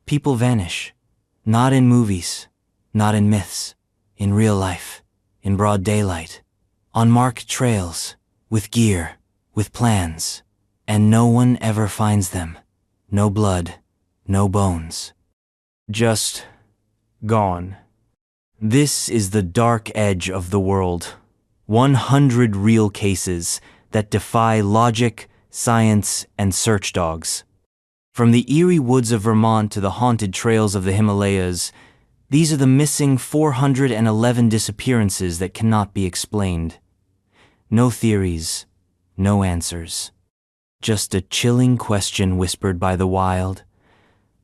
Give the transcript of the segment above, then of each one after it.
People vanish. Not in movies, not in myths, in real life, in broad daylight, on marked trails, with gear, with plans, and no one ever finds them. No blood, no bones. Just gone. This is the dark edge of the world. 100 real cases that defy logic, science, and search dogs. From the eerie woods of Vermont to the haunted trails of the Himalayas, these are the missing 411 disappearances that cannot be explained. No theories, no answers. Just a chilling question whispered by the wild.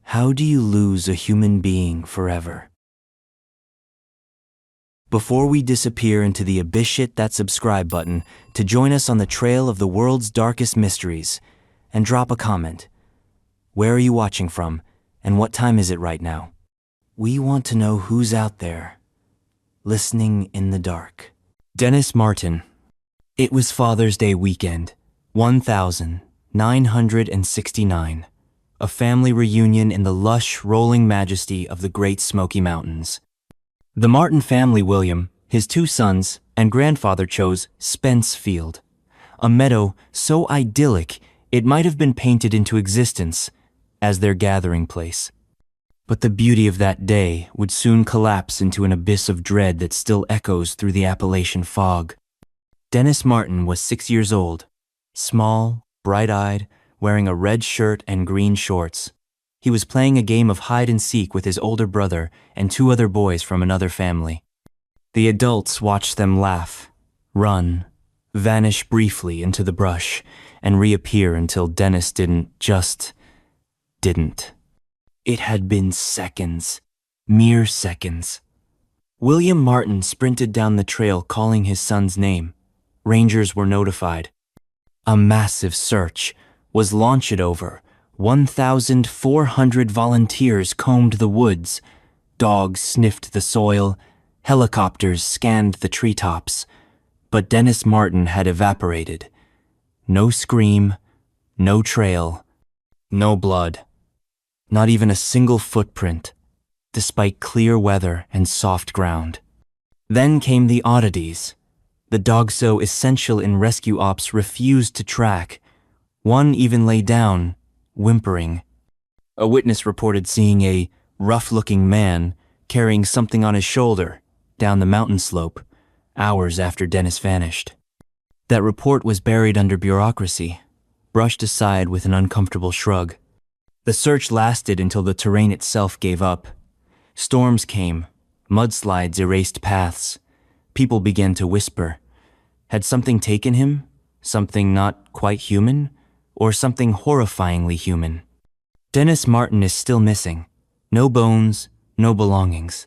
How do you lose a human being forever? Before we disappear into the abyss, hit that subscribe button to join us on the trail of the world's darkest mysteries, and drop a comment. Where are you watching from, and what time is it right now? We want to know who's out there, listening in the dark. Dennis Martin. It was Father's Day weekend, 1969. A family reunion in the lush, rolling majesty of the Great Smoky Mountains. The Martin family, William, his two sons, and grandfather chose Spence Field, a meadow so idyllic it might have been painted into existence as their gathering place. But the beauty of that day would soon collapse into an abyss of dread that still echoes through the Appalachian fog. Dennis Martin was 6 years old, small, bright-eyed, wearing a red shirt and green shorts. He was playing a game of hide-and-seek with his older brother and two other boys from another family. The adults watched them laugh, run, vanish briefly into the brush, and reappear until Dennis didn't. It had been seconds, mere seconds. William Martin sprinted down the trail calling his son's name. Rangers were notified. A massive search was launched over. 1,400 volunteers combed the woods. Dogs sniffed the soil. Helicopters scanned the treetops. But Dennis Martin had evaporated. No scream, no trail, no blood. Not even a single footprint, despite clear weather and soft ground. Then came the oddities. The dogs so essential in rescue ops refused to track. One even lay down, whimpering. A witness reported seeing a rough-looking man carrying something on his shoulder down the mountain slope hours after Dennis vanished. That report was buried under bureaucracy, brushed aside with an uncomfortable shrug. The search lasted until the terrain itself gave up. Storms came, mudslides erased paths. People began to whisper. Had something taken him? Something not quite human? Or something horrifyingly human? Dennis Martin is still missing. No bones, no belongings.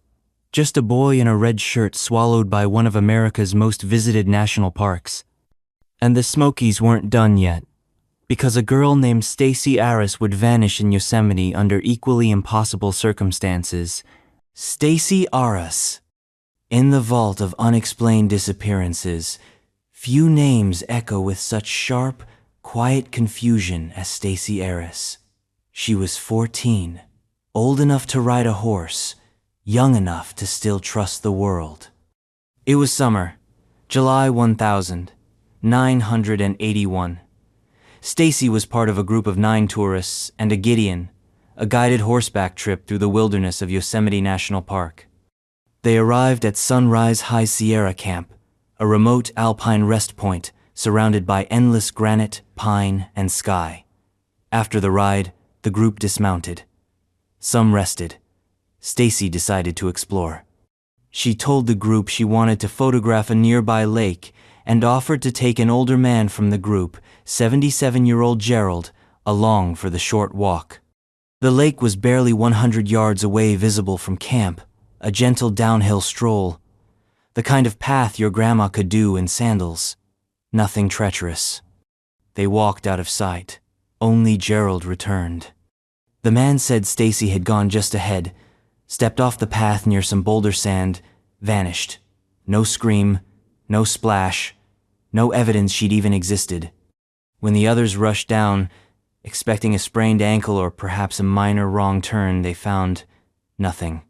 Just a boy in a red shirt swallowed by one of America's most visited national parks. And the Smokies weren't done yet, because a girl named Stacey Aris would vanish in Yosemite under equally impossible circumstances. Stacey Aris. In the vault of unexplained disappearances, few names echo with such sharp, quiet confusion as Stacey Aris. She was 14, old enough to ride a horse, young enough to still trust the world. It was summer, July 1981. Stacey was part of a group of 9 tourists and a Gideon, a guided horseback trip through the wilderness of Yosemite National Park. They arrived at Sunrise High Sierra Camp, a remote alpine rest point surrounded by endless granite, pine, and sky. After the ride, the group dismounted. Some rested. Stacey decided to explore. She told the group she wanted to photograph a nearby lake and offered to take an older man from the group, 77-year-old Gerald, along for the short walk. The lake was barely 100 yards away, visible from camp, a gentle downhill stroll, the kind of path your grandma could do in sandals. Nothing treacherous. They walked out of sight. Only Gerald returned. The man said Stacey had gone just ahead, stepped off the path near some boulder sand, vanished. No scream, no splash, no evidence she'd even existed. When the others rushed down, Expecting a sprained ankle or perhaps a minor wrong turn, they found nothing.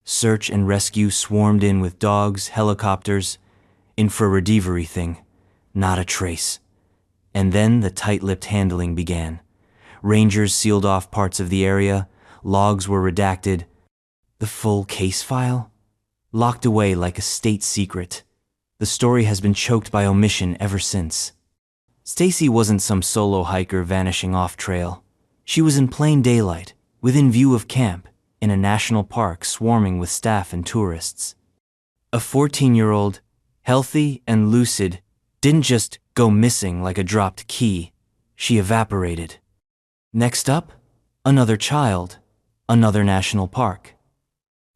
Search and rescue swarmed in with dogs, helicopters, infrared everything. Not a trace. And then the tight-lipped handling began. Rangers sealed off parts of the area, logs were redacted. The full case file? Locked away like a state secret. The story has been choked by omission ever since. Stacy wasn't some solo hiker vanishing off trail. She was in plain daylight, within view of camp, in a national park swarming with staff and tourists. A 14-year-old, healthy and lucid, didn't just go missing like a dropped key. She evaporated. Next up, another child, another national park.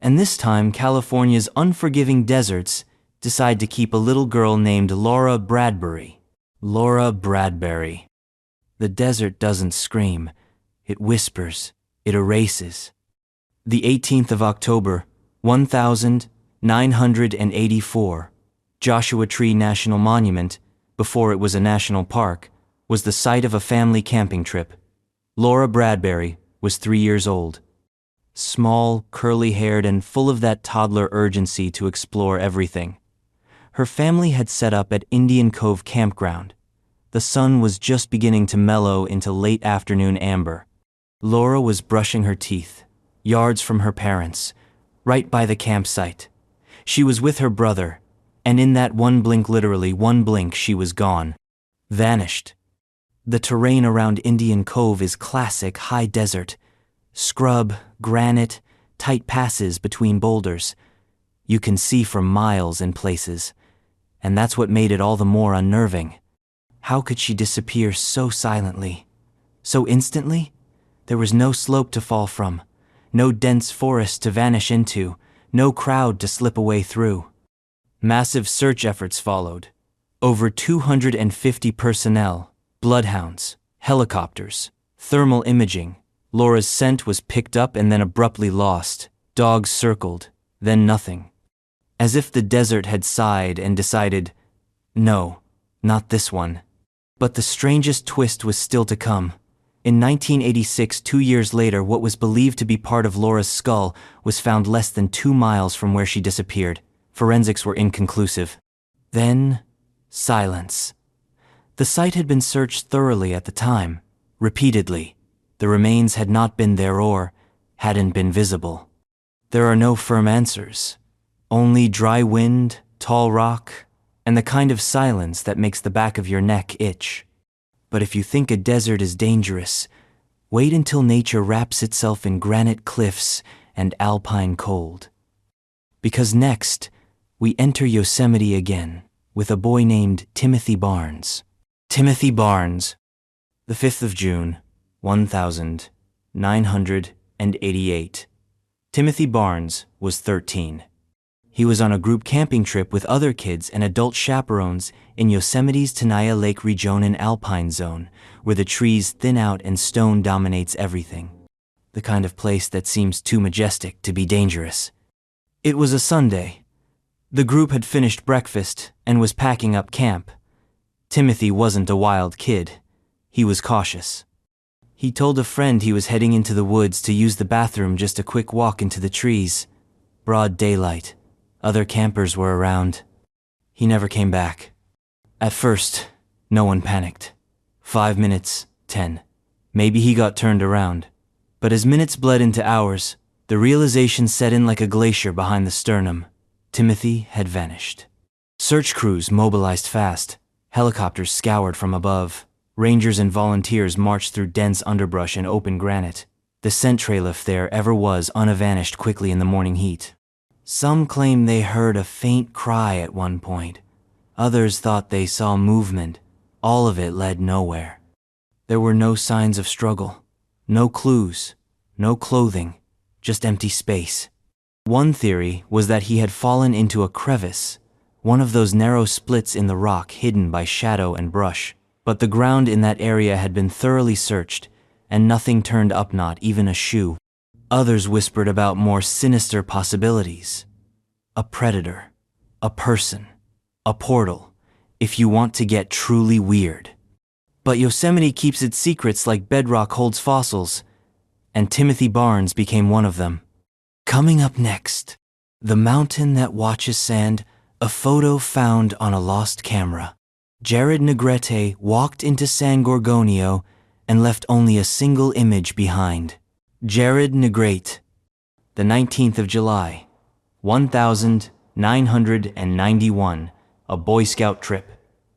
And this time, California's unforgiving deserts decide to keep a little girl named Laura Bradbury. Laura Bradbury. The desert doesn't scream. It whispers. It erases. The 18th of October, 1984, Joshua Tree National Monument, before it was a national park, was the site of a family camping trip. Laura Bradbury was 3 years old. Small, curly-haired, and full of that toddler urgency to explore everything. Her family had set up at Indian Cove Campground. The sun was just beginning to mellow into late afternoon amber. Laura was brushing her teeth, yards from her parents, right by the campsite. She was with her brother, and in that one blink, literally one blink, she was gone. Vanished. The terrain around Indian Cove is classic high desert. Scrub, granite, tight passes between boulders. You can see for miles in places, and that's what made it all the more unnerving. How could she disappear so silently? So instantly? There was no slope to fall from, no dense forest to vanish into, no crowd to slip away through. Massive search efforts followed. Over 250 personnel, bloodhounds, helicopters, thermal imaging. Laura's scent was picked up and then abruptly lost. Dogs circled, then nothing. As if the desert had sighed and decided, no, not this one. But the strangest twist was still to come. In 1986, 2 years later, what was believed to be part of Laura's skull was found less than 2 miles from where she disappeared. Forensics were inconclusive. Then, silence. The site had been searched thoroughly at the time, repeatedly. The remains had not been there or hadn't been visible. There are no firm answers. Only dry wind, tall rock, and the kind of silence that makes the back of your neck itch. But if you think a desert is dangerous, wait until nature wraps itself in granite cliffs and alpine cold. Because next, we enter Yosemite again with a boy named Timothy Barnes. Timothy Barnes. The 5th of June, 1988. Timothy Barnes was 13. He was on a group camping trip with other kids and adult chaperones in Yosemite's Tenaya Lake Region Alpine Zone, where the trees thin out and stone dominates everything. The kind of place that seems too majestic to be dangerous. It was a Sunday. The group had finished breakfast and was packing up camp. Timothy wasn't a wild kid. He was cautious. He told a friend he was heading into the woods to use the bathroom, just a quick walk into the trees. Broad daylight. Other campers were around. He never came back. At first, no one panicked. 5 minutes, 10. Maybe he got turned around. But as minutes bled into hours, the realization set in like a glacier behind the sternum. Timothy had vanished. Search crews mobilized fast. Helicopters scoured from above. Rangers and volunteers marched through dense underbrush and open granite. The scent trail, if there ever was, unvanished quickly in the morning heat. Some claim they heard a faint cry at one point. Others thought they saw movement. All of it led nowhere. There were no signs of struggle. No clues. No clothing. Just empty space. One theory was that he had fallen into a crevice, one of those narrow splits in the rock hidden by shadow and brush. But the ground in that area had been thoroughly searched, and nothing turned up, not even a shoe. Others whispered about more sinister possibilities. A predator, a person, a portal, if you want to get truly weird. But Yosemite keeps its secrets like bedrock holds fossils, and Timothy Barnes became one of them. Coming up next, the mountain that watches sand, a photo found on a lost camera. Jared Negrete walked into San Gorgonio and left only a single image behind. Jared Negrete, the 19th of July, 1991, a Boy Scout trip.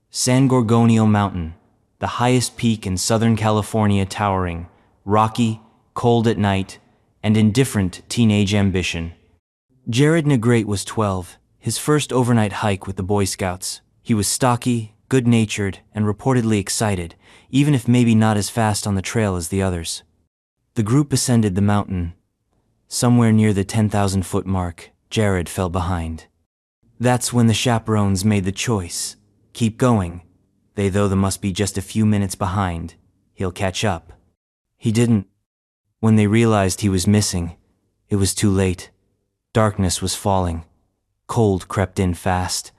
San Gorgonio Mountain, the highest peak in Southern California, towering, rocky, cold at night, and indifferent teenage ambition. Jared Negrete was 12, his first overnight hike with the Boy Scouts. He was stocky, good-natured, and reportedly excited, even if maybe not as fast on the trail as the others. The group ascended the mountain. Somewhere near the 10,000-foot mark, Jared fell behind. That's when the chaperones made the choice. Keep going. They must be just a few minutes behind. He'll catch up. He didn't. When they realized he was missing, it was too late. Darkness was falling. Cold crept in fast.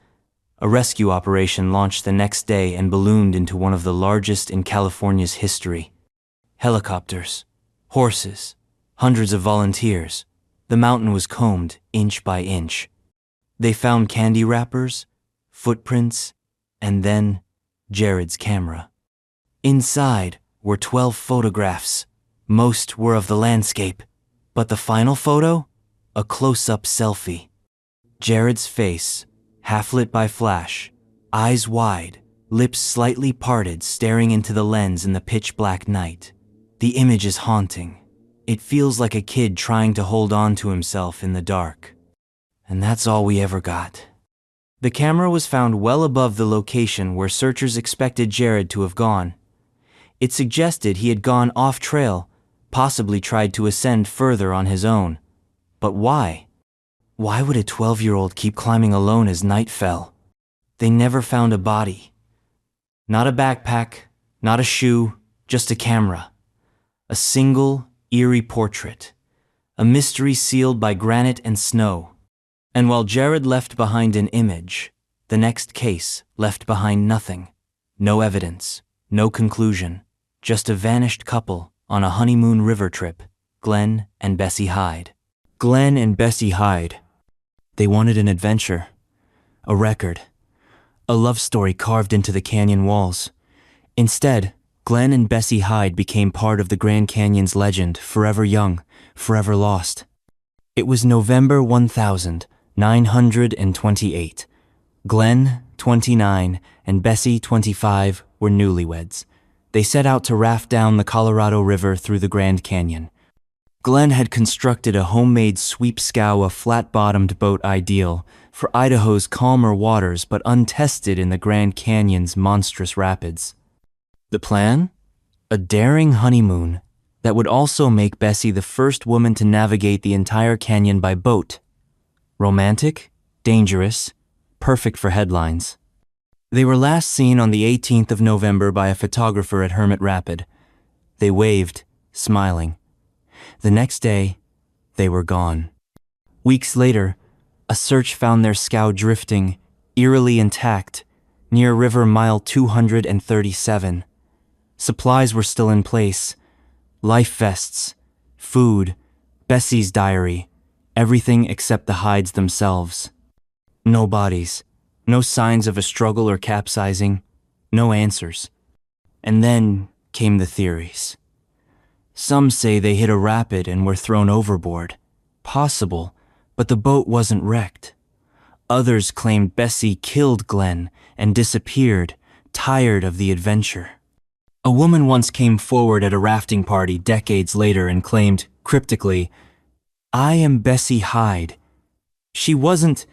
A rescue operation launched the next day and ballooned into one of the largest in California's history. Helicopters, horses, hundreds of volunteers. The mountain was combed inch by inch. They found candy wrappers, footprints, and then Jared's camera. Inside were 12 photographs. Most were of the landscape, but the final photo? A close-up selfie. Jared's face, half-lit by flash, eyes wide, lips slightly parted, staring into the lens in the pitch-black night. The image is haunting. It feels like a kid trying to hold on to himself in the dark. And that's all we ever got. The camera was found well above the location where searchers expected Jared to have gone. It suggested he had gone off-trail, possibly tried to ascend further on his own. But why? Why would a 12-year-old keep climbing alone as night fell? They never found a body. Not a backpack, not a shoe, just a camera. A single, eerie portrait. A mystery sealed by granite and snow. And while Jared left behind an image, the next case left behind nothing. No evidence, no conclusion, just a vanished couple on a honeymoon river trip, Glenn and Bessie Hyde. Glenn and Bessie Hyde. They wanted an adventure, a record, a love story carved into the canyon walls. Instead, Glenn and Bessie Hyde became part of the Grand Canyon's legend, forever young, forever lost. It was November 1928. Glenn, 29, and Bessie, 25, were newlyweds. They set out to raft down the Colorado River through the Grand Canyon. Glenn had constructed a homemade sweep scow, a flat-bottomed boat ideal for Idaho's calmer waters but untested in the Grand Canyon's monstrous rapids. The plan? A daring honeymoon that would also make Bessie the first woman to navigate the entire canyon by boat. Romantic, dangerous, perfect for headlines. They were last seen on the 18th of November by a photographer at Hermit Rapid. They waved, smiling. The next day, they were gone. Weeks later, a search found their scow drifting, eerily intact, near River Mile 237. Supplies were still in place. Life vests, food, Bessie's diary, everything except the hides themselves. No bodies, no signs of a struggle or capsizing, no answers. And then came the theories. Some say they hit a rapid and were thrown overboard. Possible, but the boat wasn't wrecked. Others claimed Bessie killed Glenn and disappeared, tired of the adventure. A woman once came forward at a rafting party decades later and claimed, cryptically, "I am Bessie Hyde." She wasn't.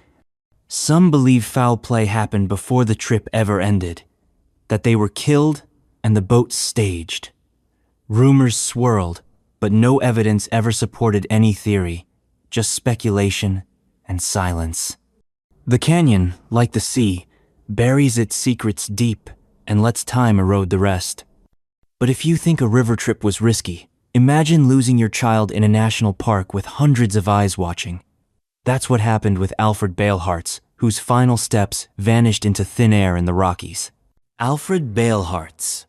Some believe foul play happened before the trip ever ended, that they were killed and the boat staged. Rumors swirled, but no evidence ever supported any theory, just speculation and silence. The canyon, like the sea, buries its secrets deep and lets time erode the rest. But if you think a river trip was risky, imagine losing your child in a national park with hundreds of eyes watching. That's what happened with Alfred Beilhartz, whose final steps vanished into thin air in the Rockies. Alfred Beilhartz,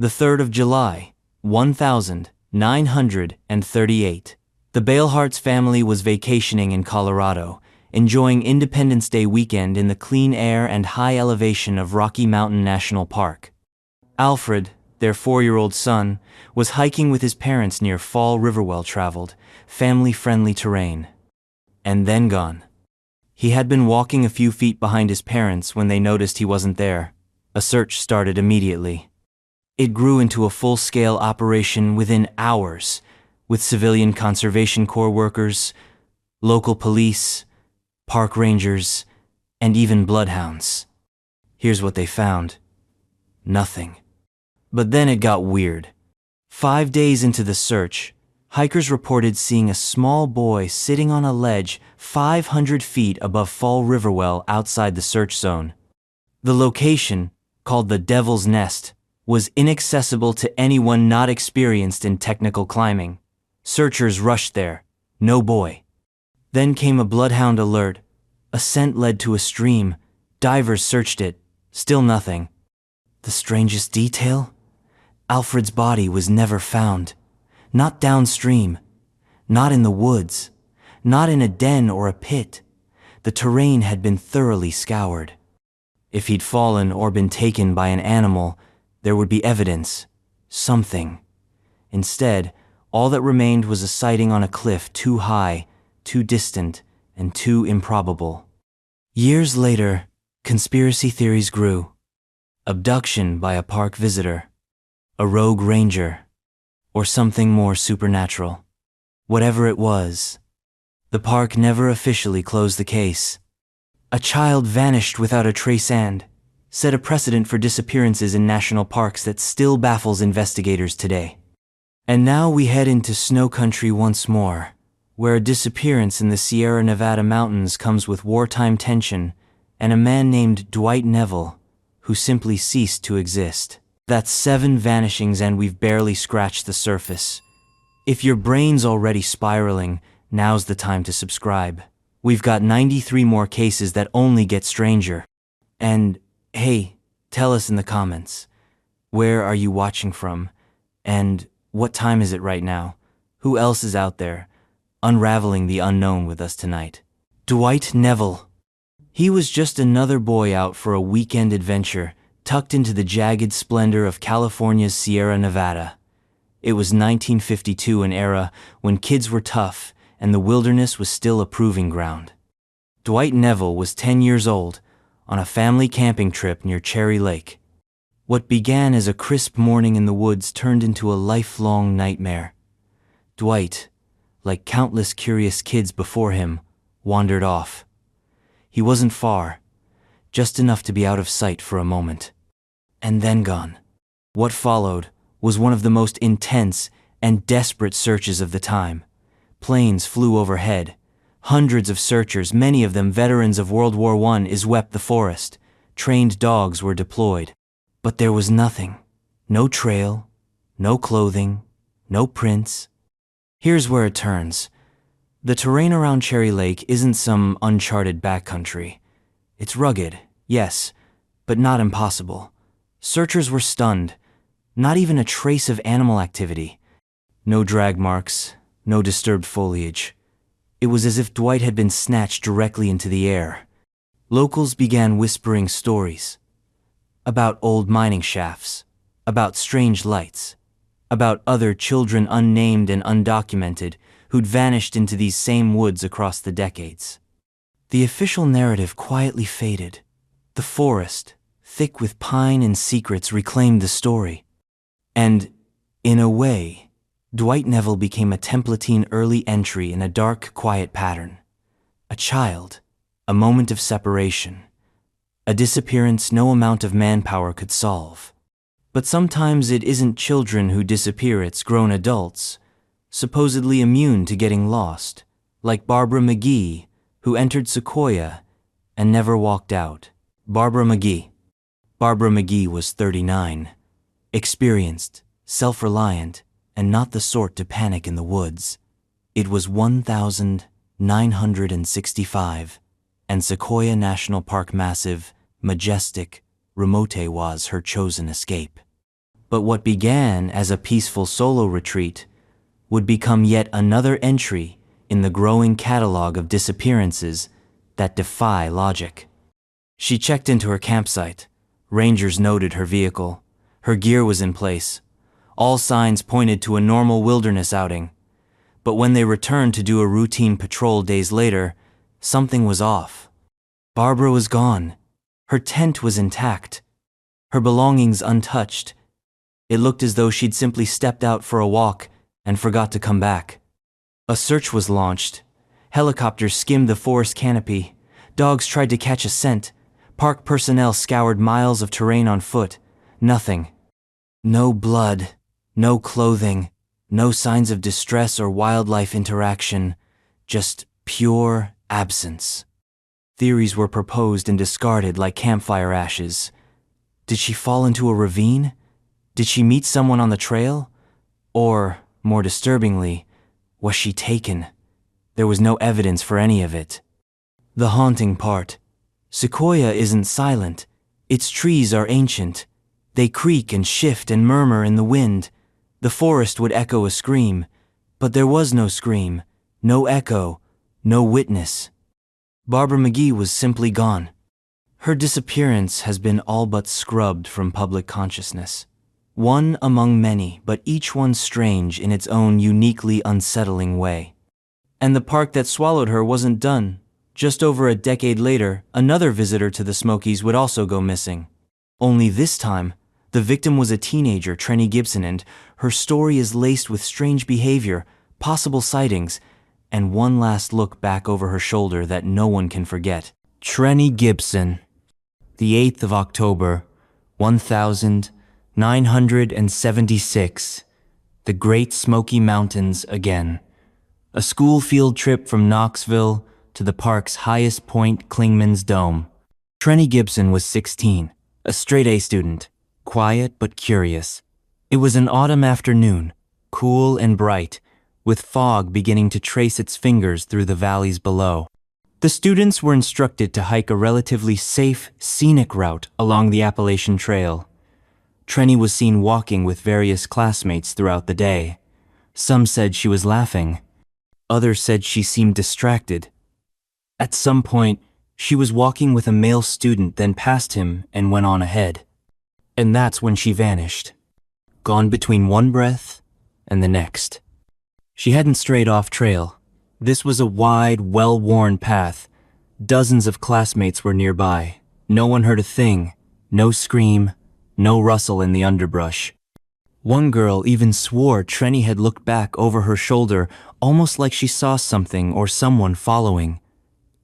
The 3rd of July, 1938. The Balehart's family was vacationing in Colorado, enjoying Independence Day weekend in the clean air and high elevation of Rocky Mountain National Park. Alfred, their 4-year-old son, was hiking with his parents near Fall River well-traveled, family-friendly terrain. And then gone. He had been walking a few feet behind his parents when they noticed he wasn't there. A search started immediately. It grew into a full-scale operation within hours, with civilian Conservation Corps workers, local police, park rangers, and even bloodhounds. Here's what they found. Nothing. But then it got weird. 5 days into the search, hikers reported seeing a small boy sitting on a ledge 500 feet above Fall River well outside the search zone. The location, called the Devil's Nest, was inaccessible to anyone not experienced in technical climbing. Searchers rushed there. No boy. Then came a bloodhound alert. A scent led to a stream. Divers searched it. Still nothing. The strangest detail? Alfred's body was never found. Not downstream. Not in the woods. Not in a den or a pit. The terrain had been thoroughly scoured. If he'd fallen or been taken by an animal, there would be evidence. Something. Instead, all that remained was a sighting on a cliff too high, too distant, and too improbable. Years later, conspiracy theories grew. Abduction by a park visitor, a rogue ranger, or something more supernatural. Whatever it was, the park never officially closed the case. A child vanished without a trace and set a precedent for disappearances in national parks that still baffles investigators today. And now we head into snow country once more, where a disappearance in the Sierra Nevada mountains comes with wartime tension and a man named Dwight Neville, who simply ceased to exist. That's 7 vanishings and we've barely scratched the surface. If your brain's already spiraling, now's the time to subscribe. We've got 93 more cases that only get stranger. And, hey, tell us in the comments, where are you watching from? And what time is it right now? Who else is out there, unraveling the unknown with us tonight? Dwight Neville. He was just another boy out for a weekend adventure, tucked into the jagged splendor of California's Sierra Nevada. It was 1952, an era when kids were tough and the wilderness was still a proving ground. Dwight Neville was 10 years old, on a family camping trip near Cherry Lake. What began as a crisp morning in the woods turned into a lifelong nightmare. Dwight, like countless curious kids before him, wandered off. He wasn't far, just enough to be out of sight for a moment. And then gone. What followed was one of the most intense and desperate searches of the time. Planes flew overhead. Hundreds of searchers, many of them veterans of World War I, swept the forest. Trained dogs were deployed. But there was nothing. No trail, no clothing, no prints. Here's where it turns. The terrain around Cherry Lake isn't some uncharted backcountry. It's rugged, yes, but not impossible. Searchers were stunned. Not even a trace of animal activity. No drag marks, no disturbed foliage. It was as if Dwight had been snatched directly into the air. Locals began whispering stories. About old mining shafts. About strange lights. About other children unnamed and undocumented who'd vanished into these same woods across the decades. The official narrative quietly faded. The forest, thick with pine and secrets, reclaimed the story. And, in a way, Dwight Neville became a Templeton early entry in a dark, quiet pattern. A child, a moment of separation, a disappearance no amount of manpower could solve. But sometimes it isn't children who disappear, it's grown adults, supposedly immune to getting lost, like Barbara McGee, who entered Sequoia and never walked out. Barbara McGee. Barbara McGee was 39, experienced, self-reliant, and not the sort to panic in the woods. It was 1965, and Sequoia National Park massive, majestic, remote was her chosen escape. But what began as a peaceful solo retreat would become yet another entry in the growing catalog of disappearances that defy logic. She checked into her campsite. Rangers noted her vehicle. Her gear was in place. All signs pointed to a normal wilderness outing. But when they returned to do a routine patrol days later, something was off. Barbara was gone. Her tent was intact. Her belongings untouched. It looked as though she'd simply stepped out for a walk and forgot to come back. A search was launched. Helicopters skimmed the forest canopy. Dogs tried to catch a scent. Park personnel scoured miles of terrain on foot. Nothing. No blood, no clothing, no signs of distress or wildlife interaction, just pure absence. Theories were proposed and discarded like campfire ashes. Did she fall into a ravine? Did she meet someone on the trail? Or, more disturbingly, was she taken? There was no evidence for any of it. The haunting part. Sequoia isn't silent. Its trees are ancient. They creak and shift and murmur in the wind. The forest would echo a scream, but there was no scream, no echo, no witness. Barbara McGee was simply gone. Her disappearance has been all but scrubbed from public consciousness. One among many, but each one strange in its own uniquely unsettling way. And the park that swallowed her wasn't done. Just over a decade later, another visitor to the Smokies would also go missing. Only this time, the victim was a teenager, Trenny Gibson, and her story is laced with strange behavior, possible sightings, and one last look back over her shoulder that no one can forget. Trenny Gibson, the 8th of October, 1976, the Great Smoky Mountains again. A school field trip from Knoxville to the park's highest point, Clingman's Dome. Trenny Gibson was 16, a straight-A student, quiet but curious. It was an autumn afternoon, cool and bright, with fog beginning to trace its fingers through the valleys below. The students were instructed to hike a relatively safe, scenic route along the Appalachian Trail. Trenny was seen walking with various classmates throughout the day. Some said she was laughing. Others said she seemed distracted. At some point, she was walking with a male student, then passed him and went on ahead. And that's when she vanished, gone between one breath and the next. She hadn't strayed off trail. This was a wide, well-worn path. Dozens of classmates were nearby. No one heard a thing. No scream, no rustle in the underbrush. One girl even swore Trenny had looked back over her shoulder, almost like she saw something or someone following.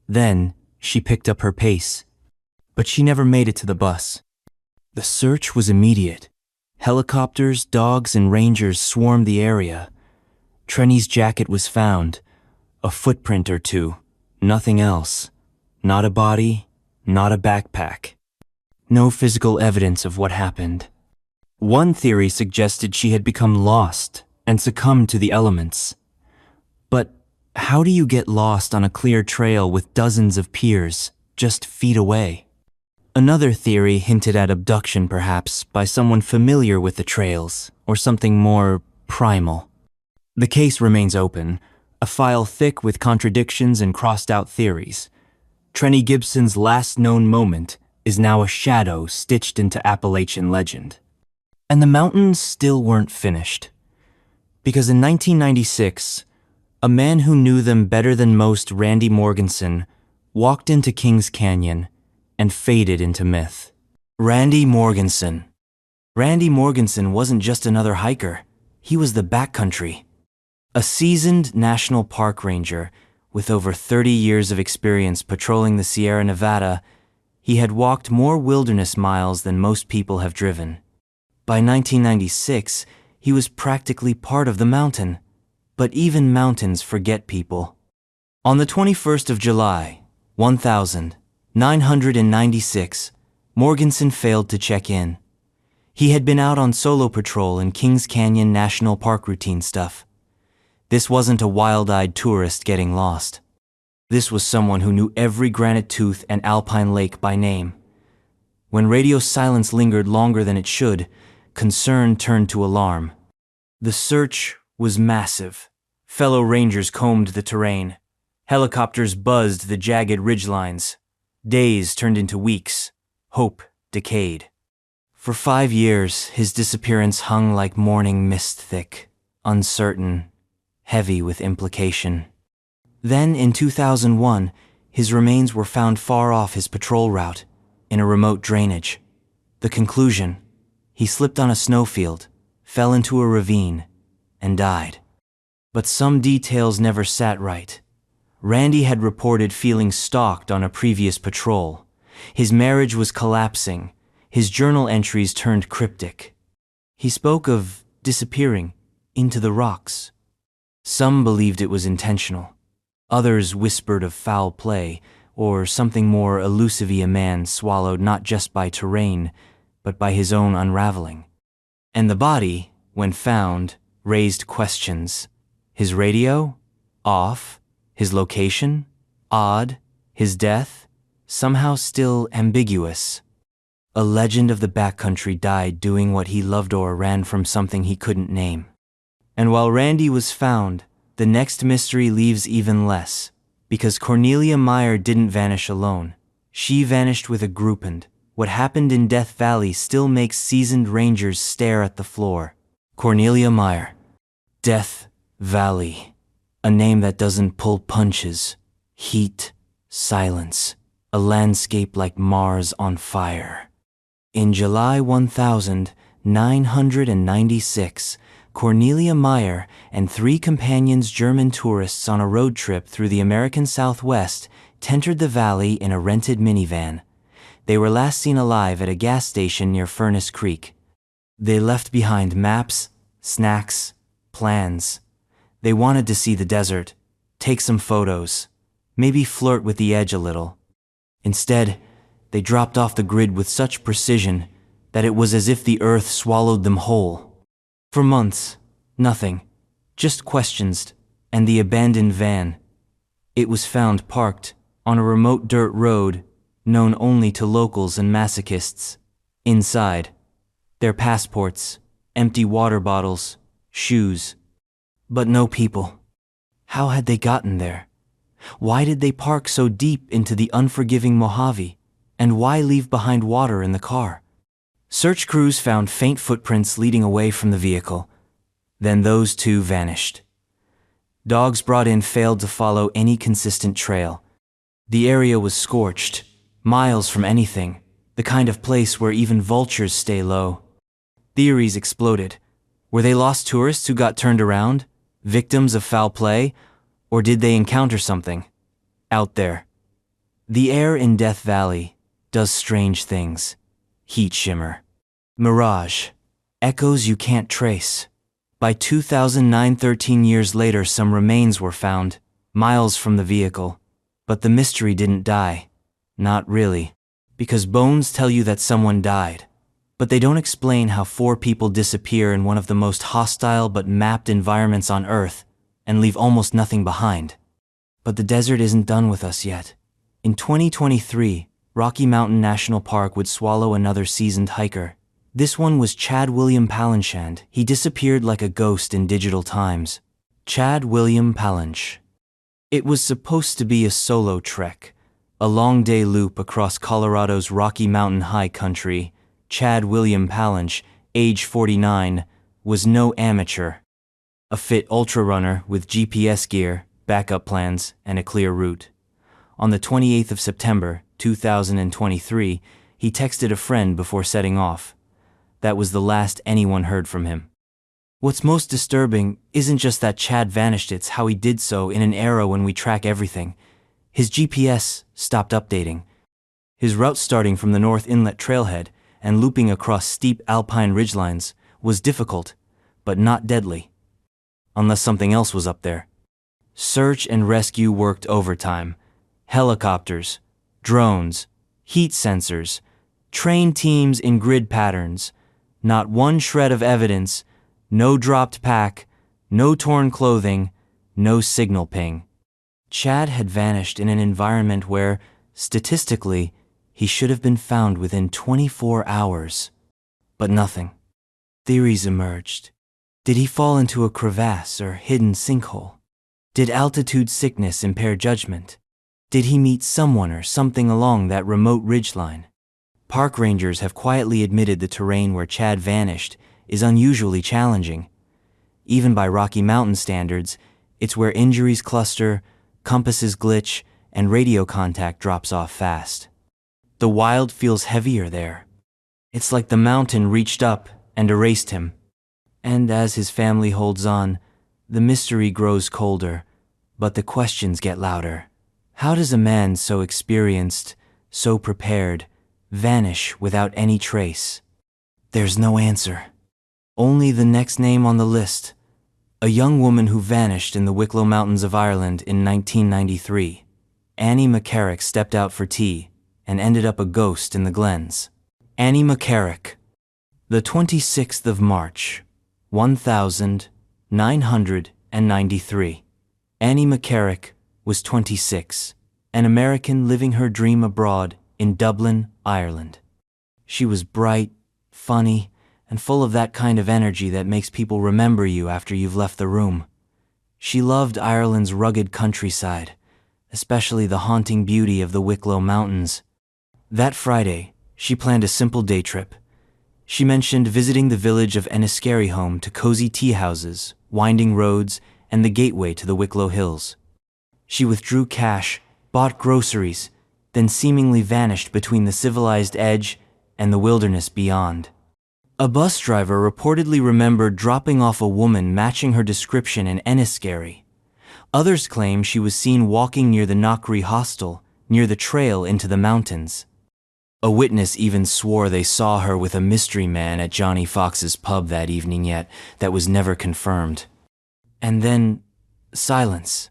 Then, she picked up her pace. But she never made it to the bus. The search was immediate. Helicopters, dogs, and rangers swarmed the area. Trenny's jacket was found. A footprint or two. Nothing else. Not a body, not a backpack. No physical evidence of what happened. One theory suggested she had become lost and succumbed to the elements. But how do you get lost on a clear trail with dozens of peers just feet away? Another theory hinted at abduction, perhaps, by someone familiar with the trails, or something more primal. The case remains open, a file thick with contradictions and crossed-out theories. Trenny Gibson's last known moment is now a shadow stitched into Appalachian legend. And the mountains still weren't finished. Because in 1996, a man who knew them better than most, Randy Morganson, walked into Kings Canyon and faded into myth. Randy Morganson. Randy Morganson wasn't just another hiker. He was the backcountry. A seasoned national park ranger with over 30 years of experience patrolling the Sierra Nevada, he had walked more wilderness miles than most people have driven. By 1996, he was practically part of the mountain. But even mountains forget people. On the 21st of July, 1996, Morganson failed to check in. He had been out on solo patrol in Kings Canyon National Park routine stuff. This wasn't a wild-eyed tourist getting lost. This was someone who knew every granite tooth and alpine lake by name. When radio silence lingered longer than it should, concern turned to alarm. The search was massive. Fellow rangers combed the terrain. Helicopters buzzed the jagged ridgelines. Days turned into weeks. Hope decayed. For 5 years, his disappearance hung like morning mist, thick, uncertain, heavy with implication. Then, in 2001, his remains were found far off his patrol route, in a remote drainage. The conclusion: he slipped on a snowfield, fell into a ravine, and died. But some details never sat right. Randy had reported feeling stalked on a previous patrol. His marriage was collapsing. His journal entries turned cryptic. He spoke of disappearing into the rocks. Some believed it was intentional. Others whispered of foul play, or something more elusive, a man swallowed not just by terrain, but by his own unraveling. And the body, when found, raised questions. His radio? Off. His location? Odd. His death? Somehow still ambiguous. A legend of the backcountry died doing what he loved or ran from something he couldn't name. And while Randy was found, the next mystery leaves even less, because Cornelia Meyer didn't vanish alone. She vanished with a group, and what happened in Death Valley still makes seasoned rangers stare at the floor. Cornelia Meyer. Death Valley. A name that doesn't pull punches. Heat, silence, a landscape like Mars on fire. In July 1996, Cornelia Meyer and 3 companions, German tourists on a road trip through the American Southwest, entered the valley in a rented minivan. They were last seen alive at a gas station near Furnace Creek. They left behind maps, snacks, plans. They wanted to see the desert, take some photos, maybe flirt with the edge a little. Instead, they dropped off the grid with such precision that it was as if the earth swallowed them whole. For months, nothing, just questions and the abandoned van. It was found parked on a remote dirt road known only to locals and masochists. Inside, their passports, empty water bottles, shoes. But no people. How had they gotten there? Why did they park so deep into the unforgiving Mojave? And why leave behind water in the car? Search crews found faint footprints leading away from the vehicle. Then those 2 vanished. Dogs brought in failed to follow any consistent trail. The area was scorched, miles from anything, the kind of place where even vultures stay low. Theories exploded. Were they lost tourists who got turned around? Victims of foul play? Or did they encounter something out there? The air in Death Valley does strange things. Heat shimmer. Mirage. Echoes you can't trace. By 2009, 13 years later, some remains were found, miles from the vehicle. But the mystery didn't die. Not really. Because bones tell you that someone died. But they don't explain how 4 people disappear in one of the most hostile but mapped environments on Earth and leave almost nothing behind. But the desert isn't done with us yet. In 2023, Rocky Mountain National Park would swallow another seasoned hiker. This one was Chad William Palanchand. He disappeared like a ghost in digital times. Chad William Palanch. It was supposed to be a solo trek, a long-day loop across Colorado's Rocky Mountain high country. Chad William Palanch, age 49, was no amateur. A fit ultra-runner with GPS gear, backup plans, and a clear route. On the 28th of September, 2023, he texted a friend before setting off. That was the last anyone heard from him. What's most disturbing isn't just that Chad vanished, it's how he did so in an era when we track everything. His GPS stopped updating. His route, starting from the North Inlet trailhead and looping across steep alpine ridgelines, was difficult, but not deadly. Unless something else was up there. Search and rescue worked overtime. Helicopters, drones, heat sensors, trained teams in grid patterns. Not one shred of evidence, no dropped pack, no torn clothing, no signal ping. Chad had vanished in an environment where, statistically, he should have been found within 24 hours. But nothing. Theories emerged. Did he fall into a crevasse or hidden sinkhole? Did altitude sickness impair judgment? Did he meet someone or something along that remote ridgeline? Park rangers have quietly admitted the terrain where Chad vanished is unusually challenging. Even by Rocky Mountain standards, it's where injuries cluster, compasses glitch, and radio contact drops off fast. The wild feels heavier there. It's like the mountain reached up and erased him. And as his family holds on, the mystery grows colder, but the questions get louder. How does a man so experienced, so prepared, vanish without any trace? There's no answer. Only the next name on the list. A young woman who vanished in the Wicklow Mountains of Ireland in 1993. Annie McCarrick stepped out for tea and ended up a ghost in the glens. Annie McCarrick. The 26th of March, 1993. Annie McCarrick was 26, an American living her dream abroad in Dublin, Ireland. She was bright, funny, and full of that kind of energy that makes people remember you after you've left the room. She loved Ireland's rugged countryside, especially the haunting beauty of the Wicklow Mountains. That Friday, she planned a simple day trip. She mentioned visiting the village of Enniskerry to cozy tea houses, winding roads, and the gateway to the Wicklow Hills. She withdrew cash, bought groceries, then seemingly vanished between the civilized edge and the wilderness beyond. A bus driver reportedly remembered dropping off a woman matching her description in Enniskerry. Others claim she was seen walking near the Knockry Hostel, near the trail into the mountains. A witness even swore they saw her with a mystery man at Johnny Fox's pub that evening, yet that was never confirmed. And then, silence.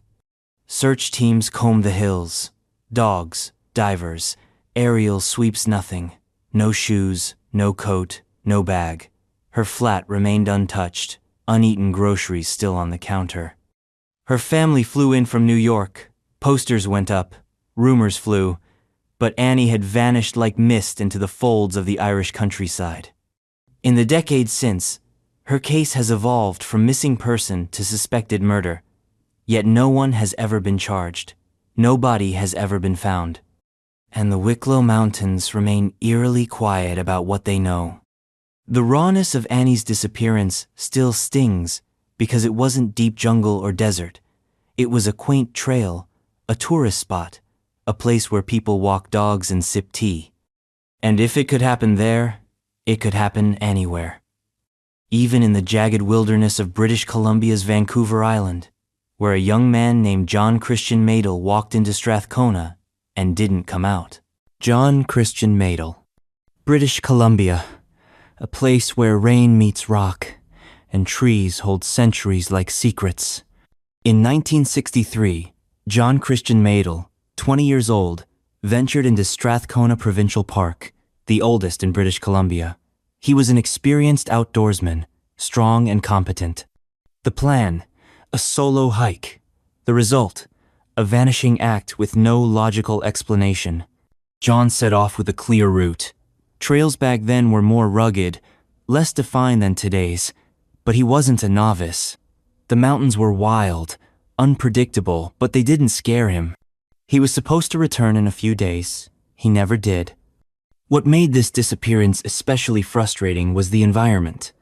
Search teams comb the hills. Dogs, divers, aerial sweeps nothing. No shoes, no coat, no bag. Her flat remained untouched, uneaten groceries still on the counter. Her family flew in from New York. Posters went up. Rumors flew. But Annie had vanished like mist into the folds of the Irish countryside. In the decades since, her case has evolved from missing person to suspected murder. Yet no one has ever been charged. No body has ever been found. And the Wicklow Mountains remain eerily quiet about what they know. The rawness of Annie's disappearance still stings because it wasn't deep jungle or desert. It was a quaint trail, a tourist spot, a place where people walk dogs and sip tea. And if it could happen there, it could happen anywhere. Even in the jagged wilderness of British Columbia's Vancouver Island, where a young man named John Christian Madel walked into Strathcona and didn't come out. John Christian Madel. British Columbia, a place where rain meets rock and trees hold centuries like secrets. In 1963, John Christian Madel, 20 years old, ventured into Strathcona Provincial Park, the oldest in British Columbia. He was an experienced outdoorsman, strong and competent. The plan, a solo hike. The result, a vanishing act with no logical explanation. John set off with a clear route. Trails back then were more rugged, less defined than today's, but he wasn't a novice. The mountains were wild, unpredictable, but they didn't scare him. He was supposed to return in a few days. He never did. What made this disappearance especially frustrating was the environment.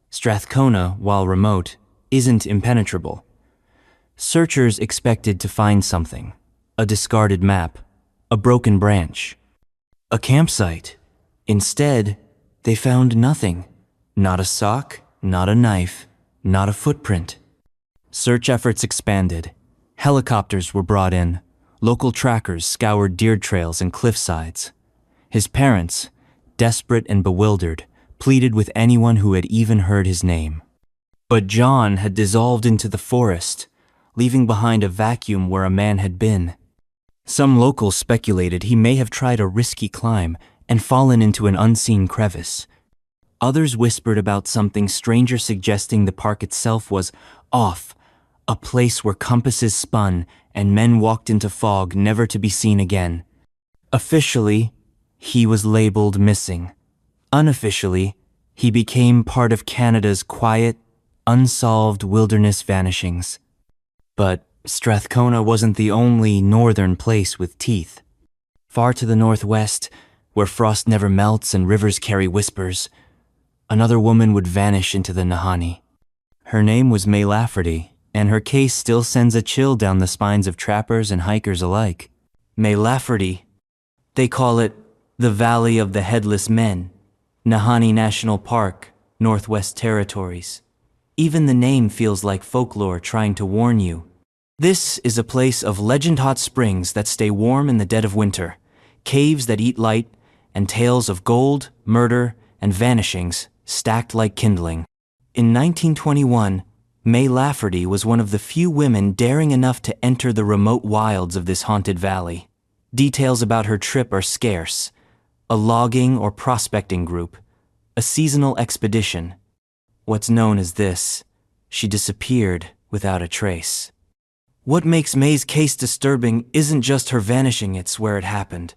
Strathcona, while remote, isn't impenetrable. Searchers expected to find something. A discarded map, a broken branch, a campsite. Instead, they found nothing. Not a sock, not a knife, not a footprint. Search efforts expanded. Helicopters were brought in. Local trackers scoured deer trails and cliffsides. His parents, desperate and bewildered, pleaded with anyone who had even heard his name. But John had dissolved into the forest, leaving behind a vacuum where a man had been. Some locals speculated he may have tried a risky climb and fallen into an unseen crevice. Others whispered about something stranger, suggesting the park itself was off, a place where compasses spun and men walked into fog never to be seen again. Officially, he was labeled missing. Unofficially, He became part of Canada's quiet, unsolved wilderness vanishings. But Strathcona wasn't the only northern place with teeth. Far to the northwest, where frost never melts and rivers carry whispers, another woman would vanish into the Nahanni. Her name was May Lafferty, and her case still sends a chill down the spines of trappers and hikers alike. May Lafferty. They call it the Valley of the Headless Men, Nahanni National Park, Northwest Territories. Even the name feels like folklore trying to warn you. This is a place of legend-hot springs that stay warm in the dead of winter, caves that eat light, and tales of gold, murder, and vanishings stacked like kindling. In 1921, May Lafferty was one of the few women daring enough to enter the remote wilds of this haunted valley. Details about her trip are scarce. A logging or prospecting group, a seasonal expedition. What's known as this: she disappeared without a trace. What makes May's case disturbing isn't just her vanishing, it's where it happened.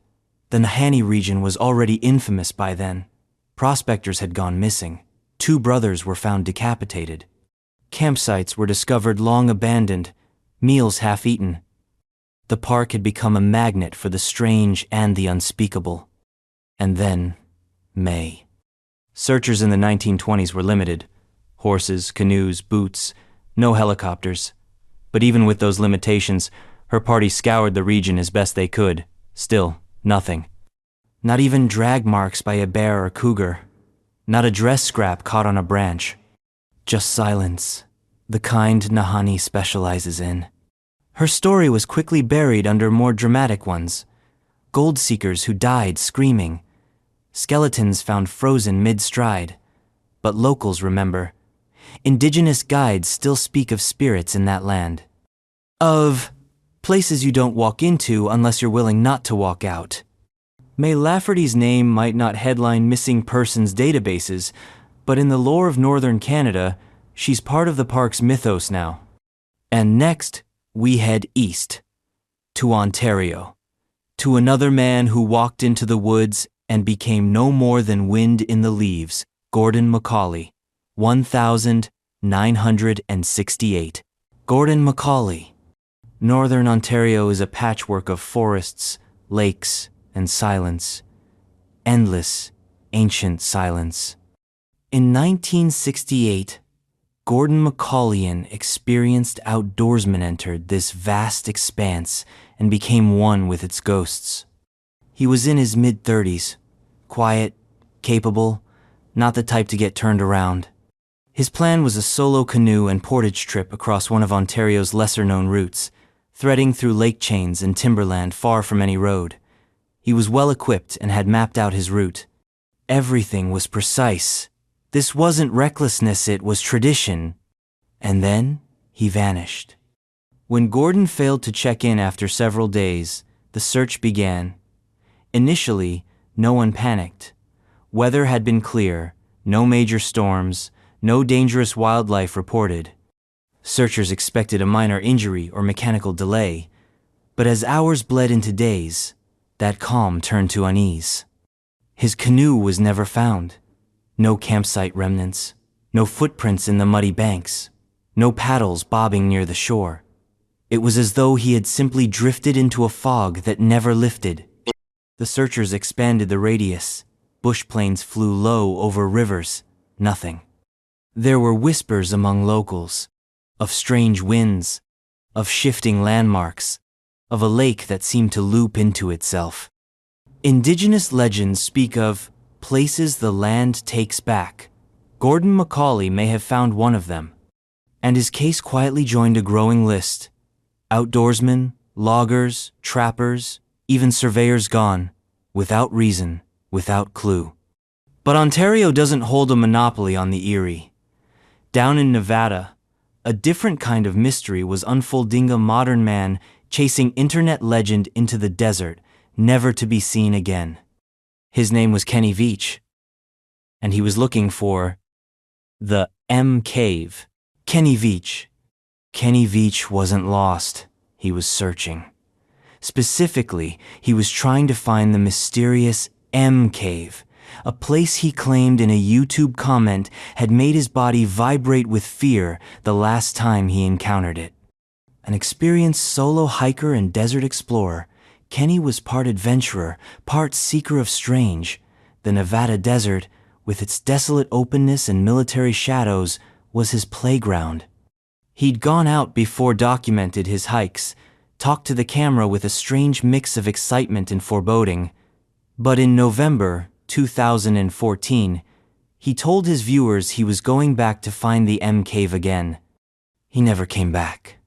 The Nahanni region was already infamous by then. Prospectors had gone missing. 2 brothers were found decapitated. Campsites were discovered long abandoned, meals half-eaten. The park had become a magnet for the strange and the unspeakable. And then, May. Searchers in the 1920s were limited. Horses, canoes, boots, no helicopters. But even with those limitations, her party scoured the region as best they could. Still, nothing. Not even drag marks by a bear or cougar. Not a dress scrap caught on a branch. Just silence, the kind Nahanni specializes in. Her story was quickly buried under more dramatic ones. Gold seekers who died screaming. Skeletons found frozen mid-stride. But locals remember. Indigenous guides still speak of spirits in that land. Of places you don't walk into unless you're willing not to walk out. May Lafferty's name might not headline missing persons databases, but in the lore of northern Canada, she's part of the park's mythos now. And next, we head east, to Ontario, to another man who walked into the woods and became no more than wind in the leaves, Gordon Macaulay, 1968. Gordon Macaulay. Northern Ontario is a patchwork of forests, lakes, and silence. Endless, ancient silence. In 1968, Gordon Macaulayan experienced outdoorsmen entered this vast expanse and became one with its ghosts. He was in his mid-30s, quiet, capable, not the type to get turned around. His plan was a solo canoe and portage trip across one of Ontario's lesser-known routes, threading through lake chains and timberland far from any road. He was well-equipped and had mapped out his route. Everything was precise. This wasn't recklessness, it was tradition. And then, he vanished. When Gordon failed to check in after several days, the search began. Initially, no one panicked. Weather had been clear, no major storms, no dangerous wildlife reported. Searchers expected a minor injury or mechanical delay, but as hours bled into days, that calm turned to unease. His canoe was never found. No campsite remnants, no footprints in the muddy banks, no paddles bobbing near the shore. It was as though he had simply drifted into a fog that never lifted. The searchers expanded the radius. Bush planes flew low over rivers. Nothing. There were whispers among locals, of strange winds, of shifting landmarks, of a lake that seemed to loop into itself. Indigenous legends speak of places the land takes back. Gordon Macaulay may have found one of them, and his case quietly joined a growing list. Outdoorsmen, loggers, trappers, even surveyors gone, without reason, without clue. But Ontario doesn't hold a monopoly on the eerie. Down in Nevada, a different kind of mystery was unfolding. A modern man chasing internet legend into the desert, never to be seen again. His name was Kenny Veach, and he was looking for the M Cave. Kenny Veach. Kenny Veach wasn't lost. He was searching. Specifically, he was trying to find the mysterious M Cave, a place he claimed in a YouTube comment had made his body vibrate with fear the last time he encountered it. An experienced solo hiker and desert explorer, Kenny was part adventurer, part seeker of strange. The Nevada desert, with its desolate openness and military shadows, was his playground. He'd gone out before, documented his hikes, talked to the camera with a strange mix of excitement and foreboding. But in November 2014, he told his viewers he was going back to find the M Cave again. He never came back.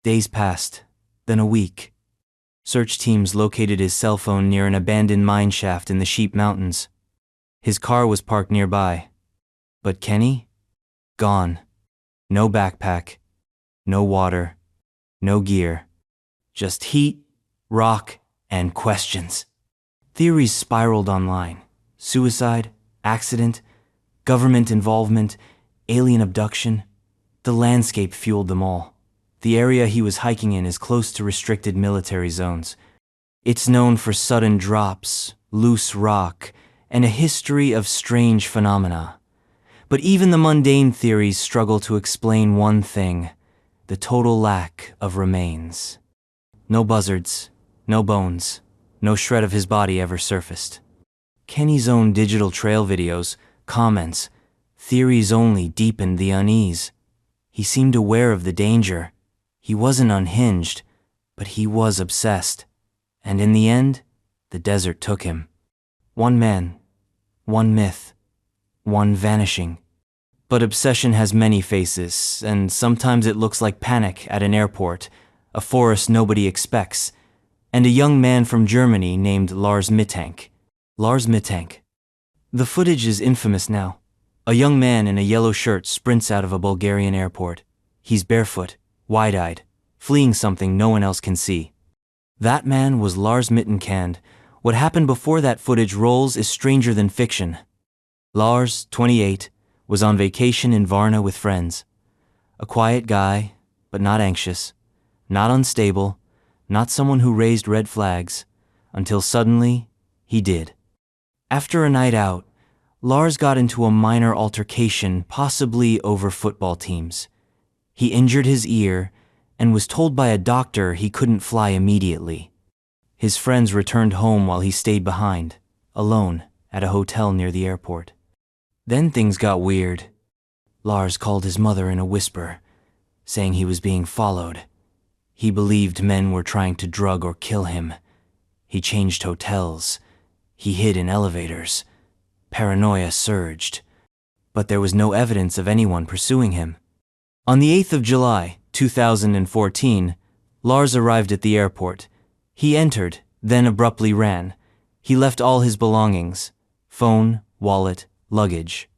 Days passed, then a week. Search teams located his cell phone near an abandoned mine shaft in the Sheep Mountains. His car was parked nearby. But Kenny? Gone. No backpack, no water, no gear. Just heat, rock, and questions. Theories spiraled online. Suicide, accident, government involvement, alien abduction. The landscape fueled them all. The area he was hiking in is close to restricted military zones. It's known for sudden drops, loose rock, and a history of strange phenomena. But even the mundane theories struggle to explain one thing: the total lack of remains. No buzzards, no bones, no shred of his body ever surfaced. Kenny's own digital trail videos, comments, theories only deepened the unease. He seemed aware of the danger. He wasn't unhinged, but he was obsessed. And in the end, the desert took him. One man, one myth, one vanishing. But obsession has many faces, and sometimes it looks like panic at an airport, a forest nobody expects, and a young man from Germany named Lars Mittank. Lars Mittank. The footage is infamous now. A young man in a yellow shirt sprints out of a Bulgarian airport. He's barefoot, wide-eyed, fleeing something no one else can see. That man was Lars Mittank. What happened before that footage rolls is stranger than fiction. Lars, 28, was on vacation in Varna with friends. A quiet guy, but not anxious, not unstable, not someone who raised red flags, until suddenly he did. After a night out, Lars got into a minor altercation, possibly over football teams. He injured his ear and was told by a doctor he couldn't fly immediately. His friends returned home while he stayed behind, alone, at a hotel near the airport. Then things got weird. Lars called his mother in a whisper, saying he was being followed. He believed men were trying to drug or kill him. He changed hotels. He hid in elevators. Paranoia surged. But there was no evidence of anyone pursuing him. On the 8th of July, 2014, Lars arrived at the airport. He entered, then abruptly ran. He left all his belongings: phone, wallet, luggage.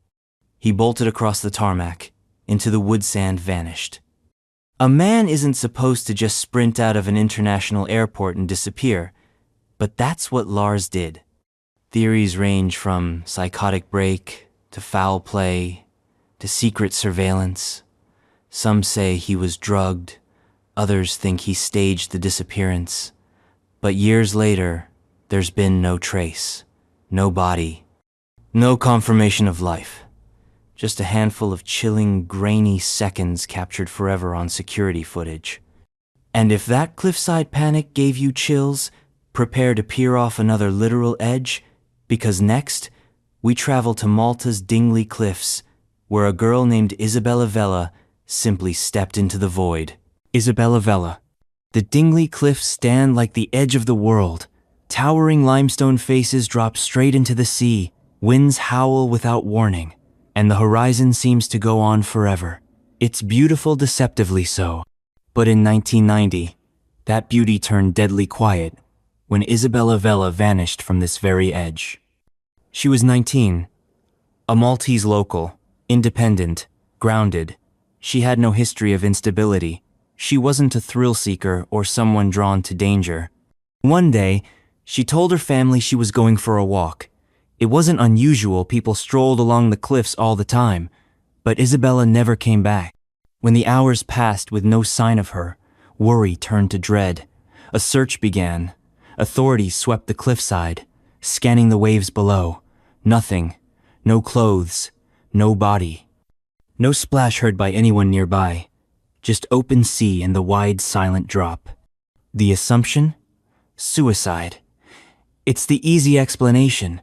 He bolted across the tarmac, into the wood sand, vanished. A man isn't supposed to just sprint out of an international airport and disappear, but that's what Lars did. Theories range from psychotic break, to foul play, to secret surveillance. Some say he was drugged, others think he staged the disappearance. But years later, there's been no trace, no body, no confirmation of life. Just a handful of chilling, grainy seconds captured forever on security footage. And if that cliffside panic gave you chills, prepare to peer off another literal edge, because next, we travel to Malta's Dingley Cliffs, where a girl named Isabella Vella simply stepped into the void. Isabella Vella. The Dingley Cliffs stand like the edge of the world. Towering limestone faces drop straight into the sea. Winds howl without warning, and the horizon seems to go on forever. It's beautiful, deceptively so. But in 1990, that beauty turned deadly quiet when Isabella Vella vanished from this very edge. She was 19, a Maltese local, independent, grounded. She had no history of instability. She wasn't a thrill seeker or someone drawn to danger. One day, she told her family she was going for a walk. It wasn't unusual, people strolled along the cliffs all the time, but Isabella never came back. When the hours passed with no sign of her, worry turned to dread. A search began. Authorities swept the cliffside, scanning the waves below, Nothing. No clothes. No body. No splash heard by anyone nearby. Just open sea and the wide, silent drop. The assumption? Suicide. It's the easy explanation,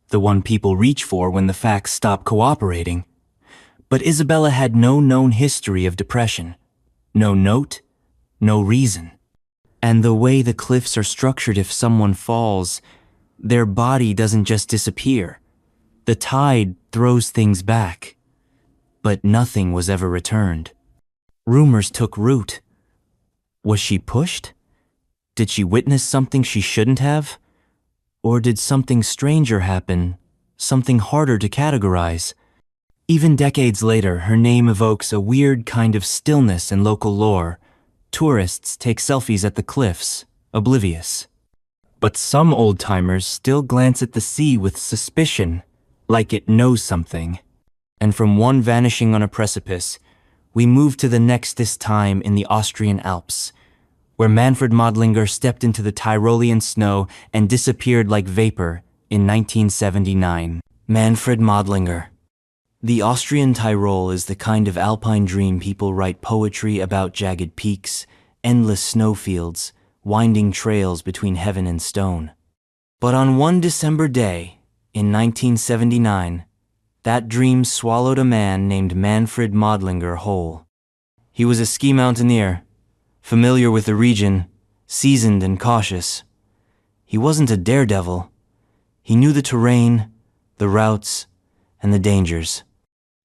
the one people reach for when the facts stop cooperating. But Isabella had no known history of depression. No note, no reason. And the way the cliffs are structured, if someone falls, their body doesn't just disappear. The tide throws things back. But nothing was ever returned. Rumors took root. Was she pushed? Did she witness something she shouldn't have? Or did something stranger happen, something harder to categorize? Even decades later, her name evokes a weird kind of stillness in local lore. Tourists take selfies at the cliffs, oblivious. But some old-timers still glance at the sea with suspicion, like it knows something. And from one vanishing on a precipice, we move to the next, this time in the Austrian Alps, where Manfred Modlinger stepped into the Tyrolean snow and disappeared like vapor in 1979. Manfred Modlinger. The Austrian Tyrol is the kind of alpine dream people write poetry about: jagged peaks, endless snowfields, winding trails between heaven and stone. But on one December day, in 1979, that dream swallowed a man named Manfred Modlinger whole. He was a ski mountaineer, familiar with the region, seasoned and cautious. He wasn't a daredevil. He knew the terrain, the routes, and the dangers.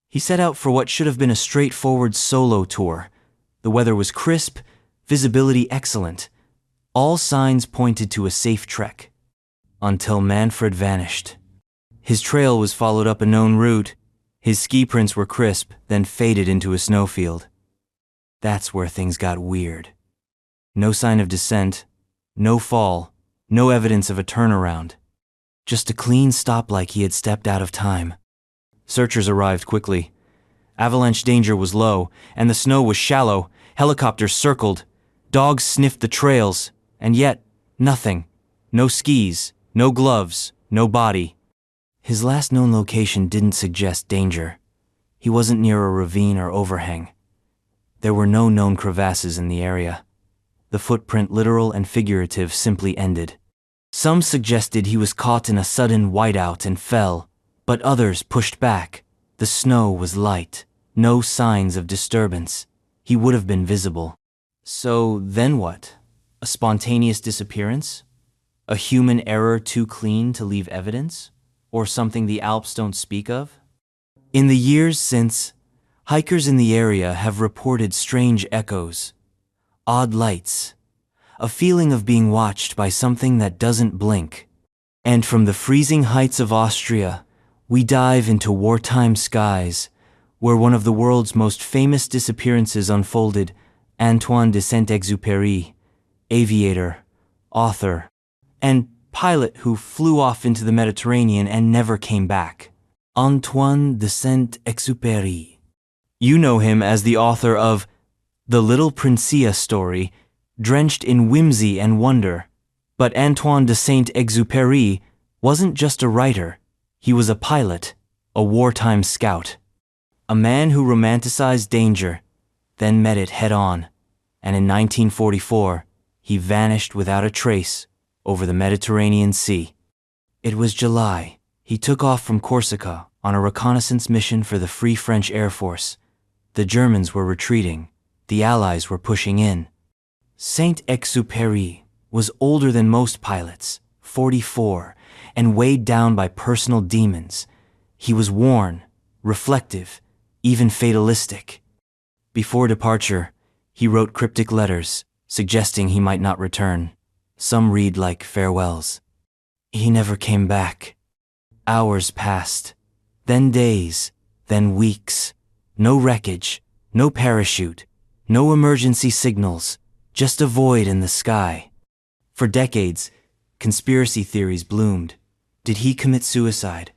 He set out for what should have been a straightforward solo tour. The weather was crisp, visibility excellent. All signs pointed to a safe trek. Until Manfred vanished. His trail was followed up a known route. His ski prints were crisp, then faded into a snowfield. That's where things got weird. No sign of descent, no fall, no evidence of a turnaround. Just a clean stop, like he had stepped out of time. Searchers arrived quickly. Avalanche danger was low, and the snow was shallow. Helicopters circled. Dogs sniffed the trails, and yet, nothing. No skis, no gloves, no body. His last known location didn't suggest danger. He wasn't near a ravine or overhang. There were no known crevasses in the area. The footprint, literal and figurative, simply ended. Some suggested he was caught in a sudden whiteout and fell, but others pushed back. The snow was light, no signs of disturbance. He would have been visible. So then what? A spontaneous disappearance? A human error too clean to leave evidence? Or something the Alps don't speak of? In the years since, hikers in the area have reported strange echoes, odd lights, a feeling of being watched by something that doesn't blink. And from the freezing heights of Austria, we dive into wartime skies, where one of the world's most famous disappearances unfolded. Antoine de Saint-Exupéry, aviator, author, and pilot who flew off into the Mediterranean and never came back. Antoine de Saint-Exupéry. You know him as the author of The Little Princess story, drenched in whimsy and wonder. But Antoine de Saint-Exupéry wasn't just a writer. He was a pilot, a wartime scout, a man who romanticized danger, then met it head-on, and in 1944, he vanished without a trace over the Mediterranean Sea. It was July. He took off from Corsica on a reconnaissance mission for the Free French Air Force. The Germans were retreating. The Allies were pushing in. Saint-Exupéry was older than most pilots, 44, and weighed down by personal demons. He was worn, reflective, even fatalistic. Before departure, he wrote cryptic letters, suggesting he might not return. Some read like farewells. He never came back. Hours passed, then days, then weeks. No wreckage, no parachute, no emergency signals, just a void in the sky. For decades, conspiracy theories bloomed. Did he commit suicide?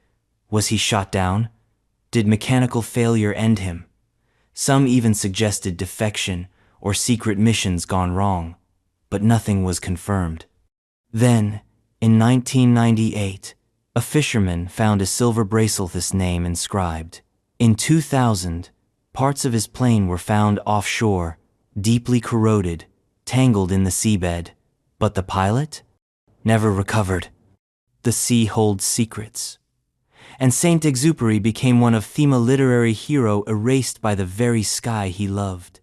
Was he shot down? Did mechanical failure end him? Some even suggested defection or secret missions gone wrong, but nothing was confirmed. Then, in 1998, A fisherman found a silver bracelet with his name inscribed. In 2000, parts of his plane were found offshore, deeply corroded, tangled in the seabed. But the pilot? Never recovered. The sea holds secrets. And Saint-Exupéry became one of theme literary hero erased by the very sky he loved.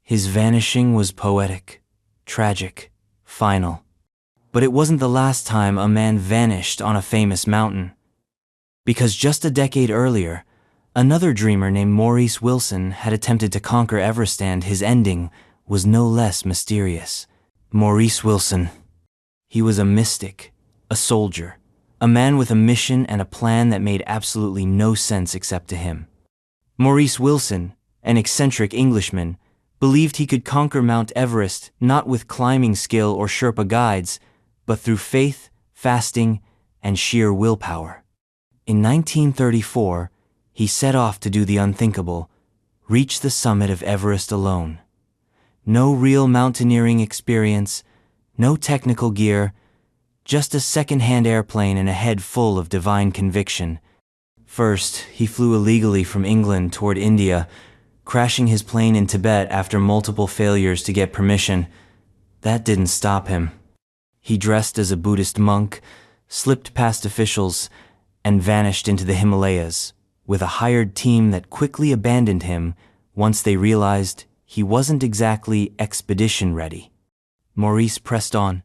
His vanishing was poetic, tragic, final. But it wasn't the last time a man vanished on a famous mountain. Because just a decade earlier, another dreamer named Maurice Wilson had attempted to conquer Everest, and his ending was no less mysterious. Maurice Wilson. He was a mystic, a soldier, a man with a mission and a plan that made absolutely no sense except to him. Maurice Wilson, an eccentric Englishman, believed he could conquer Mount Everest not with climbing skill or Sherpa guides, but through faith, fasting, and sheer willpower. In 1934, he set off to do the unthinkable, reach the summit of Everest alone. No real mountaineering experience, no technical gear, just a second-hand airplane and a head full of divine conviction. First, he flew illegally from England toward India, crashing his plane in Tibet after multiple failures to get permission. That didn't stop him. He dressed as a Buddhist monk, slipped past officials, and vanished into the Himalayas, with a hired team that quickly abandoned him once they realized he wasn't exactly expedition ready. Maurice pressed on.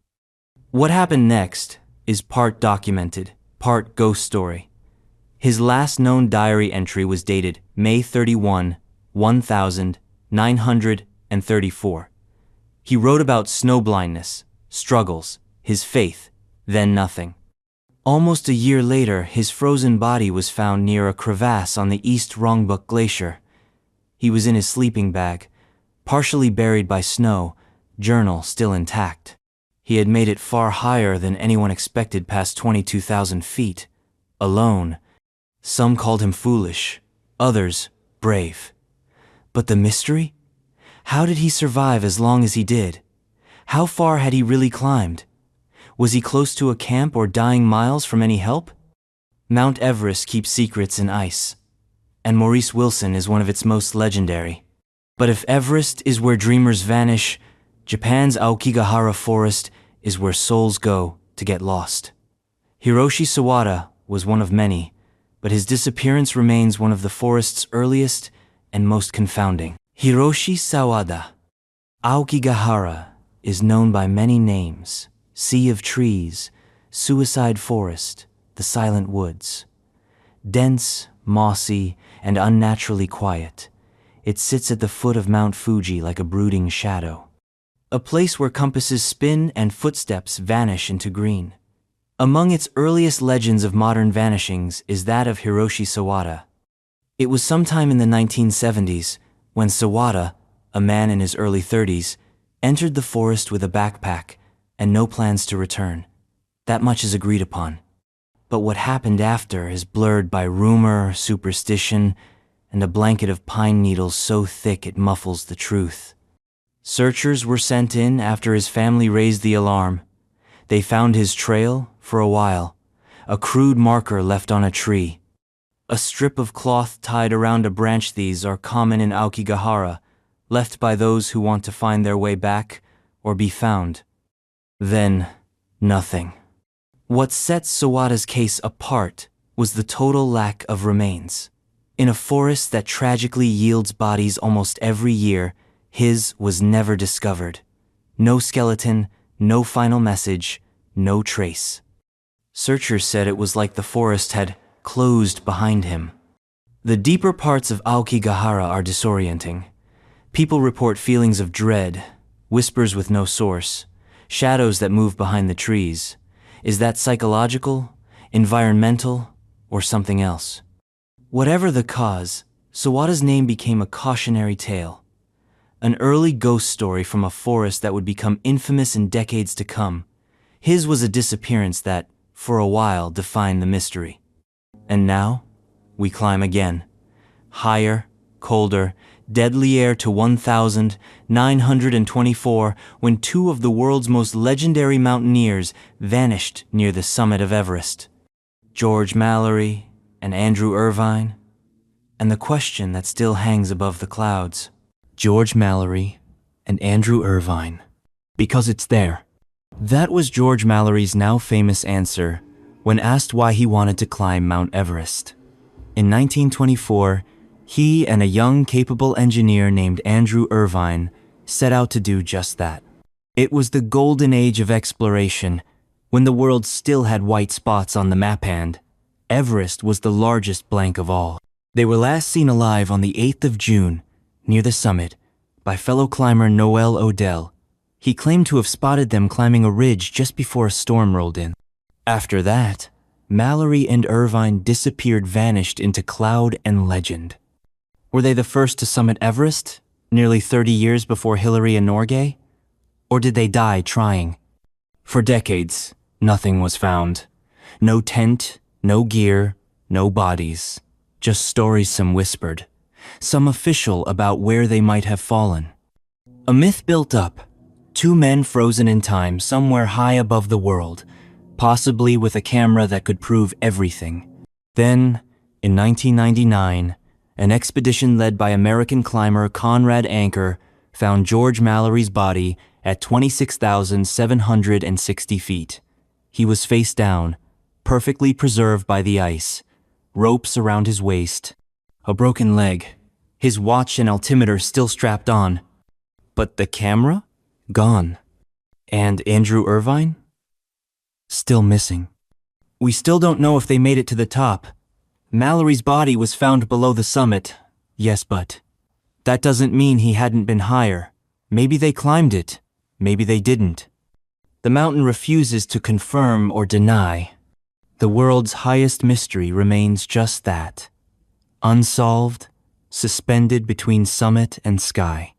What happened next is part documented, part ghost story. His last known diary entry was dated May 31, 1934. He wrote about snowblindness, struggles, his faith, then nothing. Almost a year later, his frozen body was found near a crevasse on the East Rongbuk Glacier. He was in his sleeping bag, partially buried by snow, journal still intact. He had made it far higher than anyone expected, past 22,000 feet, alone. Some called him foolish, others brave. But the mystery? How did he survive as long as he did? How far had he really climbed? Was he close to a camp or dying miles from any help? Mount Everest keeps secrets in ice, and Maurice Wilson is one of its most legendary. But if Everest is where dreamers vanish, Japan's Aokigahara forest is where souls go to get lost. Hiroshi Sawada was one of many, but his disappearance remains one of the forest's earliest and most confounding. Hiroshi Sawada. Aokigahara is known by many names: Sea of Trees, Suicide Forest, the Silent Woods. Dense, mossy, and unnaturally quiet, it sits at the foot of Mount Fuji like a brooding shadow. A place where compasses spin and footsteps vanish into green. Among its earliest legends of modern vanishings is that of Hiroshi Sawada. It was sometime in the 1970s when Sawada, a man in his early 30s, entered the forest with a backpack and no plans to return. That much is agreed upon. But what happened after is blurred by rumor, superstition, and a blanket of pine needles so thick it muffles the truth. Searchers were sent in after his family raised the alarm. They found his trail for a while, a crude marker left on a tree. A strip of cloth tied around a branch. These are common in Aokigahara, left by those who want to find their way back or be found. Then, nothing. What sets Sawada's case apart was the total lack of remains. In a forest that tragically yields bodies almost every year, his was never discovered. No skeleton, no final message, no trace. Searchers said it was like the forest had closed behind him. The deeper parts of Aokigahara are disorienting. People report feelings of dread, whispers with no source, shadows that move behind the trees. Is that psychological, environmental, or something else? Whatever the cause, Sawada's name became a cautionary tale. An early ghost story from a forest that would become infamous in decades to come. His was a disappearance that, for a while, defined the mystery. And now, we climb again. Higher, colder, deadly air to 1,924 when two of the world's most legendary mountaineers vanished near the summit of Everest. George Mallory, and Andrew Irvine, and the question that still hangs above the clouds. George Mallory and Andrew Irvine. Because it's there. That was George Mallory's now famous answer when asked why he wanted to climb Mount Everest. In 1924, he and a young, capable engineer named Andrew Irvine set out to do just that. It was the golden age of exploration, when the world still had white spots on the map hand. Everest was the largest blank of all. They were last seen alive on the 8th of June, near the summit, by fellow climber Noel Odell. He claimed to have spotted them climbing a ridge just before a storm rolled in. After that, Mallory and Irvine vanished into cloud and legend. Were they the first to summit Everest, nearly 30 years before Hillary and Norgay? Or did they die trying? For decades, nothing was found. No tent, no gear, no bodies. Just stories some whispered, some official about where they might have fallen. A myth built up. Two men frozen in time somewhere high above the world, possibly with a camera that could prove everything. Then, in 1999, an expedition led by American climber Conrad Anker found George Mallory's body at 26,760 feet. He was face down, perfectly preserved by the ice, ropes around his waist, a broken leg, his watch and altimeter still strapped on. But the camera? Gone. And Andrew Irvine? Still missing. We still don't know if they made it to the top. Mallory's body was found below the summit. Yes, but that doesn't mean he hadn't been higher. Maybe they climbed it. Maybe they didn't. The mountain refuses to confirm or deny. The world's highest mystery remains just that. Unsolved, suspended between summit and sky.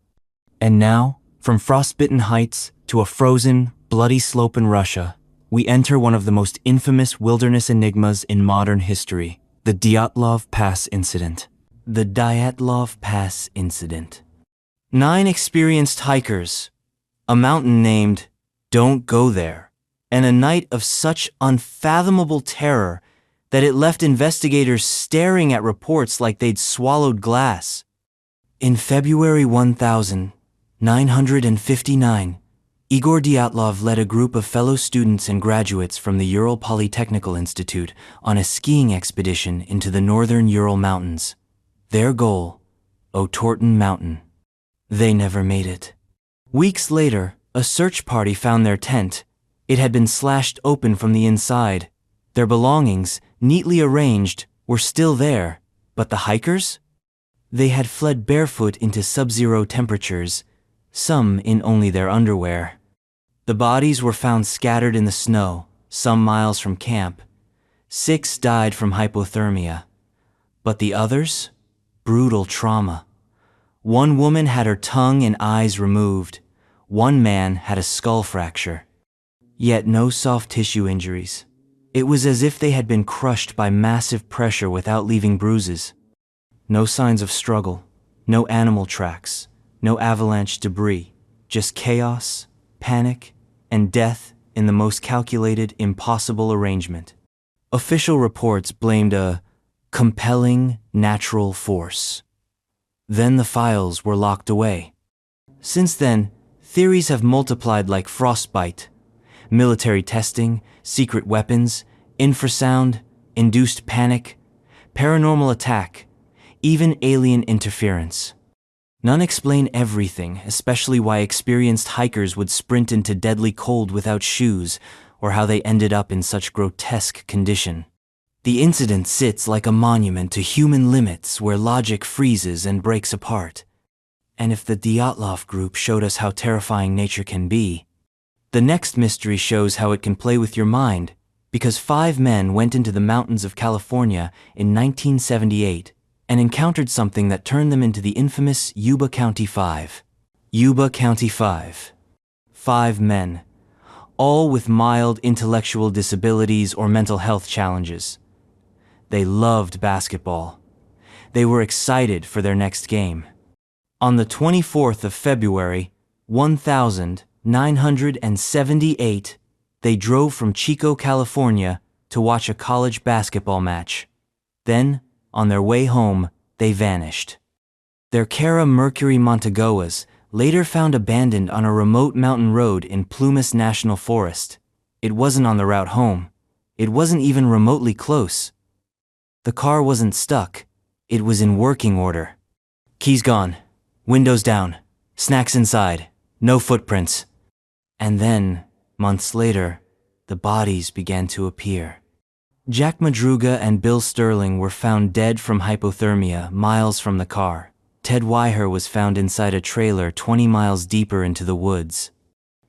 And now, from frostbitten heights to a frozen, bloody slope in Russia, we enter one of the most infamous wilderness enigmas in modern history, the Dyatlov Pass incident. The Dyatlov Pass incident. 9 experienced hikers, a mountain named Don't Go There, and a night of such unfathomable terror that it left investigators staring at reports like they'd swallowed glass. In February 1959, Igor Dyatlov led a group of fellow students and graduates from the Ural Polytechnical Institute on a skiing expedition into the northern Ural Mountains. Their goal, Otorten Mountain. They never made it. Weeks later, a search party found their tent. It had been slashed open from the inside. Their belongings, neatly arranged, were still there. But the hikers? They had fled barefoot into sub-zero temperatures, some in only their underwear. The bodies were found scattered in the snow, some miles from camp. 6 died from hypothermia. But the others? Brutal trauma. 1 woman had her tongue and eyes removed. 1 man had a skull fracture. Yet no soft tissue injuries. It was as if they had been crushed by massive pressure without leaving bruises. No signs of struggle, no animal tracks, no avalanche debris, just chaos, panic, and death in the most calculated, impossible arrangement. Official reports blamed a compelling natural force. Then the files were locked away. Since then, theories have multiplied like frostbite. Military testing, secret weapons, infrasound, induced panic, paranormal attack, even alien interference. None explain everything, especially why experienced hikers would sprint into deadly cold without shoes, or how they ended up in such grotesque condition. The incident sits like a monument to human limits where logic freezes and breaks apart. And if the Dyatlov group showed us how terrifying nature can be, the next mystery shows how it can play with your mind, because 5 men went into the mountains of California in 1978 and encountered something that turned them into the infamous Yuba County 5. Yuba County 5. 5 men, all with mild intellectual disabilities or mental health challenges. They loved basketball. They were excited for their next game. On the 24th of February, 1978, they drove from Chico, California, to watch a college basketball match. Then, on their way home, they vanished. Their Cara Mercury Montegoas later found abandoned on a remote mountain road in Plumas National Forest. It wasn't on the route home. It wasn't even remotely close. The car wasn't stuck. It was in working order. Keys gone. Windows down. Snacks inside. No footprints. And then, months later, the bodies began to appear. Jack Madruga and Bill Sterling were found dead from hypothermia miles from the car. Ted Weiher was found inside a trailer 20 miles deeper into the woods.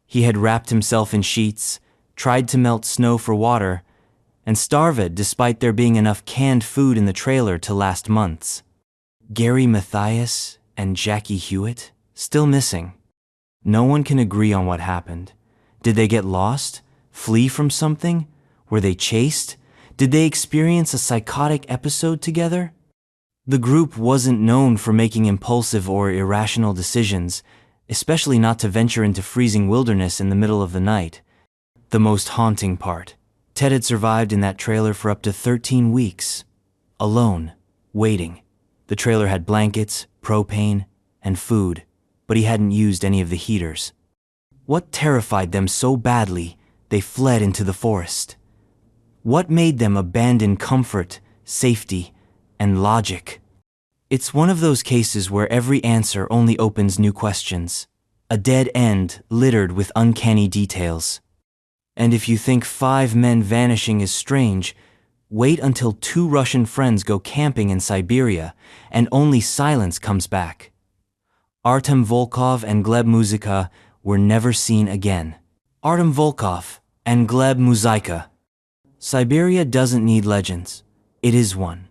He had wrapped himself in sheets, tried to melt snow for water, and starved despite there being enough canned food in the trailer to last months. Gary Mathias and Jackie Hewitt, still missing. No one can agree on what happened. Did they get lost? Flee from something? Were they chased? Did they experience a psychotic episode together? The group wasn't known for making impulsive or irrational decisions, especially not to venture into freezing wilderness in the middle of the night. The most haunting part, Ted had survived in that trailer for up to 13 weeks. Alone, waiting. The trailer had blankets, propane, and food, but he hadn't used any of the heaters. What terrified them so badly, they fled into the forest? What made them abandon comfort, safety, and logic? It's one of those cases where every answer only opens new questions. A dead end littered with uncanny details. And if you think 5 men vanishing is strange, wait until 2 Russian friends go camping in Siberia and only silence comes back. Artem Volkov and Gleb Muzika were never seen again. Artem Volkov and Gleb Muzika. Siberia doesn't need legends. It is one.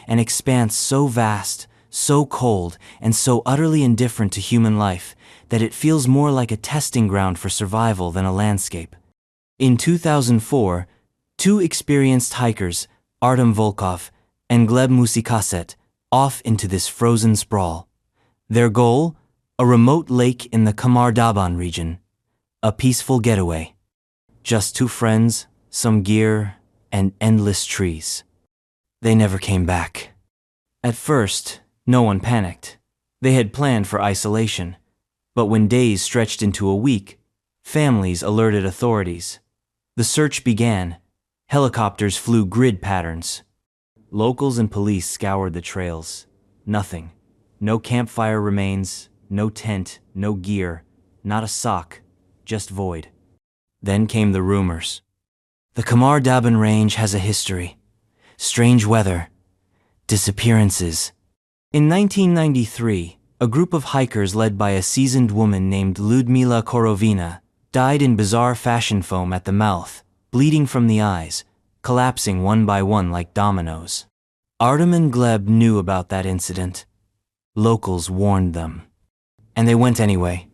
An expanse so vast, so cold, and so utterly indifferent to human life that it feels more like a testing ground for survival than a landscape. In 2004, 2 experienced hikers, Artem Volkov and Gleb Muzika, set off into this frozen sprawl. Their goal? A remote lake in the Kamar-Daban region. A peaceful getaway. Just 2 friends, some gear, and endless trees. They never came back. At first, no one panicked. They had planned for isolation. But when days stretched into a week, families alerted authorities. The search began. Helicopters flew grid patterns. Locals and police scoured the trails. Nothing. No campfire remains, no tent, no gear, not a sock, just void. Then came the rumors. The Kamar-Daban range has a history. Strange weather. Disappearances. In 1993, a group of hikers led by a seasoned woman named Ludmila Korovina died in bizarre fashion foam at the mouth, bleeding from the eyes, collapsing one by one like dominoes. Artem and Gleb knew about that incident. Locals warned them. And they went anyway.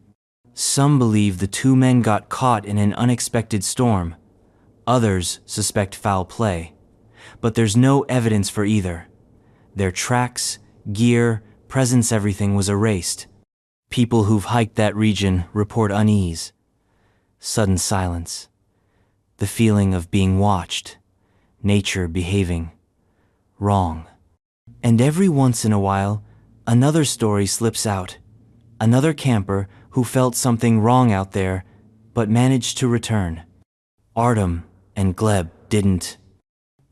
Some believe the 2 men got caught in an unexpected storm. Others suspect foul play. But there's no evidence for either. Their tracks, gear, presence, everything was erased. People who've hiked that region report unease. Sudden silence. The feeling of being watched. Nature behaving wrong. And every once in a while, another story slips out. Another camper who felt something wrong out there, but managed to return. Artem and Gleb didn't.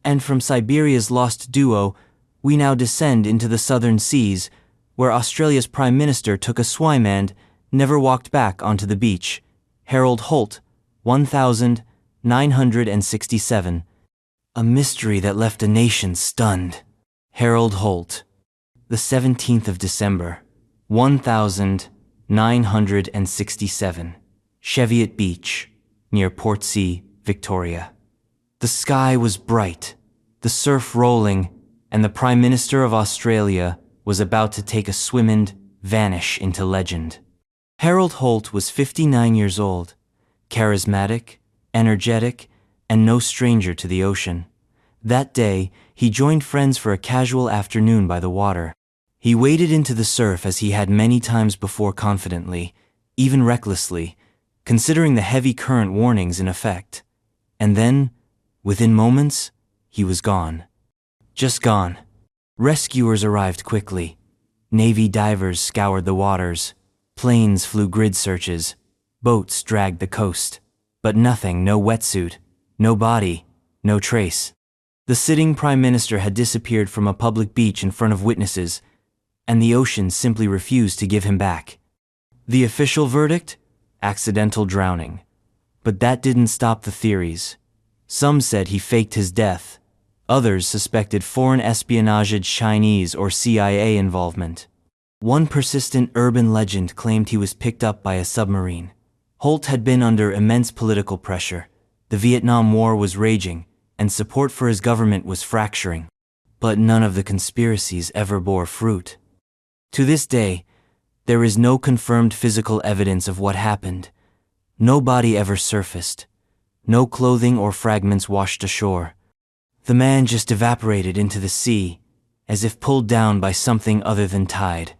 And from Siberia's lost duo, we now descend into the southern seas, where Australia's Prime Minister took a swim and never walked back onto the beach. Harold Holt, 1967. A mystery that left a nation stunned. Harold Holt, the 17th of December, 1967. Cheviot Beach, near Portsea, Victoria. The sky was bright, the surf rolling, and the Prime Minister of Australia was about to take a swim and vanish into legend. Harold Holt was 59 years old, charismatic, energetic, and no stranger to the ocean. That day, he joined friends for a casual afternoon by the water. He waded into the surf as he had many times before, confidently, even recklessly, considering the heavy current warnings in effect. And then, Within moments, he was gone. Just gone. Rescuers arrived quickly. Navy divers scoured the waters. Planes flew grid searches. Boats dragged the coast. But nothing, no wetsuit, no body, no trace. The sitting prime minister had disappeared from a public beach in front of witnesses, and the ocean simply refused to give him back. The official verdict? Accidental drowning. But that didn't stop the theories. Some said he faked his death. Others suspected foreign espionage, Chinese or CIA involvement. One persistent urban legend claimed he was picked up by a submarine. Holt had been under immense political pressure. The Vietnam War was raging, and support for his government was fracturing. But none of the conspiracies ever bore fruit. To this day, there is no confirmed physical evidence of what happened. No body ever surfaced. No clothing or fragments washed ashore. The man just evaporated into the sea, as if pulled down by something other than tide.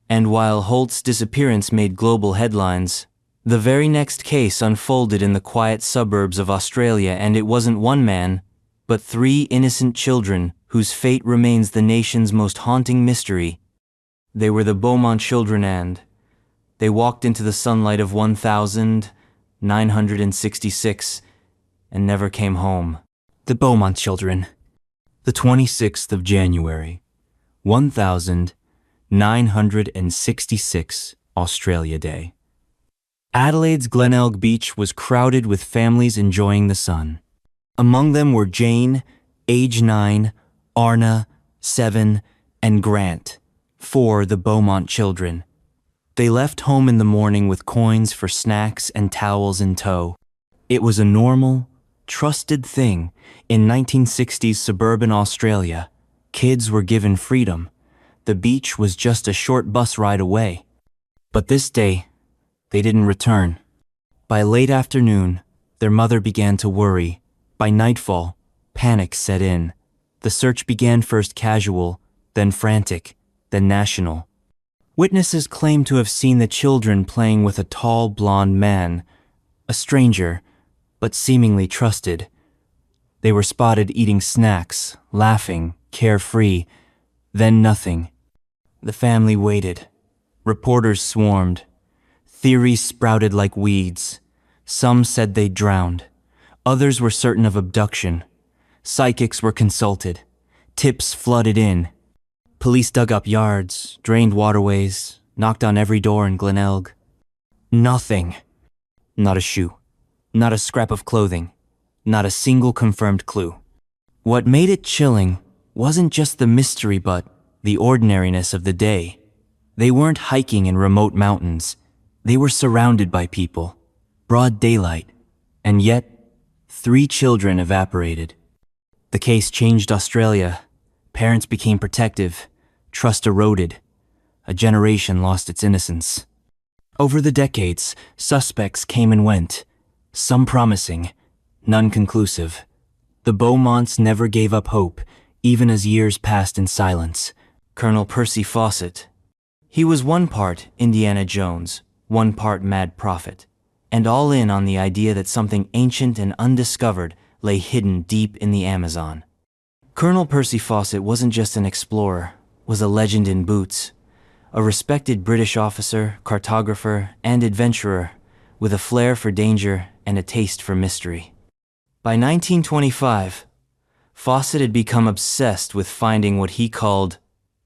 And while Holt's disappearance made global headlines, the very next case unfolded in the quiet suburbs of Australia, and it wasn't one man, but 3 innocent children whose fate remains the nation's most haunting mystery. They were the Vermont children, and they walked into the sunlight of 1966 and never came home. The Vermont children. The 26th of January, 1966, Australia Day. Adelaide's Glenelg Beach was crowded with families enjoying the sun. Among them were Jane, age 9, Arna, 7, and Grant, 4, the Vermont children. They left home in the morning with coins for snacks and towels in tow. It was a normal, trusted thing. In 1960s suburban Australia, kids were given freedom. The beach was just a short bus ride away. But this day, they didn't return. By late afternoon, their mother began to worry. By nightfall, panic set in. The search began first casual, then frantic, then national. Witnesses claimed to have seen the children playing with a tall, blonde man, a stranger, but seemingly trusted. They were spotted eating snacks, laughing, carefree, then nothing. The family waited. Reporters swarmed. Theories sprouted like weeds. Some said they drowned. Others were certain of abduction. Psychics were consulted. Tips flooded in. Police dug up yards, drained waterways, knocked on every door in Glenelg. Nothing. Not a shoe. Not a scrap of clothing. Not a single confirmed clue. What made it chilling wasn't just the mystery, but the ordinariness of the day. They weren't hiking in remote mountains. They were surrounded by people. Broad daylight. And yet, 3 children evaporated. The case changed Australia. Parents became protective. Trust eroded. A generation lost its innocence. Over the decades, suspects came and went. Some promising, none conclusive. The Beaumonts never gave up hope, even as years passed in silence. Colonel Percy Fawcett. He was one part Indiana Jones, one part mad prophet, and all in on the idea that something ancient and undiscovered lay hidden deep in the Amazon. Colonel Percy Fawcett wasn't just an explorer, was a legend in boots, a respected British officer, cartographer, and adventurer, with a flair for danger and a taste for mystery. By 1925, Fawcett had become obsessed with finding what he called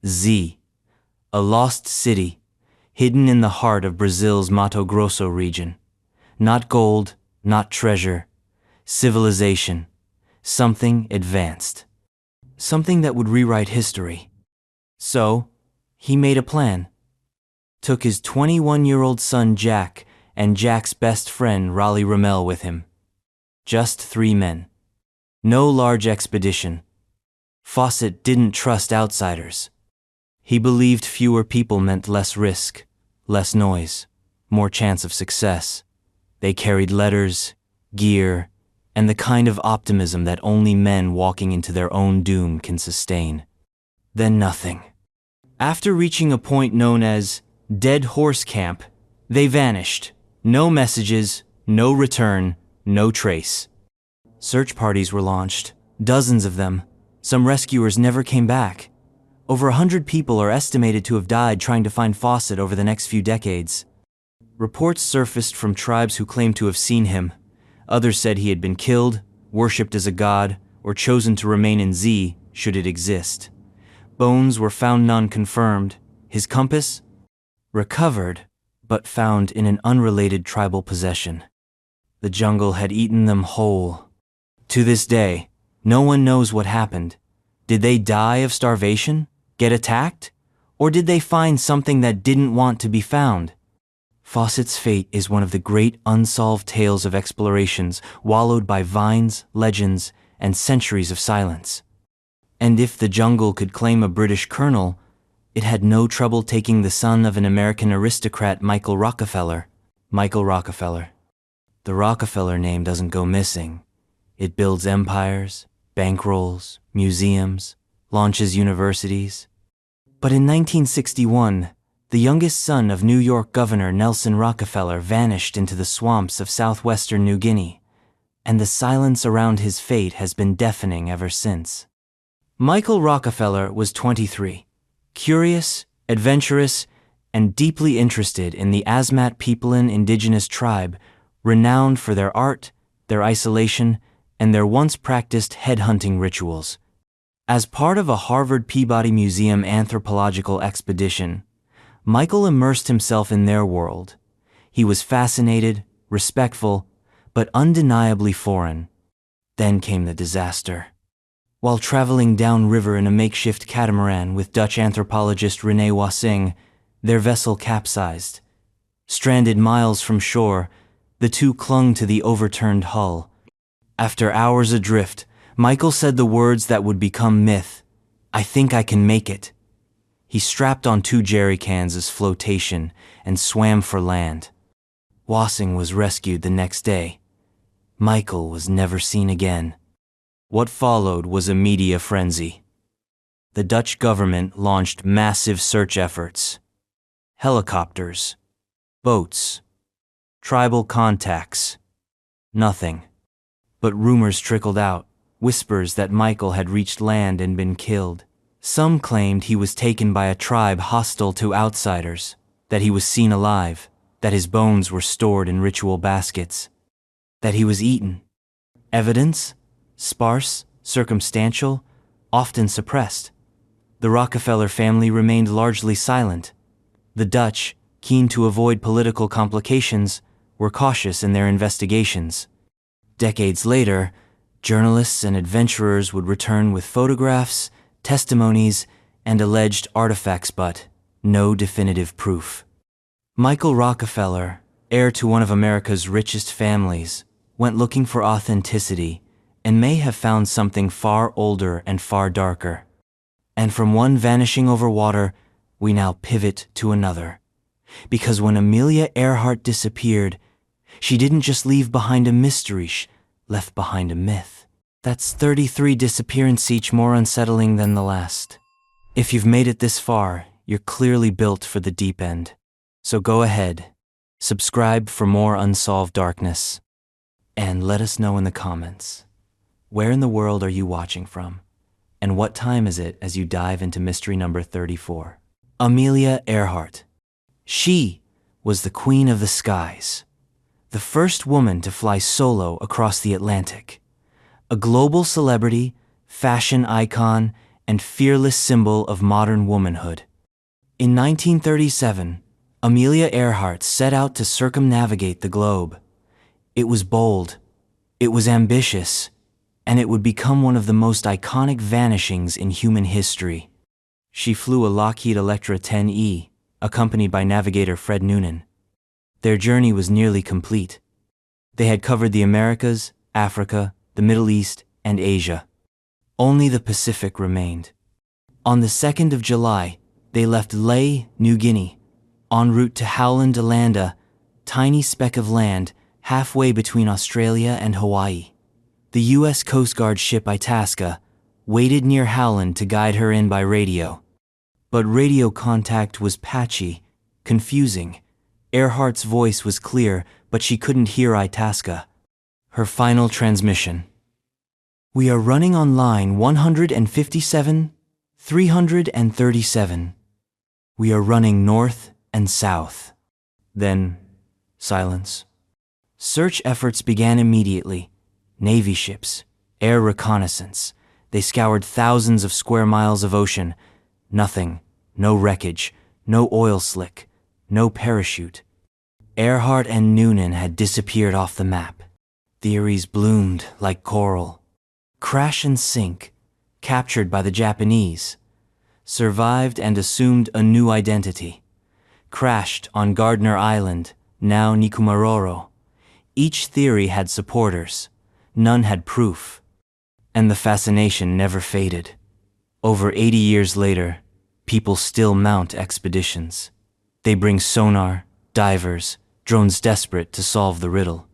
Z, a lost city, hidden in the heart of Brazil's Mato Grosso region. Not gold, not treasure, civilization, something advanced, something that would rewrite history. So, he made a plan. Took his 21-year-old son Jack and Jack's best friend Raleigh Ramel with him. Just 3 men. No large expedition. Fawcett didn't trust outsiders. He believed fewer people meant less risk, less noise, more chance of success. They carried letters, gear, and the kind of optimism that only men walking into their own doom can sustain. Then nothing. After reaching a point known as Dead Horse Camp, they vanished. No messages, no return, no trace. Search parties were launched, dozens of them. Some rescuers never came back. Over 100 people are estimated to have died trying to find Fawcett over the next few decades. Reports surfaced from tribes who claimed to have seen him. Others said he had been killed, worshipped as a god, or chosen to remain in Z should it exist. Bones were found, none confirmed. His compass? Recovered, but found in an unrelated tribal possession. The jungle had eaten them whole. To this day, no one knows what happened. Did they die of starvation? Get attacked? Or did they find something that didn't want to be found? Fawcett's fate is one of the great unsolved tales of explorations wallowed by vines, legends, and centuries of silence. And if the jungle could claim a British colonel, it had no trouble taking the son of an American aristocrat, Michael Rockefeller. Michael Rockefeller. The Rockefeller name doesn't go missing. It builds empires, bankrolls, museums, launches universities. But in 1961, the youngest son of New York Governor Nelson Rockefeller vanished into the swamps of southwestern New Guinea, and the silence around his fate has been deafening ever since. Michael Rockefeller was 23, curious, adventurous, and deeply interested in the Asmat Peoplein indigenous tribe, renowned for their art, their isolation, and their once practiced headhunting rituals. As part of a Harvard Peabody Museum anthropological expedition, Michael immersed himself in their world. He was fascinated, respectful, but undeniably foreign. Then came the disaster. While traveling downriver in a makeshift catamaran with Dutch anthropologist René Wassing, their vessel capsized. Stranded miles from shore, the two clung to the overturned hull. After hours adrift, Michael said the words that would become myth, "I think I can make it." He strapped on 2 jerry cans as flotation and swam for land. Wassing was rescued the next day. Michael was never seen again. What followed was a media frenzy. The Dutch government launched massive search efforts. Helicopters, boats, tribal contacts. Nothing. But rumors trickled out, whispers that Michael had reached land and been killed. Some claimed he was taken by a tribe hostile to outsiders, that he was seen alive, that his bones were stored in ritual baskets, that he was eaten. Evidence? Sparse, circumstantial, often suppressed. The Rockefeller family remained largely silent. The Dutch, keen to avoid political complications, were cautious in their investigations. Decades later, journalists and adventurers would return with photographs, testimonies, and alleged artifacts, but no definitive proof. Michael Rockefeller, heir to one of America's richest families, went looking for authenticity and may have found something far older and far darker. And from one vanishing over water, we now pivot to another. Because when Amelia Earhart disappeared, she didn't just leave behind a mystery, she left behind a myth. That's 33 disappearances, each more unsettling than the last. If you've made it this far, you're clearly built for the deep end. So go ahead, subscribe for more unsolved darkness, and let us know in the comments. Where in the world are you watching from? And what time is it as you dive into mystery number 34? Amelia Earhart. She was the queen of the skies, the first woman to fly solo across the Atlantic. A global celebrity, fashion icon, and fearless symbol of modern womanhood. In 1937, Amelia Earhart set out to circumnavigate the globe. It was bold, it was ambitious, and it would become one of the most iconic vanishings in human history. She flew a Lockheed Electra 10E, accompanied by navigator Fred Noonan. Their journey was nearly complete. They had covered the Americas, Africa, the Middle East, and Asia. Only the Pacific remained. On the 2nd of July, they left Lae, New Guinea, en route to Howland Land, a tiny speck of land halfway between Australia and Hawaii. The U.S. Coast Guard ship Itasca waited near Howland to guide her in by radio. But radio contact was patchy, confusing. Earhart's voice was clear, but she couldn't hear Itasca. Her final transmission. We are running on line 157, 337. We are running north and south. Then, silence. Search efforts began immediately. Navy ships, air reconnaissance. They scoured thousands of square miles of ocean. Nothing. No wreckage. No oil slick. No parachute. Earhart and Noonan had disappeared off the map. Theories bloomed like coral. Crash and sink. Captured by the Japanese. Survived and assumed a new identity. Crashed on Gardner Island, now Nikumaroro. Each theory had supporters. None had proof. And the fascination never faded. Over 80 years later, people still mount expeditions. They bring sonar, divers, drones desperate to solve the riddle.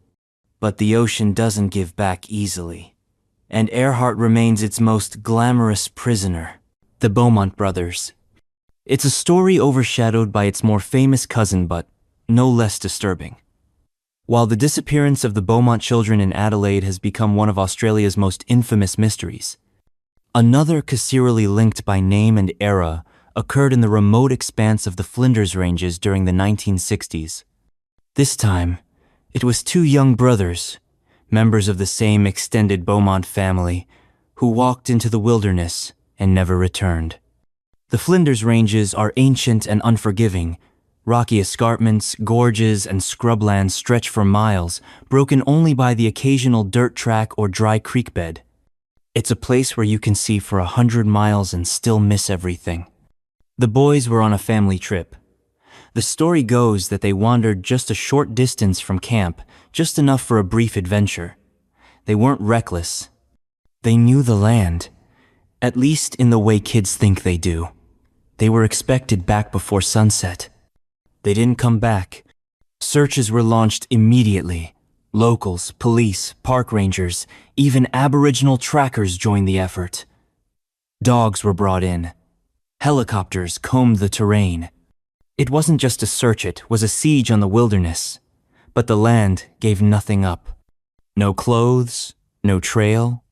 But the ocean doesn't give back easily. And Earhart remains its most glamorous prisoner. The Beaumont brothers. It's a story overshadowed by its more famous cousin, but no less disturbing. While the disappearance of the Beaumont children in Adelaide has become one of Australia's most infamous mysteries, another causally linked by name and era occurred in the remote expanse of the Flinders Ranges during the 1960s. This time, it was two young brothers, members of the same extended Beaumont family, who walked into the wilderness and never returned. The Flinders Ranges are ancient and unforgiving. Rocky escarpments, gorges, and scrublands stretch for miles, broken only by the occasional dirt track or dry creek bed. It's a place where you can see for 100 miles and still miss everything. The boys were on a family trip. The story goes that they wandered just a short distance from camp, just enough for a brief adventure. They weren't reckless. They knew the land, at least in the way kids think they do. They were expected back before sunset. They didn't come back. Searches were launched immediately. Locals, police, park rangers, even Aboriginal trackers joined the effort. Dogs were brought in. Helicopters combed the terrain. It wasn't just a search, it was a siege on the wilderness. But the land gave nothing up. No clothes, no trail,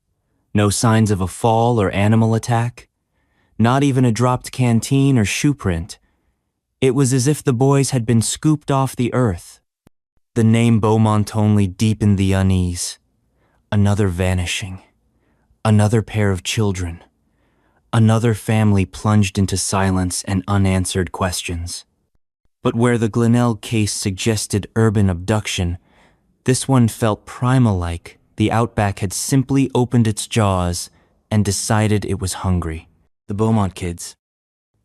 no signs of a fall or animal attack, not even a dropped canteen or shoe print. It was as if the boys had been scooped off the earth. The name Beaumont only deepened the unease. Another vanishing. Another pair of children. Another family plunged into silence and unanswered questions. But where the Glenelg case suggested urban abduction, this one felt primal-like. The outback had simply opened its jaws and decided it was hungry. The Beaumont kids.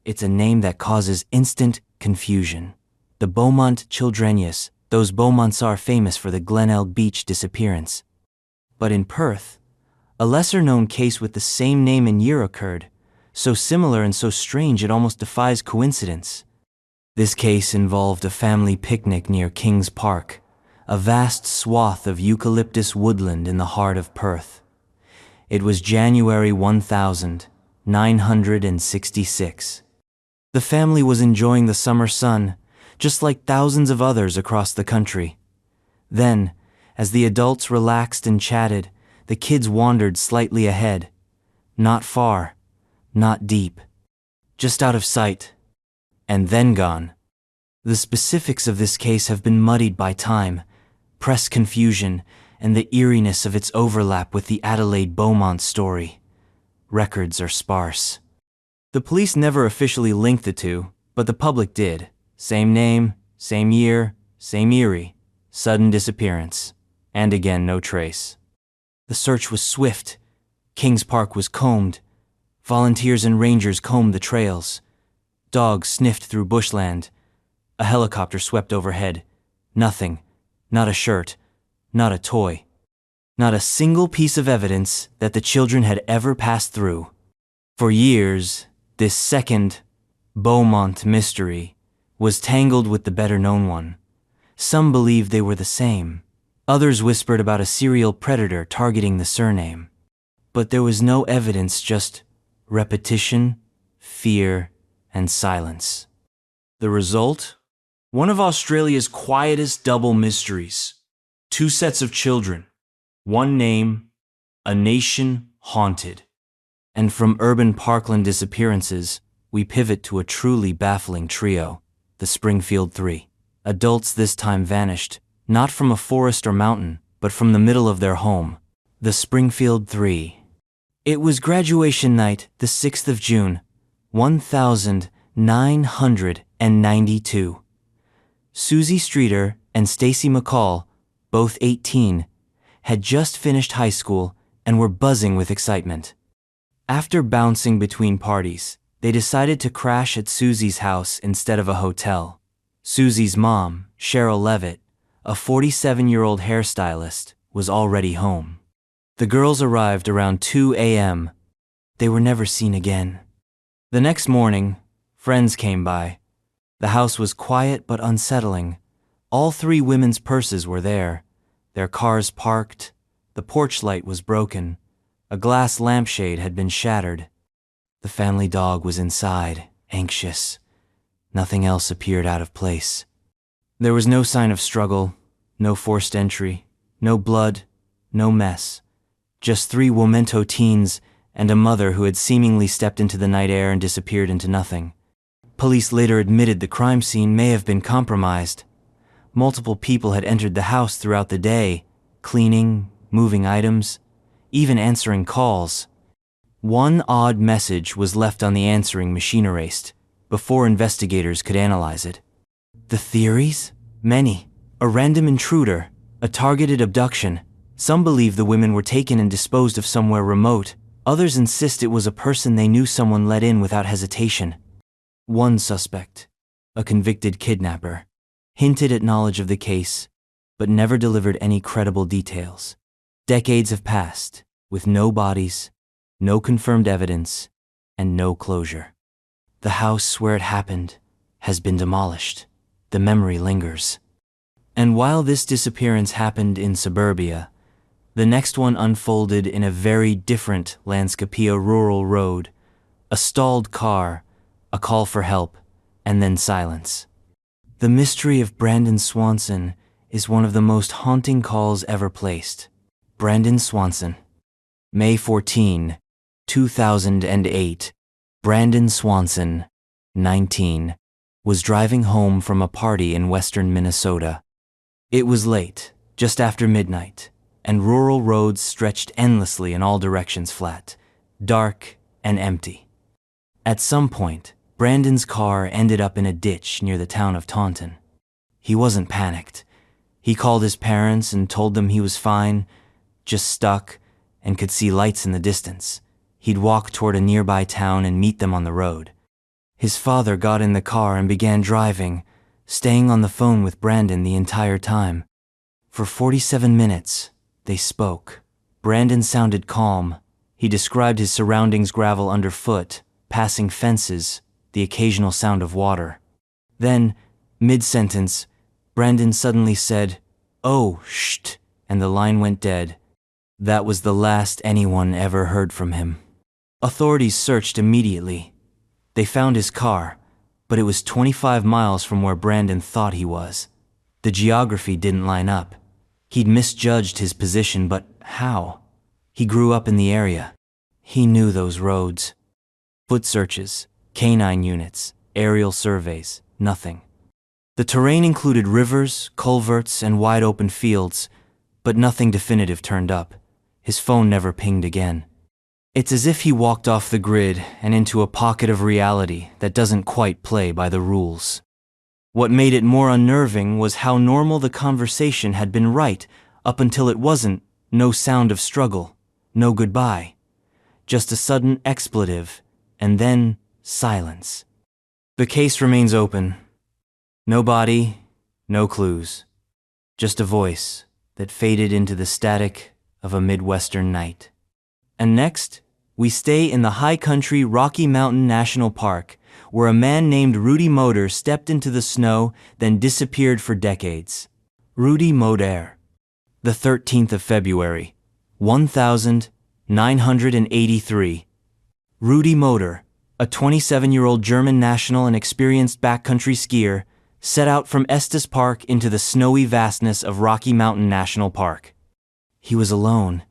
It's a name that causes instant confusion. The Beaumont Childrenius, those Beaumonts are famous for the Glenelg Beach disappearance. But in Perth, a lesser-known case with the same name and year occurred, so similar and so strange it almost defies coincidence. This case involved a family picnic near Kings Park, a vast swath of eucalyptus woodland in the heart of Perth. It was January 1966. The family was enjoying the summer sun, just like thousands of others across the country. Then, as the adults relaxed and chatted, the kids wandered slightly ahead. Not far, not deep, just out of sight, and then gone. The specifics of this case have been muddied by time, press confusion, and the eeriness of its overlap with the Adelaide Beaumont story. Records are sparse. The police never officially linked the two, but the public did. Same name, same year, same eerie, sudden disappearance, and again no trace. The search was swift. Kings Park was combed. Volunteers and rangers combed the trails. Dogs sniffed through bushland. A helicopter swept overhead. Nothing. Not a shirt. Not a toy. Not a single piece of evidence that the children had ever passed through. For years, this second Beaumont mystery was tangled with the better-known one. Some believed they were the same. Others whispered about a serial predator targeting the surname. But there was no evidence, just repetition, fear, and silence. The result? One of Australia's quietest double mysteries. Two sets of children. One name, a nation haunted. And from urban parkland disappearances, we pivot to a truly baffling trio, the Springfield Three. Adults this time vanished, not from a forest or mountain, but from the middle of their home. The Springfield Three. It was graduation night, the 6th of June, 1992. Susie Streeter and Stacy McCall, both 18, had just finished high school and were buzzing with excitement. After bouncing between parties, they decided to crash at Susie's house instead of a hotel. Susie's mom, Cheryl Levitt, a 47-year-old hairstylist, was already home. The girls arrived around 2 a.m. They were never seen again. The next morning, friends came by. The house was quiet but unsettling. All three women's purses were there, their cars parked, the porch light was broken, a glass lampshade had been shattered. The family dog was inside, anxious. Nothing else appeared out of place. There was no sign of struggle, no forced entry, no blood, no mess. Just three Womento teens and a mother who had seemingly stepped into the night air and disappeared into nothing. Police later admitted the crime scene may have been compromised. Multiple people had entered the house throughout the day, cleaning, moving items, even answering calls. One odd message was left on the answering machine erased, before investigators could analyze it. The theories? Many. A random intruder, a targeted abduction. Some believe the women were taken and disposed of somewhere remote. Others insist it was a person they knew someone let in without hesitation. One suspect, a convicted kidnapper, hinted at knowledge of the case, but never delivered any credible details. Decades have passed, with no bodies, no confirmed evidence, and no closure. The house where it happened has been demolished. The memory lingers. And while this disappearance happened in suburbia, the next one unfolded in a very different Landscapia rural road. A stalled car, a call for help, and then silence. The mystery of Brandon Swanson is one of the most haunting calls ever placed. Brandon Swanson. May 14, 2008. Brandon Swanson, 19, was driving home from a party in western Minnesota. It was late, just after midnight, and rural roads stretched endlessly in all directions flat, dark and empty. At some point, Brandon's car ended up in a ditch near the town of Taunton. He wasn't panicked. He called his parents and told them he was fine, just stuck, and could see lights in the distance. He'd walk toward a nearby town and meet them on the road. His father got in the car and began driving, staying on the phone with Brandon the entire time. For 47 minutes, they spoke. Brandon sounded calm. He described his surroundings: gravel underfoot, passing fences, the occasional sound of water. Then, mid-sentence, Brandon suddenly said, "Oh, shh," and the line went dead. That was the last anyone ever heard from him. Authorities searched immediately. They found his car, but it was 25 miles from where Brandon thought he was. The geography didn't line up. He'd misjudged his position, but how? He grew up in the area. He knew those roads. Foot searches, canine units, aerial surveys, nothing. The terrain included rivers, culverts, and wide-open fields, but nothing definitive turned up. His phone never pinged again. It's as if he walked off the grid and into a pocket of reality that doesn't quite play by the rules. What made it more unnerving was how normal the conversation had been right up until it wasn't. No sound of struggle, no goodbye. Just a sudden expletive, and then silence. The case remains open. No body, no clues. Just a voice that faded into the static of a Midwestern night. And next, we stay in the high country Rocky Mountain National Park, where a man named Rudy Moder stepped into the snow, then disappeared for decades. Rudy Moder. The 13th of February, 1983. Rudy Moder, a 27-year-old German national and experienced backcountry skier, set out from Estes Park into the snowy vastness of Rocky Mountain National Park. He was alone,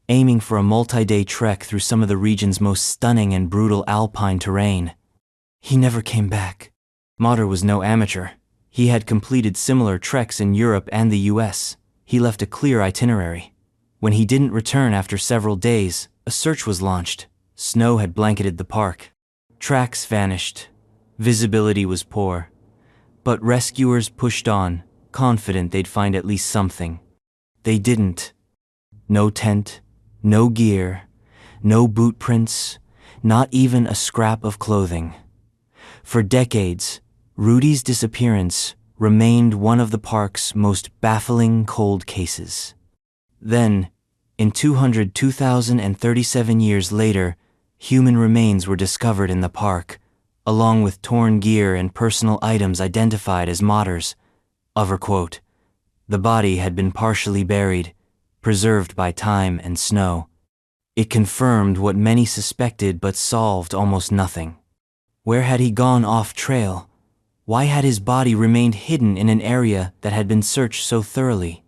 aiming for a multi-day trek through some of the region's most stunning and brutal alpine terrain. He never came back. Mater was no amateur. He had completed similar treks in Europe and the US. He left a clear itinerary. When he didn't return after several days, a search was launched. Snow had blanketed the park. Tracks vanished. Visibility was poor. But rescuers pushed on, confident they'd find at least something. They didn't. No tent, no gear, no boot prints, not even a scrap of clothing. For decades, Rudy's disappearance remained one of the park's most baffling cold cases. Then, in 2,037 years later, human remains were discovered in the park, along with torn gear and personal items identified as Mater's. Overquote, the body had been partially buried, preserved by time and snow. It confirmed what many suspected but solved almost nothing. Where had he gone off trail? Why had his body remained hidden in an area that had been searched so thoroughly?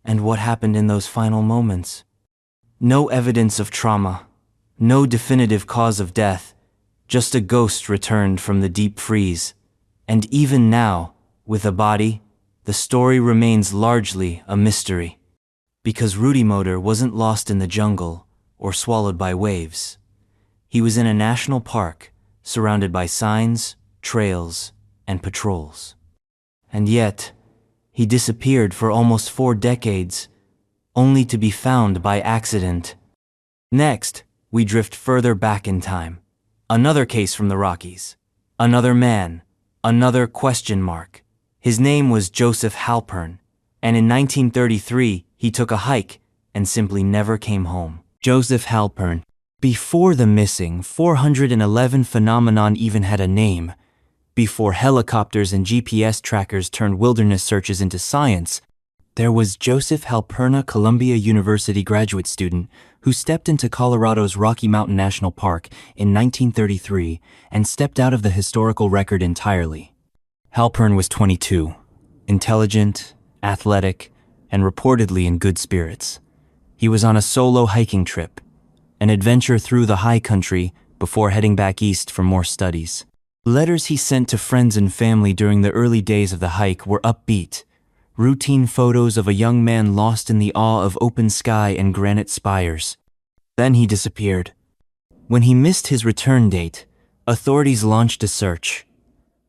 And what happened in those final moments? No evidence of trauma, no definitive cause of death, just a ghost returned from the deep freeze. And even now, with a body, the story remains largely a mystery. Because Rudy Motor wasn't lost in the jungle or swallowed by waves. He was in a national park, surrounded by signs, trails, and patrols. And yet, he disappeared for almost 4 decades, only to be found by accident. Next, we drift further back in time. Another case from the Rockies. Another man. Another question mark. His name was Joseph Halpern, and in 1933, he took a hike and simply never came home. Joseph Halpern. Before the missing 411 phenomenon even had a name, before helicopters and GPS trackers turned wilderness searches into science, there was Joseph Halpern, a Columbia University graduate student who stepped into Colorado's Rocky Mountain National Park in 1933 and stepped out of the historical record entirely. Halpern was 22, intelligent, athletic, and reportedly in good spirits. He was on a solo hiking trip, an adventure through the high country before heading back east for more studies. Letters he sent to friends and family during the early days of the hike were upbeat, routine photos of a young man lost in the awe of open sky and granite spires. Then he disappeared. When he missed his return date, authorities launched a search.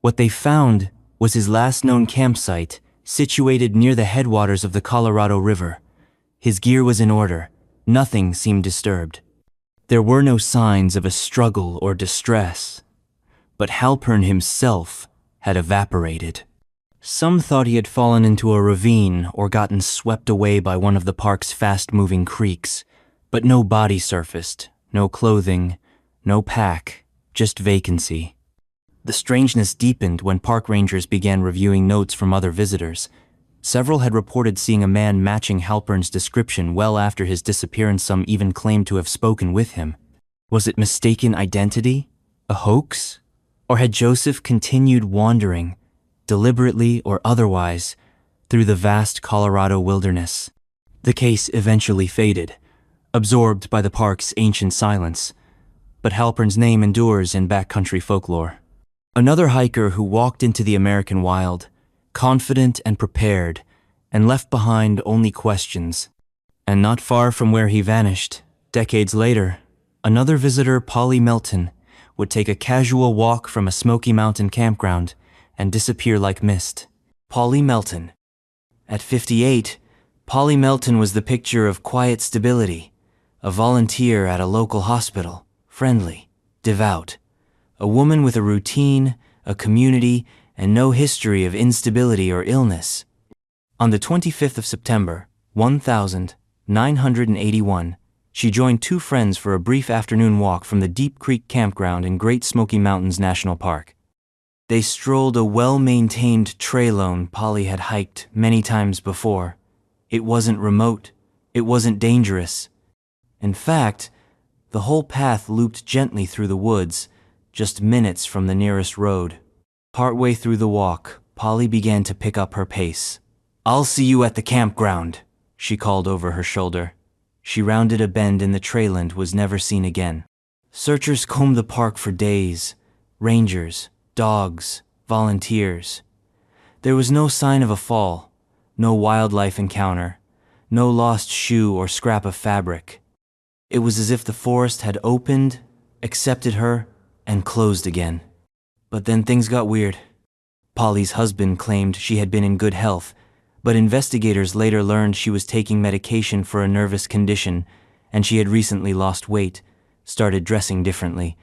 What they found was his last known campsite, situated near the headwaters of the Colorado River. His gear was in order. Nothing seemed disturbed. There were no signs of a struggle or distress. But Halpern himself had evaporated. Some thought he had fallen into a ravine or gotten swept away by one of the park's fast-moving creeks, but no body surfaced, no clothing, no pack, just vacancy. The strangeness deepened when park rangers began reviewing notes from other visitors. Several had reported seeing a man matching Halpern's description well after his disappearance. Some even claimed to have spoken with him. Was it mistaken identity? A hoax? Or had Joseph continued wandering, deliberately or otherwise, through the vast Colorado wilderness? The case eventually faded, absorbed by the park's ancient silence, but Halpern's name endures in backcountry folklore. Another hiker who walked into the American wild, confident and prepared, and left behind only questions. And not far from where he vanished, decades later, another visitor, Polly Melton, would take a casual walk from a Smoky Mountain campground and disappear like mist. Polly Melton. At 58, Polly Melton was the picture of quiet stability, a volunteer at a local hospital, friendly, devout, a woman with a routine, a community, and no history of instability or illness. On the 25th of September, 1981, she joined 2 friends for a brief afternoon walk from the Deep Creek Campground in Great Smoky Mountains National Park. They strolled a well-maintained trail Polly had hiked many times before. It wasn't remote. It wasn't dangerous. In fact, the whole path looped gently through the woods, just minutes from the nearest road. Partway through the walk, Polly began to pick up her pace. "I'll see you at the campground," she called over her shoulder. She rounded a bend in the trail and was never seen again. Searchers combed the park for days. Rangers, dogs, volunteers. There was no sign of a fall, no wildlife encounter, no lost shoe or scrap of fabric. It was as if the forest had opened, accepted her, and closed again. But then things got weird. Polly's husband claimed she had been in good health, but investigators later learned she was taking medication for a nervous condition, and she had recently lost weight, started dressing differently,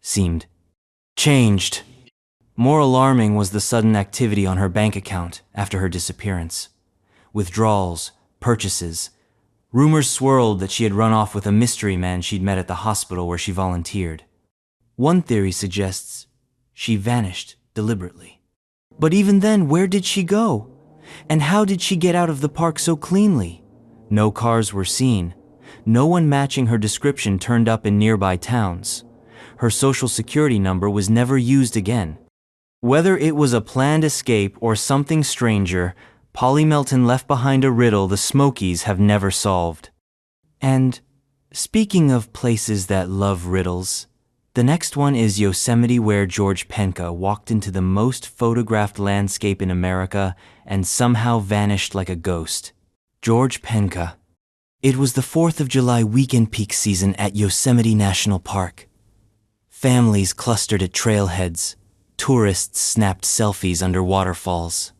seemed changed. More alarming was the sudden activity on her bank account after her disappearance. Withdrawals, purchases. Rumors swirled that she had run off with a mystery man she'd met at the hospital where she volunteered. One theory suggests she vanished deliberately. But even then, where did she go? And how did she get out of the park so cleanly? No cars were seen. No one matching her description turned up in nearby towns. Her social security number was never used again. Whether it was a planned escape or something stranger, Polly Melton left behind a riddle the Smokies have never solved. And speaking of places that love riddles, the next one is Yosemite, where George Penka walked into the most photographed landscape in America and somehow vanished like a ghost. George Penka. It was the 4th of July weekend peak season at Yosemite National Park. Families clustered at trailheads. Tourists snapped selfies under waterfalls.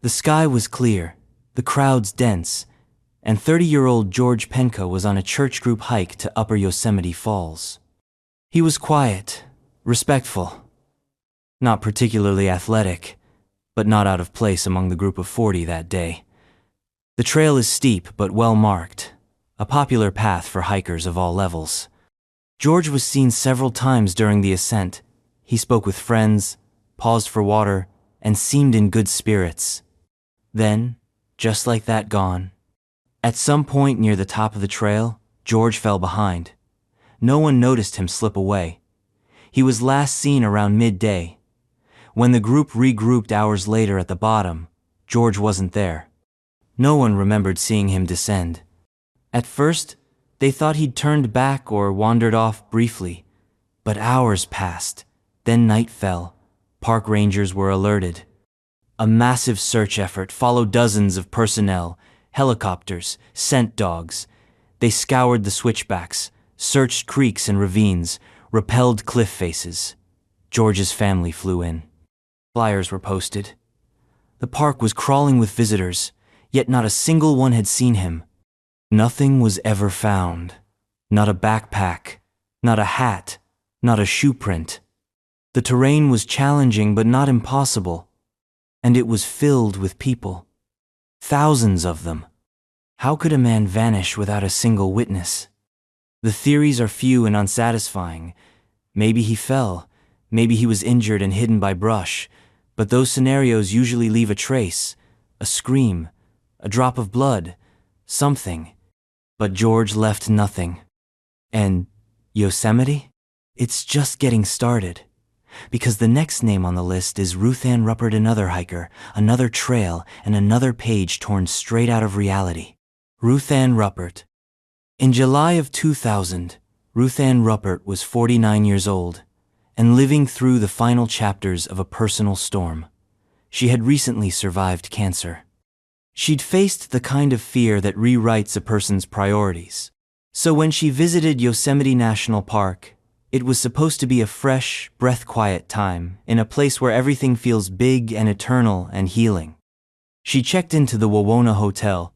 The sky was clear, the crowds dense, and 30-year-old George Penka was on a church group hike to Upper Yosemite Falls. He was quiet, respectful, not particularly athletic, but not out of place among the group of 40 that day. The trail is steep but well marked, a popular path for hikers of all levels. George was seen several times during the ascent. He spoke with friends, paused for water, and seemed in good spirits. Then, just like that, gone. At some point near the top of the trail, George fell behind. No one noticed him slip away. He was last seen around midday. When the group regrouped hours later at the bottom, George wasn't there. No one remembered seeing him descend. At first, they thought he'd turned back or wandered off briefly. But hours passed. Then night fell. Park rangers were alerted. A massive search effort followed dozens of personnel, helicopters, scent dogs. They scoured the switchbacks, searched creeks and ravines, repelled cliff faces. George's family flew in. Flyers were posted. The park was crawling with visitors, yet not a single one had seen him. Nothing was ever found. Not a backpack, not a hat, not a shoe print. The terrain was challenging but not impossible, and it was filled with people. Thousands of them. How could a man vanish without a single witness? The theories are few and unsatisfying. Maybe he fell, maybe he was injured and hidden by brush, but those scenarios usually leave a trace, a scream, a drop of blood, something. But George left nothing. And Yosemite? It's just getting started. Because the next name on the list is Ruth Ann Ruppert, another hiker, another trail, and another page torn straight out of reality. Ruth Ann Ruppert. In July of 2000, Ruth Ann Ruppert was 49 years old and living through the final chapters of a personal storm. She had recently survived cancer. She'd faced the kind of fear that rewrites a person's priorities. So when she visited Yosemite National Park, it was supposed to be a fresh, breath-quiet time in a place where everything feels big and eternal and healing. She checked into the Wawona Hotel,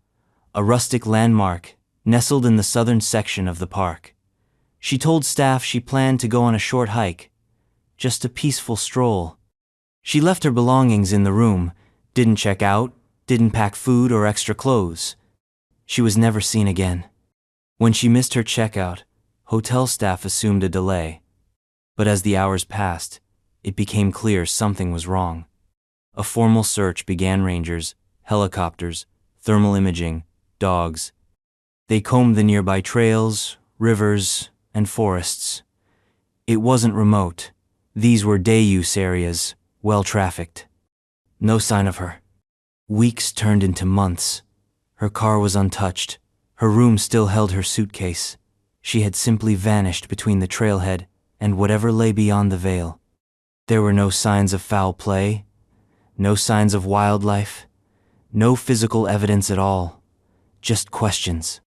a rustic landmark nestled in the southern section of the park. She told staff she planned to go on a short hike, just a peaceful stroll. She left her belongings in the room, didn't check out, didn't pack food or extra clothes. She was never seen again. When she missed her checkout, hotel staff assumed a delay. But as the hours passed, it became clear something was wrong. A formal search began. Rangers, helicopters, thermal imaging, dogs. They combed the nearby trails, rivers, and forests. It wasn't remote. These were day-use areas, well-trafficked. No sign of her. Weeks turned into months. Her car was untouched, Her room still held her suitcase. She had simply vanished between the trailhead and whatever lay beyond the veil. There were no signs of foul play, no signs of wildlife, no physical evidence at all, just questions.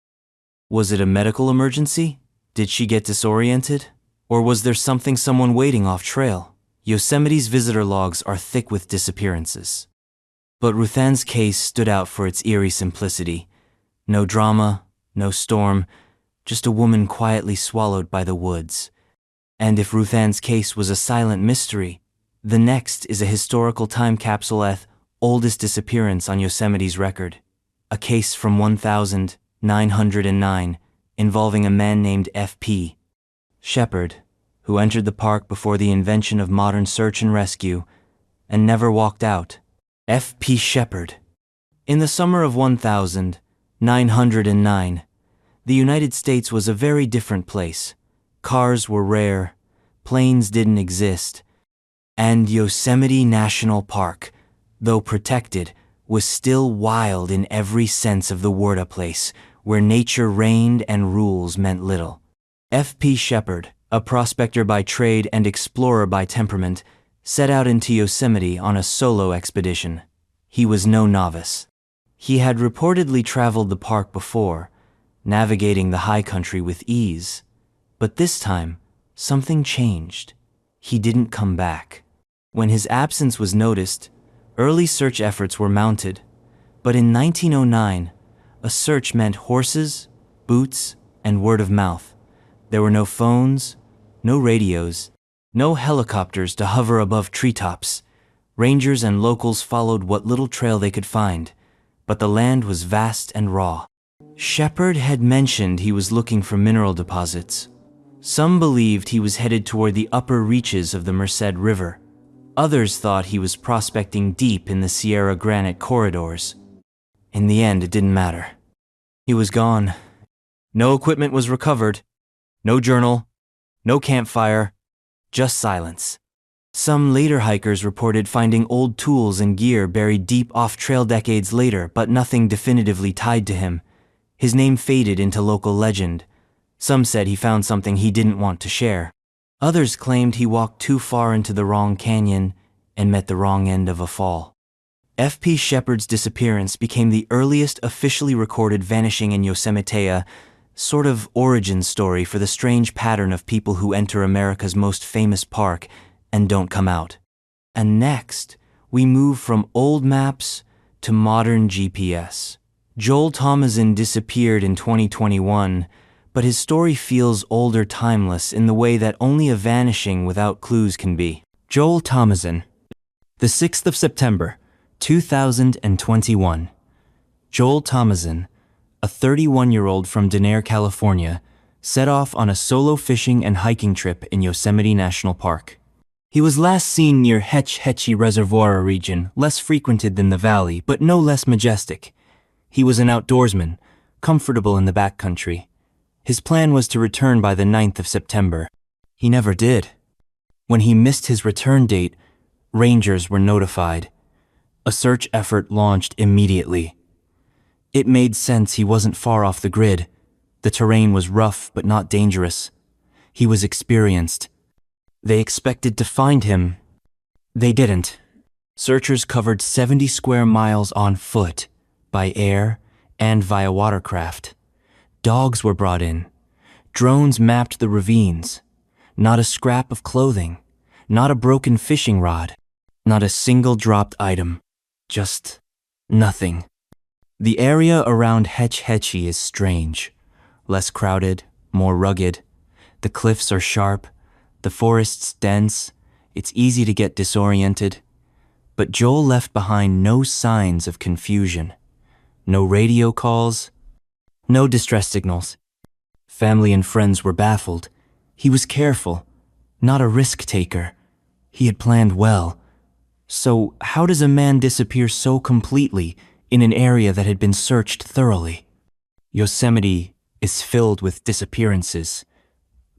Was it a medical emergency? Did she get disoriented? Or was there someone waiting off trail? Yosemite's visitor logs are thick with disappearances. But Ruthan's case stood out for its eerie simplicity. No drama, no storm, just a woman quietly swallowed by the woods. And if Ruthan's case was a silent mystery, the next is a historical time capsule oldest disappearance on Yosemite's record. A case from 1909 involving a man named F.P. Shepard, who entered the park before the invention of modern search and rescue and never walked out. F.P. Shepard. In the summer of 1909, the United States was a very different place. Cars were rare, planes didn't exist, and Yosemite National Park, though protected, was still wild in every sense of the word, a place where nature reigned and rules meant little. F.P. Shepard, a prospector by trade and explorer by temperament, set out into Yosemite on a solo expedition. He was no novice. He had reportedly traveled the park before, navigating the high country with ease. But this time, something changed. He didn't come back. When his absence was noticed, early search efforts were mounted. But in 1909, a search meant horses, boots, and word of mouth. There were no phones, no radios, no helicopters to hover above treetops. Rangers and locals followed what little trail they could find, but the land was vast and raw. Shepard had mentioned he was looking for mineral deposits. Some believed he was headed toward the upper reaches of the Merced River. Others thought he was prospecting deep in the Sierra granite corridors. In the end, it didn't matter. He was gone. No equipment was recovered. No journal. No campfire. Just silence. Some later hikers reported finding old tools and gear buried deep off-trail decades later, but nothing definitively tied to him. His name faded into local legend. Some said he found something he didn't want to share. Others claimed he walked too far into the wrong canyon and met the wrong end of a fall. F.P. Shepard's disappearance became the earliest officially recorded vanishing in Yosemite, a sort of origin story for the strange pattern of people who enter America's most famous park and don't come out. And next, we move from old maps to modern GPS. Joel Thomason disappeared in 2021, but his story feels older, timeless in the way that only a vanishing without clues can be. Joel Thomason. The 6th of September, 2021. Joel Thomason, a 31-year-old from Denair, California, set off on a solo fishing and hiking trip in Yosemite National Park. He was last seen near Hetch Hetchy Reservoir region, less frequented than the valley, but no less majestic. He was an outdoorsman, comfortable in the backcountry. His plan was to return by the 9th of September. He never did. When he missed his return date, rangers were notified. A search effort launched immediately. It made sense he wasn't far off the grid. The terrain was rough but not dangerous. He was experienced. They expected to find him. They didn't. Searchers covered 70 square miles on foot, by air, and via watercraft. Dogs were brought in. Drones mapped the ravines. Not a scrap of clothing. Not a broken fishing rod. Not a single dropped item. Just nothing. The area around Hetch Hetchy is strange. Less crowded, more rugged. The cliffs are sharp. The forest's dense. It's easy to get disoriented. But Joel left behind no signs of confusion. No radio calls. No distress signals. Family and friends were baffled. He was careful, not a risk taker. He had planned well. So how does a man disappear so completely in an area that had been searched thoroughly? Yosemite is filled with disappearances,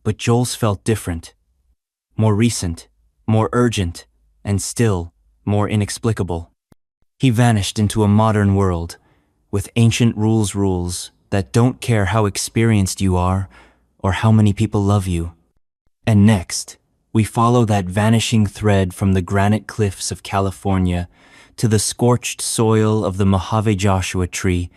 but Joel's felt different. More recent, more urgent, and still more inexplicable. He vanished into a modern world, with ancient rules, that don't care how experienced you are or how many people love you. And next, we follow that vanishing thread from the granite cliffs of California to the scorched soil of the Mojave Joshua Tree,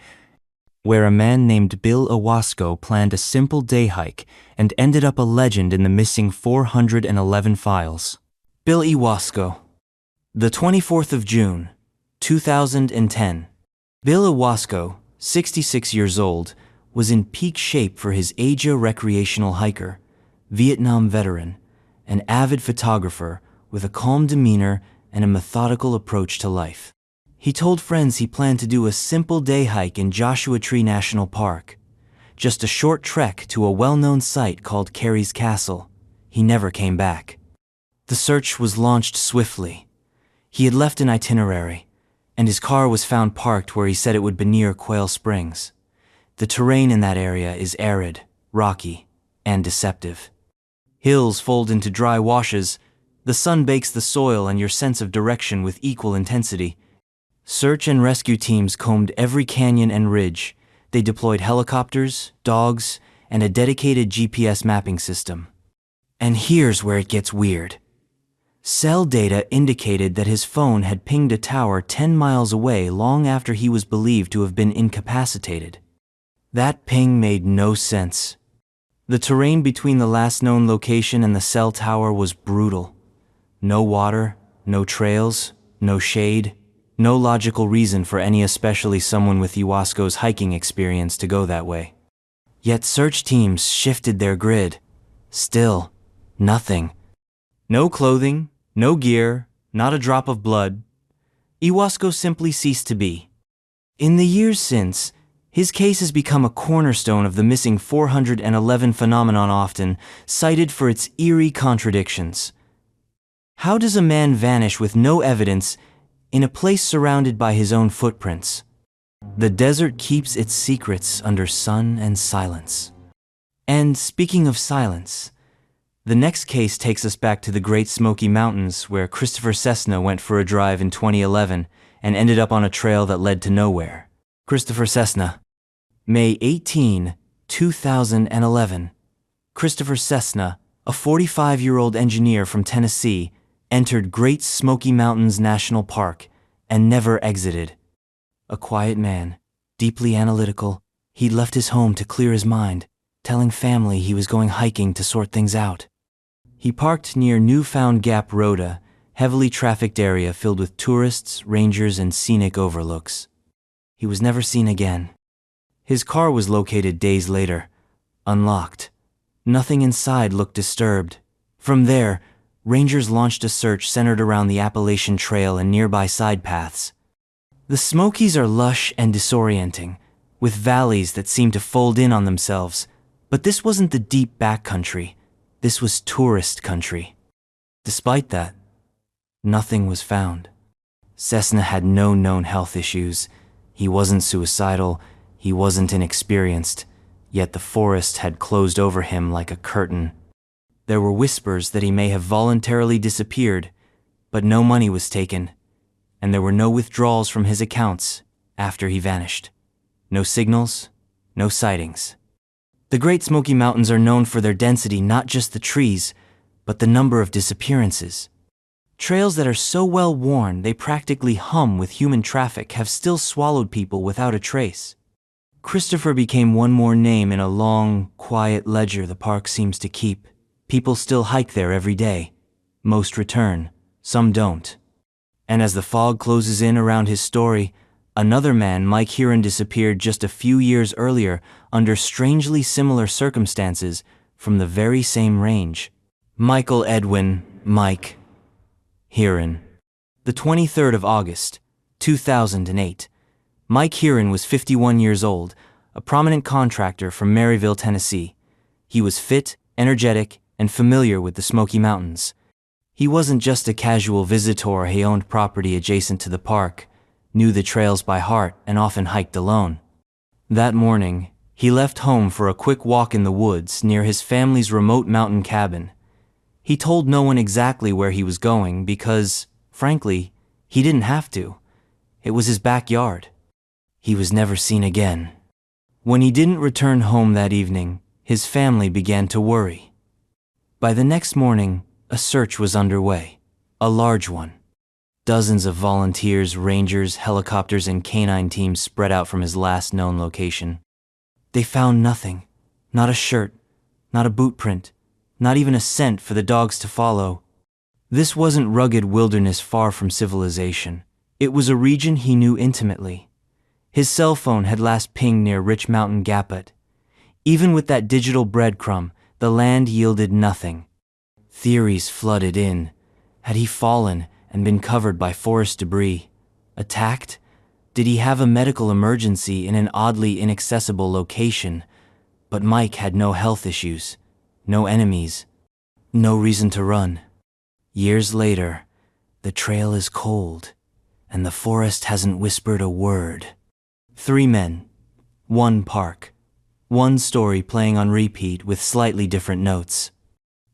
where a man named Bill Owasco planned a simple day hike and ended up a legend in the missing 411 files. Bill Owasco. The 24th of June, 2010. Bill Owasco, 66 years old, was in peak shape for his Asia recreational hiker, Vietnam veteran, an avid photographer with a calm demeanor and a methodical approach to life. He told friends he planned to do a simple day hike in Joshua Tree National Park, just a short trek to a well-known site called Carey's Castle. He never came back. The search was launched swiftly. He had left an itinerary, and his car was found parked where he said it would be near Quail Springs. The terrain in that area is arid, rocky, and deceptive. Hills fold into dry washes, the sun bakes the soil and your sense of direction with equal intensity. Search and rescue teams combed every canyon and ridge. They deployed helicopters, dogs, and a dedicated GPS mapping system. And here's where it gets weird. Cell data indicated that his phone had pinged a tower 10 miles away long after he was believed to have been incapacitated. That ping made no sense. The terrain between the last known location and the cell tower was brutal. No water, no trails, no shade, no logical reason for any, especially someone with Owasco's hiking experience, to go that way. Yet search teams shifted their grid. Still, nothing. No clothing, no gear, not a drop of blood. Owasco simply ceased to be. In the years since, his case has become a cornerstone of the missing 411 phenomenon, often cited for its eerie contradictions. How does a man vanish with no evidence in a place surrounded by his own footprints? The desert keeps its secrets under sun and silence. And speaking of silence, the next case takes us back to the Great Smoky Mountains, where Christopher Cessna went for a drive in 2011 and ended up on a trail that led to nowhere. Christopher Cessna. May 18, 2011. Christopher Cessna, a 45-year-old engineer from Tennessee, entered Great Smoky Mountains National Park and never exited. A quiet man, deeply analytical, he'd left his home to clear his mind, telling family he was going hiking to sort things out. He parked near Newfound Gap Road, a heavily trafficked area filled with tourists, rangers, and scenic overlooks. He was never seen again. His car was located days later, unlocked. Nothing inside looked disturbed. From there, rangers launched a search centered around the Appalachian Trail and nearby side paths. The Smokies are lush and disorienting, with valleys that seem to fold in on themselves, but this wasn't the deep backcountry. This was tourist country. Despite that, nothing was found. Cessna had no known health issues. He wasn't suicidal. He wasn't inexperienced. Yet the forest had closed over him like a curtain. There were whispers that he may have voluntarily disappeared, but no money was taken, and there were no withdrawals from his accounts after he vanished. No signals, no sightings. The Great Smoky Mountains are known for their density, not just the trees, but the number of disappearances. Trails that are so well worn they practically hum with human traffic have still swallowed people without a trace. Christopher became one more name in a long, quiet ledger the park seems to keep. People still hike there every day. Most return, some don't. And as the fog closes in around his story, another man, Mike Heron, disappeared just a few years earlier under strangely similar circumstances from the very same range. Michael Edwin Mike Heron. The 23rd of August, 2008. Mike Heron was 51 years old, a prominent contractor from Maryville, Tennessee. He was fit, energetic, and familiar with the Smoky Mountains. He wasn't just a casual visitor. He owned property adjacent to the park, knew the trails by heart, and often hiked alone. That morning, he left home for a quick walk in the woods near his family's remote mountain cabin. He told no one exactly where he was going because, frankly, he didn't have to. It was his backyard. He was never seen again. When he didn't return home that evening, his family began to worry. By the next morning, a search was underway, a large one. Dozens of volunteers, rangers, helicopters, and canine teams spread out from his last known location. They found nothing, not a shirt, not a boot print, not even a scent for the dogs to follow. This wasn't rugged wilderness far from civilization. It was a region he knew intimately. His cell phone had last pinged near Rich Mountain Gaput. Even with that digital breadcrumb, the land yielded nothing. Theories flooded in. Had he fallen and been covered by forest debris? Attacked? Did he have a medical emergency in an oddly inaccessible location? But Mike had no health issues, no enemies, no reason to run. Years later, the trail is cold, and the forest hasn't whispered a word. 3 men, 1 park, 1 story playing on repeat with slightly different notes.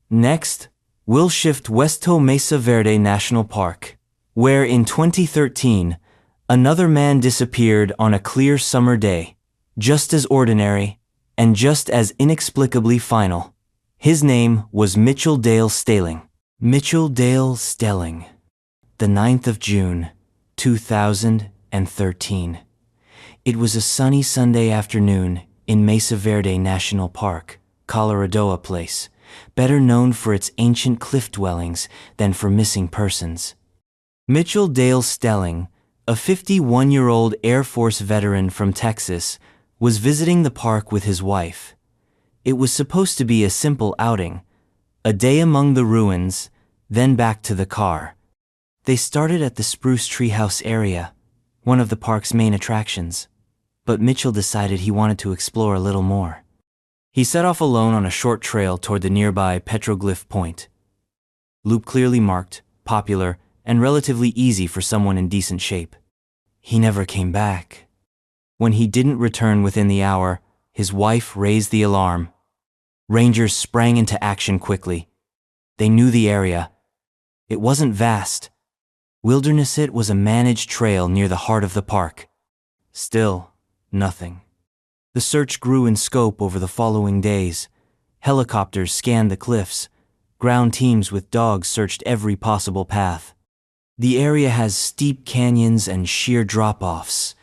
Next, we'll shift west to Mesa Verde National Park, where in 2013, another man disappeared on a clear summer day, just as ordinary and just as inexplicably final. His name was Mitchell Dale Staling. Mitchell Dale Staling. The 9th of June, 2013. It was a sunny Sunday afternoon in Mesa Verde National Park, Colorado Place, better known for its ancient cliff dwellings than for missing persons. Mitchell Dale Staling, a 51-year-old Air Force veteran from Texas, was visiting the park with his wife. It was supposed to be a simple outing, a day among the ruins, then back to the car. They started at the Spruce Treehouse area, one of the park's main attractions, but Mitchell decided he wanted to explore a little more. He set off alone on a short trail toward the nearby Petroglyph Point. Loop clearly marked, popular, and relatively easy for someone in decent shape. He never came back. When he didn't return within the hour, his wife raised the alarm. Rangers sprang into action quickly. They knew the area. It wasn't vast. Wilderness it was a managed trail near the heart of the park. Still, nothing. The search grew in scope over the following days. Helicopters scanned the cliffs. Ground teams with dogs searched every possible path. The area has steep canyons and sheer drop-offs,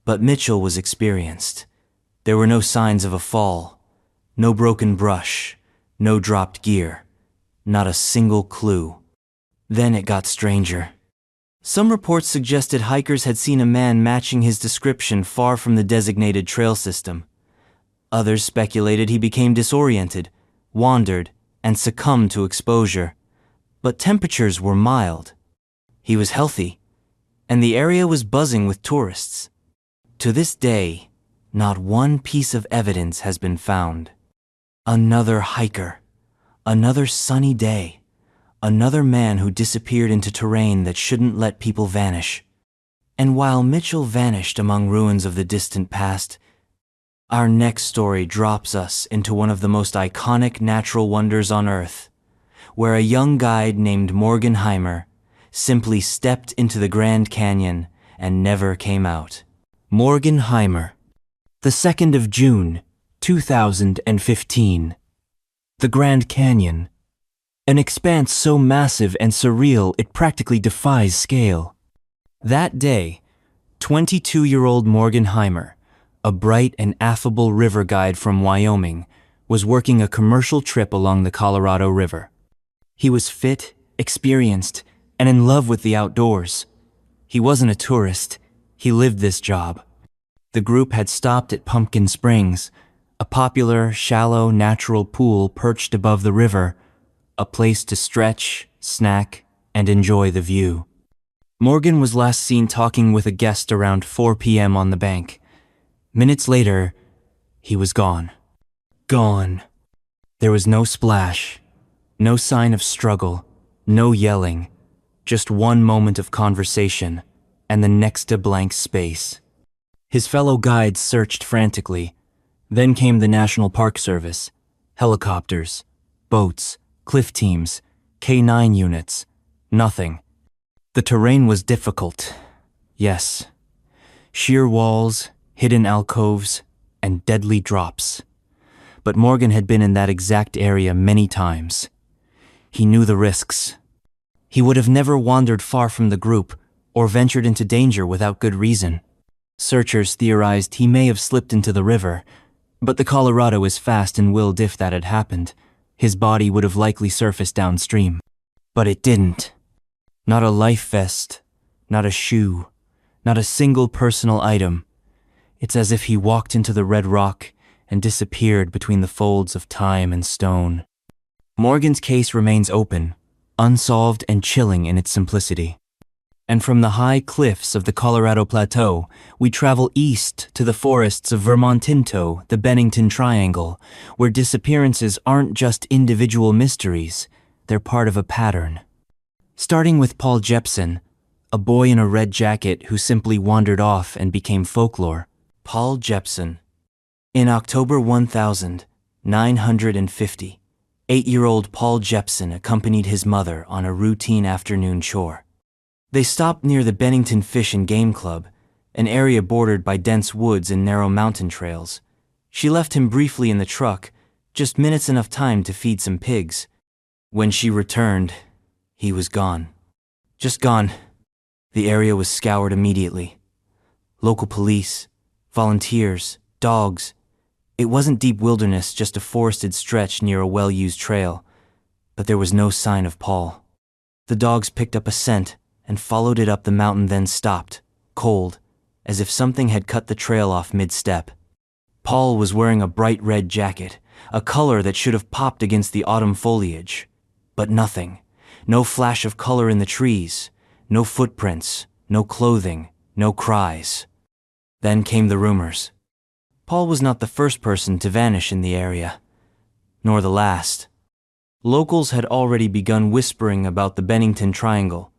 but Mitchell was experienced. There were no signs of a fall, no broken brush, no dropped gear, not a single clue. Then it got stranger. Some reports suggested hikers had seen a man matching his description far from the designated trail system. Others speculated he became disoriented, wandered, and succumbed to exposure. But temperatures were mild. He was healthy, and the area was buzzing with tourists. To this day, not one piece of evidence has been found. Another hiker, another sunny day, another man who disappeared into terrain that shouldn't let people vanish. And while Mitchell vanished among ruins of the distant past, our next story drops us into one of the most iconic natural wonders on Earth, where a young guide named Morgan Heimer simply stepped into the Grand Canyon and never came out. Morgan Heimer. The 2nd of June, 2015. The Grand Canyon. An expanse so massive and surreal it practically defies scale. That day, 22-year-old Morgan Heimer, a bright and affable river guide from Wyoming, was working a commercial trip along the Colorado River. He was fit, experienced, and in love with the outdoors. He wasn't a tourist, he lived this job. The group had stopped at Pumpkin Springs, a popular, shallow, natural pool perched above the river, a place to stretch, snack, and enjoy the view. Morgan was last seen talking with a guest around 4 p.m. on the bank. Minutes later, he was gone. Gone. There was no splash, no sign of struggle, no yelling, just one moment of conversation, and the next a blank space. His fellow guides searched frantically. Then came the National Park Service, helicopters, boats, cliff teams, K9 units. Nothing. The terrain was difficult. Yes. Sheer walls, hidden alcoves, and deadly drops. But Morgan had been in that exact area many times. He knew the risks. He would have never wandered far from the group or ventured into danger without good reason. Searchers theorized he may have slipped into the river, but the Colorado is fast and willed if that had happened. His body would have likely surfaced downstream. But it didn't. Not a life vest, not a shoe, not a single personal item. It's as if he walked into the red rock and disappeared between the folds of time and stone. Morgan's case remains open, unsolved and chilling in its simplicity. And from the high cliffs of the Colorado Plateau, we travel east to the forests of Vermont, the Bennington Triangle, where disappearances aren't just individual mysteries, they're part of a pattern. Starting with Paul Jepson, a boy in a red jacket who simply wandered off and became folklore. Paul Jepson. In October 1950, 8-year-old Paul Jepson accompanied his mother on a routine afternoon chore. They stopped near the Bennington Fish and Game Club, an area bordered by dense woods and narrow mountain trails. She left him briefly in the truck, just minutes enough time to feed some pigs. When she returned, he was gone. Just gone. The area was scoured immediately. Local police, volunteers, dogs. It wasn't deep wilderness, just a forested stretch near a well-used trail. But there was no sign of Paul. The dogs picked up a scent and followed it up the mountain, then stopped, cold, as if something had cut the trail off mid-step. Paul was wearing a bright red jacket, a color that should have popped against the autumn foliage. But nothing. No flash of color in the trees, no footprints, no clothing, no cries. Then came the rumors. Paul was not the first person to vanish in the area, nor the last. Locals had already begun whispering about the Bennington Triangle,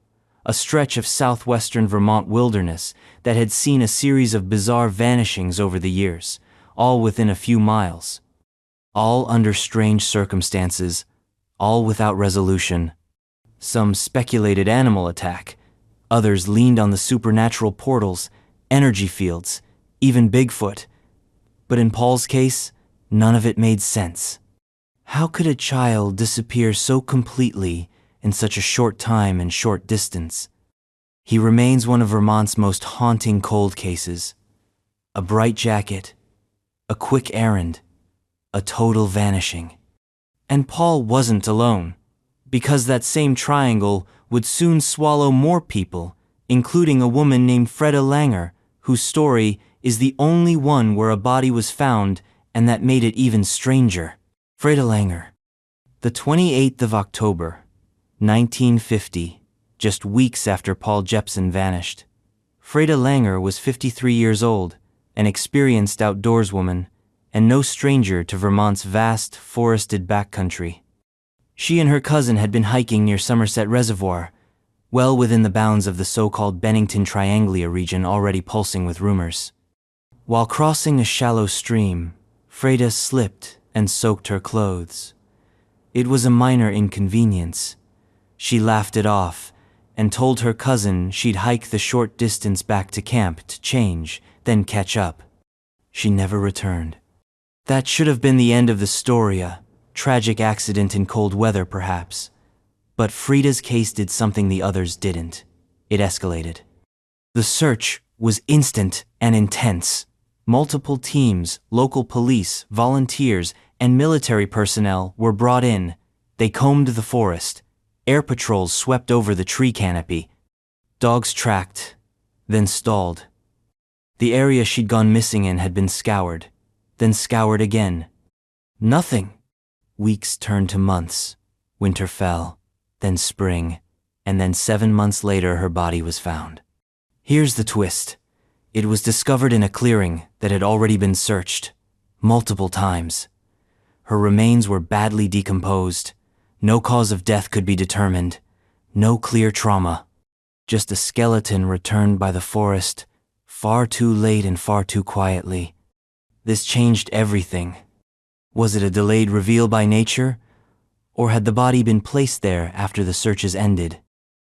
a stretch of southwestern Vermont wilderness that had seen a series of bizarre vanishings over the years, all within a few miles. All under strange circumstances, all without resolution. Some speculated animal attack, others leaned on the supernatural portals, energy fields, even Bigfoot. But in Paul's case, none of it made sense. How could a child disappear so completely in such a short time and short distance? He remains one of Vermont's most haunting cold cases. A bright jacket, a quick errand, a total vanishing. And Paul wasn't alone, because that same triangle would soon swallow more people, including a woman named Freda Langer, whose story is the only one where a body was found, and that made it even stranger. Freda Langer. The 28th of October, 1950, just weeks after Paul Jepson vanished. Freda Langer was 53 years old, an experienced outdoorswoman, and no stranger to Vermont's vast, forested backcountry. She and her cousin had been hiking near Somerset Reservoir, well within the bounds of the so-called Bennington Trianglia region already pulsing with rumors. While crossing a shallow stream, Freda slipped and soaked her clothes. It was a minor inconvenience. She laughed it off and told her cousin she'd hike the short distance back to camp to change, then catch up. She never returned. That should have been the end of the story, a tragic accident in cold weather perhaps. But Freda's case did something the others didn't. It escalated. The search was instant and intense. Multiple teams, local police, volunteers, and military personnel were brought in. They combed the forest. Air patrols swept over the tree canopy. Dogs tracked, then stalled. The area she'd gone missing in had been scoured, then scoured again. Nothing. Weeks turned to months. Winter fell, then spring, and then 7 months later her body was found. Here's the twist. It was discovered in a clearing that had already been searched, multiple times. Her remains were badly decomposed. No cause of death could be determined. No clear trauma. Just a skeleton returned by the forest, far too late and far too quietly. This changed everything. Was it a delayed reveal by nature? Or had the body been placed there after the searches ended?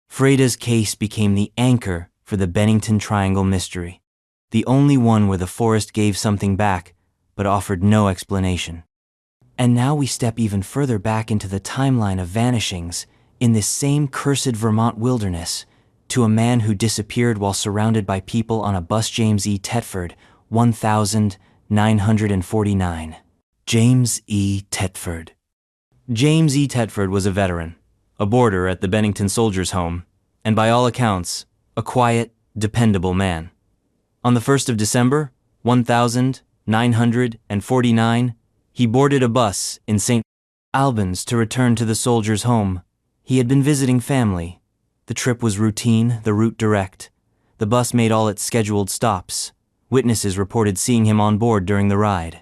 Freda's case became the anchor for the Bennington Triangle mystery. The only one where the forest gave something back, but offered no explanation. And now we step even further back into the timeline of vanishings in this same cursed Vermont wilderness, to a man who disappeared while surrounded by people on a bus. James E. Tetford, 1949. James E. Tetford. James E. Tetford was a veteran, a boarder at the Bennington Soldiers' Home, and by all accounts, a quiet, dependable man. On the 1st of December, 1949, he boarded a bus in St. Albans to return to the Soldiers' Home. He had been visiting family. The trip was routine, the route direct. The bus made all its scheduled stops. Witnesses reported seeing him on board during the ride.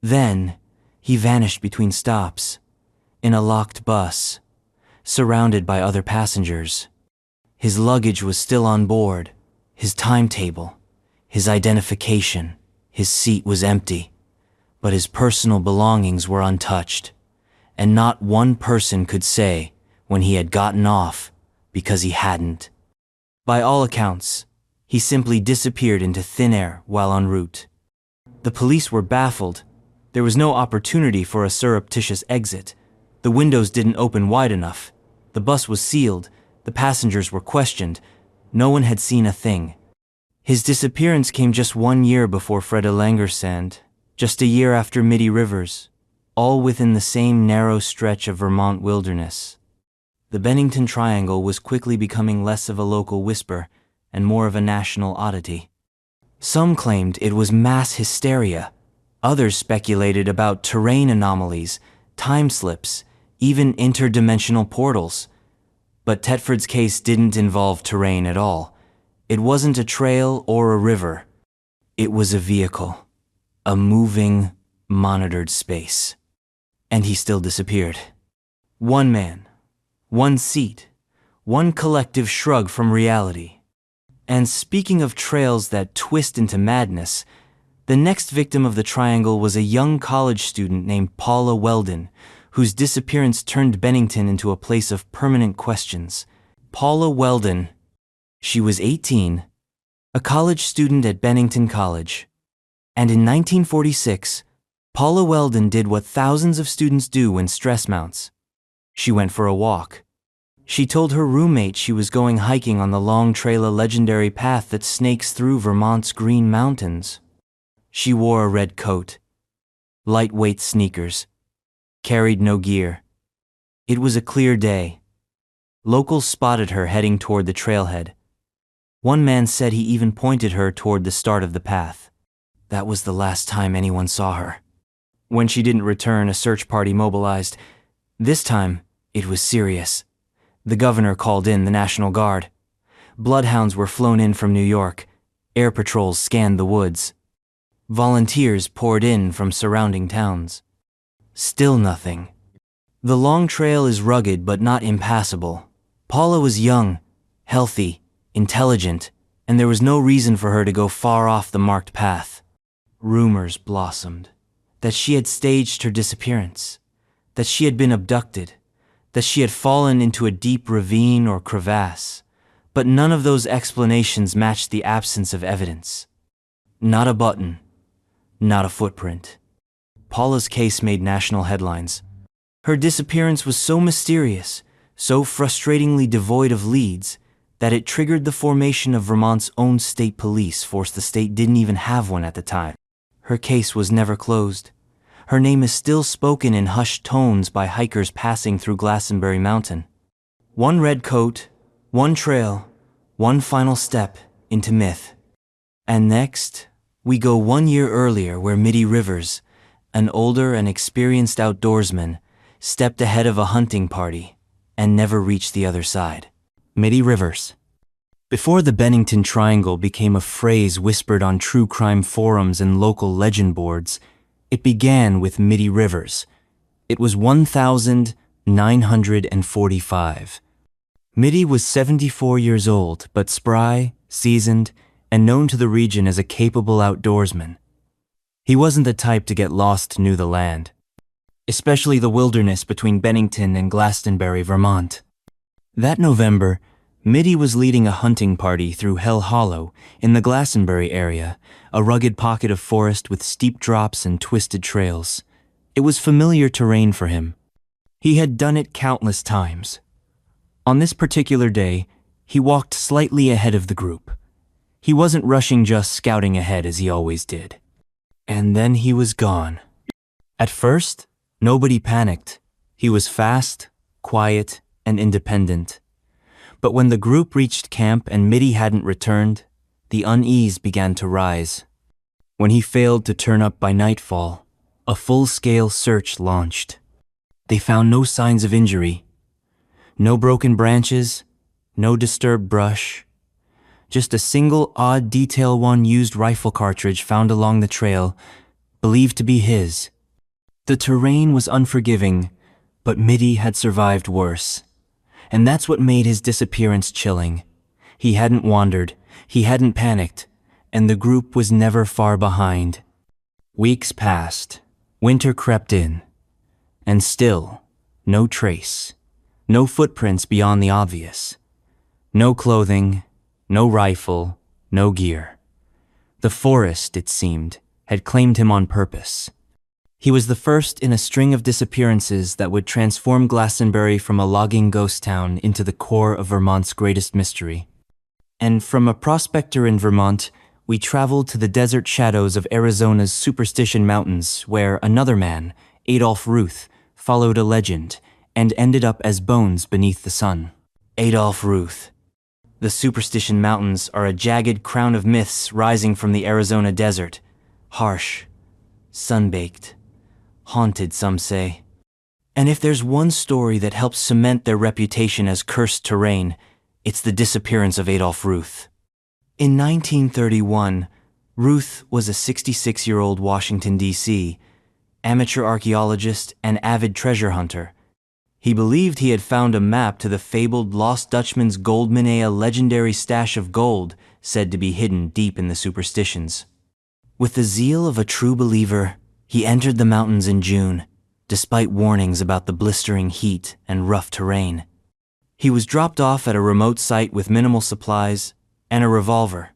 Then, he vanished between stops, in a locked bus, surrounded by other passengers. His luggage was still on board, his timetable, his identification, his seat was empty, but his personal belongings were untouched, and not one person could say when he had gotten off because he hadn't. By all accounts, he simply disappeared into thin air while en route. The police were baffled. There was no opportunity for a surreptitious exit. The windows didn't open wide enough. The bus was sealed. The passengers were questioned. No one had seen a thing. His disappearance came just 1 year before Freda Langersand, just a year after Mitty Rivers, all within the same narrow stretch of Vermont wilderness. The Bennington Triangle was quickly becoming less of a local whisper and more of a national oddity. Some claimed it was mass hysteria. Others speculated about terrain anomalies, time slips, even interdimensional portals. But Tetford's case didn't involve terrain at all. It wasn't a trail or a river. It was a vehicle, a moving, monitored space. And he still disappeared. One man, one seat, one collective shrug from reality. And speaking of trails that twist into madness, the next victim of the triangle was a young college student named Paula Weldon, whose disappearance turned Bennington into a place of permanent questions. Paula Weldon. She was 18, a college student at Bennington College. And in 1946, Paula Weldon did what thousands of students do when stress mounts. She went for a walk. She told her roommate she was going hiking on the Long Trail, a legendary path that snakes through Vermont's Green Mountains. She wore a red coat, lightweight sneakers, carried no gear. It was a clear day. Locals spotted her heading toward the trailhead. One man said he even pointed her toward the start of the path. That was the last time anyone saw her. When she didn't return, a search party mobilized. This time, it was serious. The governor called in the National Guard. Bloodhounds were flown in from New York. Air patrols scanned the woods. Volunteers poured in from surrounding towns. Still nothing. The Long Trail is rugged but not impassable. Paula was young, healthy, intelligent, and there was no reason for her to go far off the marked path. Rumors blossomed that she had staged her disappearance, that she had been abducted, that she had fallen into a deep ravine or crevasse, but none of those explanations matched the absence of evidence. Not a button, not a footprint. Paula's case made national headlines. Her disappearance was so mysterious, so frustratingly devoid of leads, that it triggered the formation of Vermont's own state police force. The state didn't even have one at the time. Her case was never closed. Her name is still spoken in hushed tones by hikers passing through Glastonbury Mountain. One red coat, one trail, one final step into myth. And next, we go 1 year earlier, where Mitty Rivers, an older and experienced outdoorsman, stepped ahead of a hunting party and never reached the other side. Mitty Rivers. Before the Bennington Triangle became a phrase whispered on true crime forums and local legend boards, it began with Mitty Rivers. It was 1945. Mitty was 74 years old, but spry, seasoned, and known to the region as a capable outdoorsman. He wasn't the type to get lost new the land, especially the wilderness between Bennington and Glastonbury, Vermont. That November, Mitty was leading a hunting party through Hell Hollow in the Glastonbury area, a rugged pocket of forest with steep drops and twisted trails. It was familiar terrain for him. He had done it countless times. On this particular day, he walked slightly ahead of the group. He wasn't rushing, just scouting ahead as he always did. And then he was gone. At first, nobody panicked. He was fast, quiet, and independent. But when the group reached camp and Mitty hadn't returned, the unease began to rise. When he failed to turn up by nightfall, a full-scale search launched. They found no signs of injury. No broken branches, no disturbed brush. Just a single odd Detail 1 used rifle cartridge found along the trail, believed to be his. The terrain was unforgiving, but Mitty had survived worse. And that's what made his disappearance chilling. He hadn't wandered, he hadn't panicked, and the group was never far behind. Weeks passed, winter crept in, and still, no trace, no footprints beyond the obvious. No clothing, no rifle, no gear. The forest, it seemed, had claimed him on purpose. He was the first in a string of disappearances that would transform Glastonbury from a logging ghost town into the core of Vermont's greatest mystery. And from a prospector in Vermont, we traveled to the desert shadows of Arizona's Superstition Mountains, where another man, Adolph Ruth, followed a legend and ended up as bones beneath the sun. Adolph Ruth. The Superstition Mountains are a jagged crown of myths rising from the Arizona desert. Harsh, sun-baked, haunted, some say. And if there's one story that helps cement their reputation as cursed terrain, it's the disappearance of Adolph Ruth. In 1931, Ruth was a 66-year-old Washington, D.C., amateur archaeologist and avid treasure hunter. He believed he had found a map to the fabled Lost Dutchman's gold mine, a legendary stash of gold said to be hidden deep in the superstitions. With the zeal of a true believer, he entered the mountains in June, despite warnings about the blistering heat and rough terrain. He was dropped off at a remote site with minimal supplies and a revolver.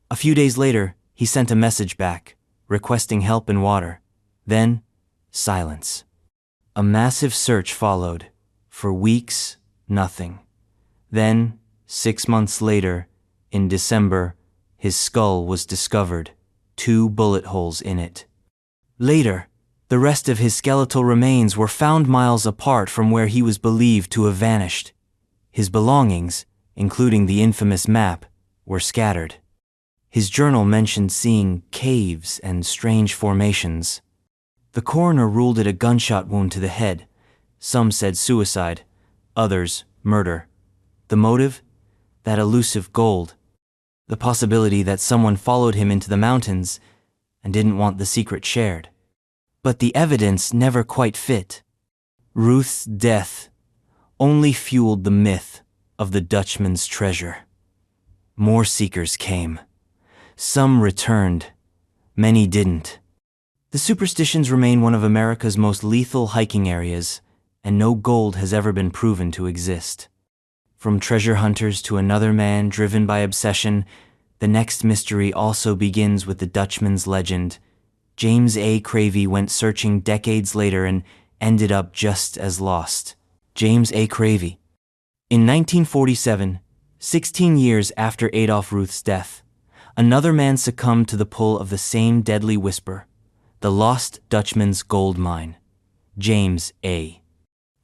A few days later, he sent a message back, requesting help and water. Then, silence. A massive search followed. For weeks, nothing. Then, 6 months later, in December, his skull was discovered, 2 bullet holes in it. Later, the rest of his skeletal remains were found miles apart from where he was believed to have vanished. His belongings, including the infamous map, were scattered. His journal mentioned seeing caves and strange formations. The coroner ruled it a gunshot wound to the head. Some said suicide, others murder. The motive? That elusive gold. The possibility that someone followed him into the mountains and didn't want the secret shared. But the evidence never quite fit. Ruth's death only fueled the myth of the Dutchman's treasure. More seekers came. Some returned. Many didn't. The superstitions remain one of America's most lethal hiking areas, and no gold has ever been proven to exist. From treasure hunters to another man driven by obsession, the next mystery also begins with the Dutchman's legend. James A. Cravey went searching decades later and ended up just as lost. James A. Cravey. In 1947, 16 years after Adolph Ruth's death, another man succumbed to the pull of the same deadly whisper, the Lost Dutchman's gold mine. James A.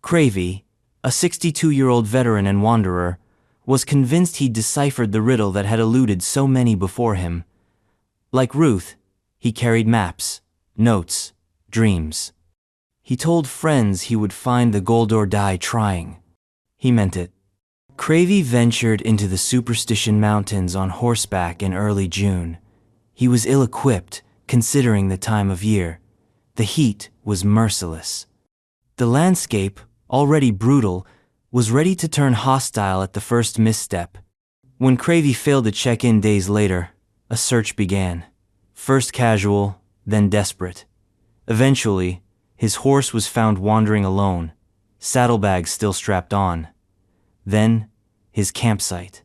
Cravey, a 62-year-old veteran and wanderer, was convinced he'd deciphered the riddle that had eluded so many before him. Like Ruth, he carried maps, notes, dreams. He told friends he would find the gold or die trying. He meant it. Cravey ventured into the Superstition Mountains on horseback in early June. He was ill-equipped, considering the time of year. The heat was merciless. The landscape, already brutal, was ready to turn hostile at the first misstep. When Cravey failed to check in days later, a search began. First casual, then desperate. Eventually, his horse was found wandering alone, saddlebags still strapped on. Then, his campsite.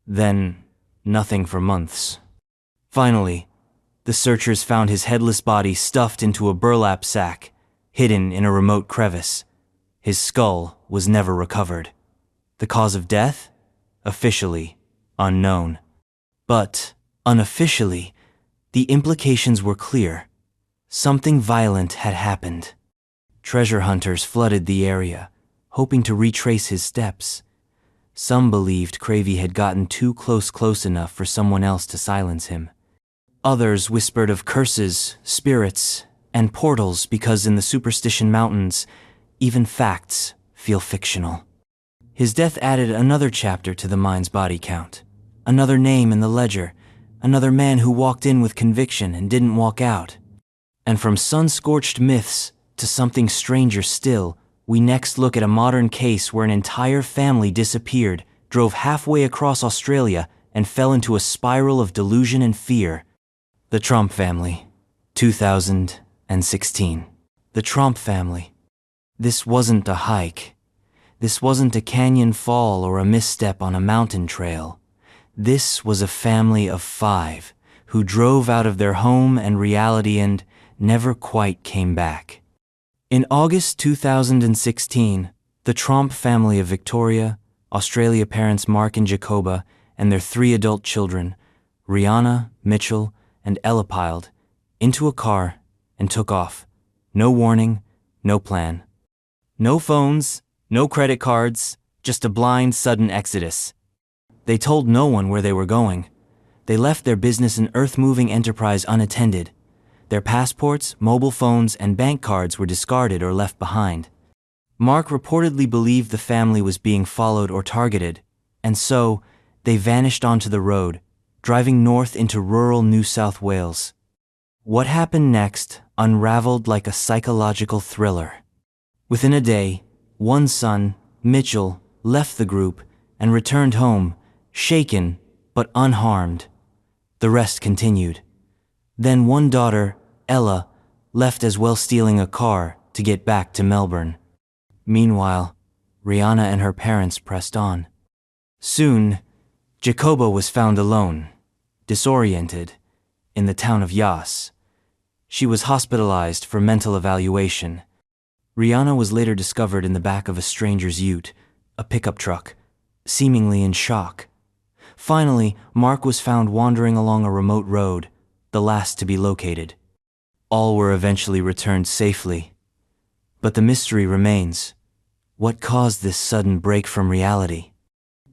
Then, nothing for months. Finally, the searchers found his headless body stuffed into a burlap sack, hidden in a remote crevice. His skull was never recovered. The cause of death? Officially unknown. But, unofficially, the implications were clear. Something violent had happened. Treasure hunters flooded the area, hoping to retrace his steps. Some believed Cravey had gotten too close enough for someone else to silence him. Others whispered of curses, spirits, and portals because in the Superstition Mountains, even facts feel fictional. His death added another chapter to the mine's body count. Another name in the ledger. Another man who walked in with conviction and didn't walk out. And from sun-scorched myths to something stranger still, we next look at a modern case where an entire family disappeared, drove halfway across Australia, and fell into a spiral of delusion and fear. The Tromp family, 2016. The Tromp family. This wasn't a hike. This wasn't a canyon fall or a misstep on a mountain trail. This was a family of 5 who drove out of their home and reality and never quite came back. In August 2016, the Tromp family of Victoria, Australia parents Mark and Jacoba, and their 3 adult children, Rihanna, Mitchell, and Ella piled into a car and took off. No warning, no plan. No phones, no credit cards, just a blind, sudden exodus. They told no one where they were going. They left their business and earth-moving enterprise unattended. Their passports, mobile phones, and bank cards were discarded or left behind. Mark reportedly believed the family was being followed or targeted, and so they vanished onto the road, driving north into rural New South Wales. What happened next unraveled like a psychological thriller. Within a day, one son, Mitchell, left the group and returned home, shaken but unharmed. The rest continued. Then one daughter, Ella, left as well, stealing a car to get back to Melbourne. Meanwhile, Rihanna and her parents pressed on. Soon, Jacoba was found alone, disoriented, in the town of Yas. She was hospitalized for mental evaluation. Rihanna was later discovered in the back of a stranger's ute, a pickup truck, seemingly in shock. Finally, Mark was found wandering along a remote road, the last to be located. All were eventually returned safely. But the mystery remains. What caused this sudden break from reality?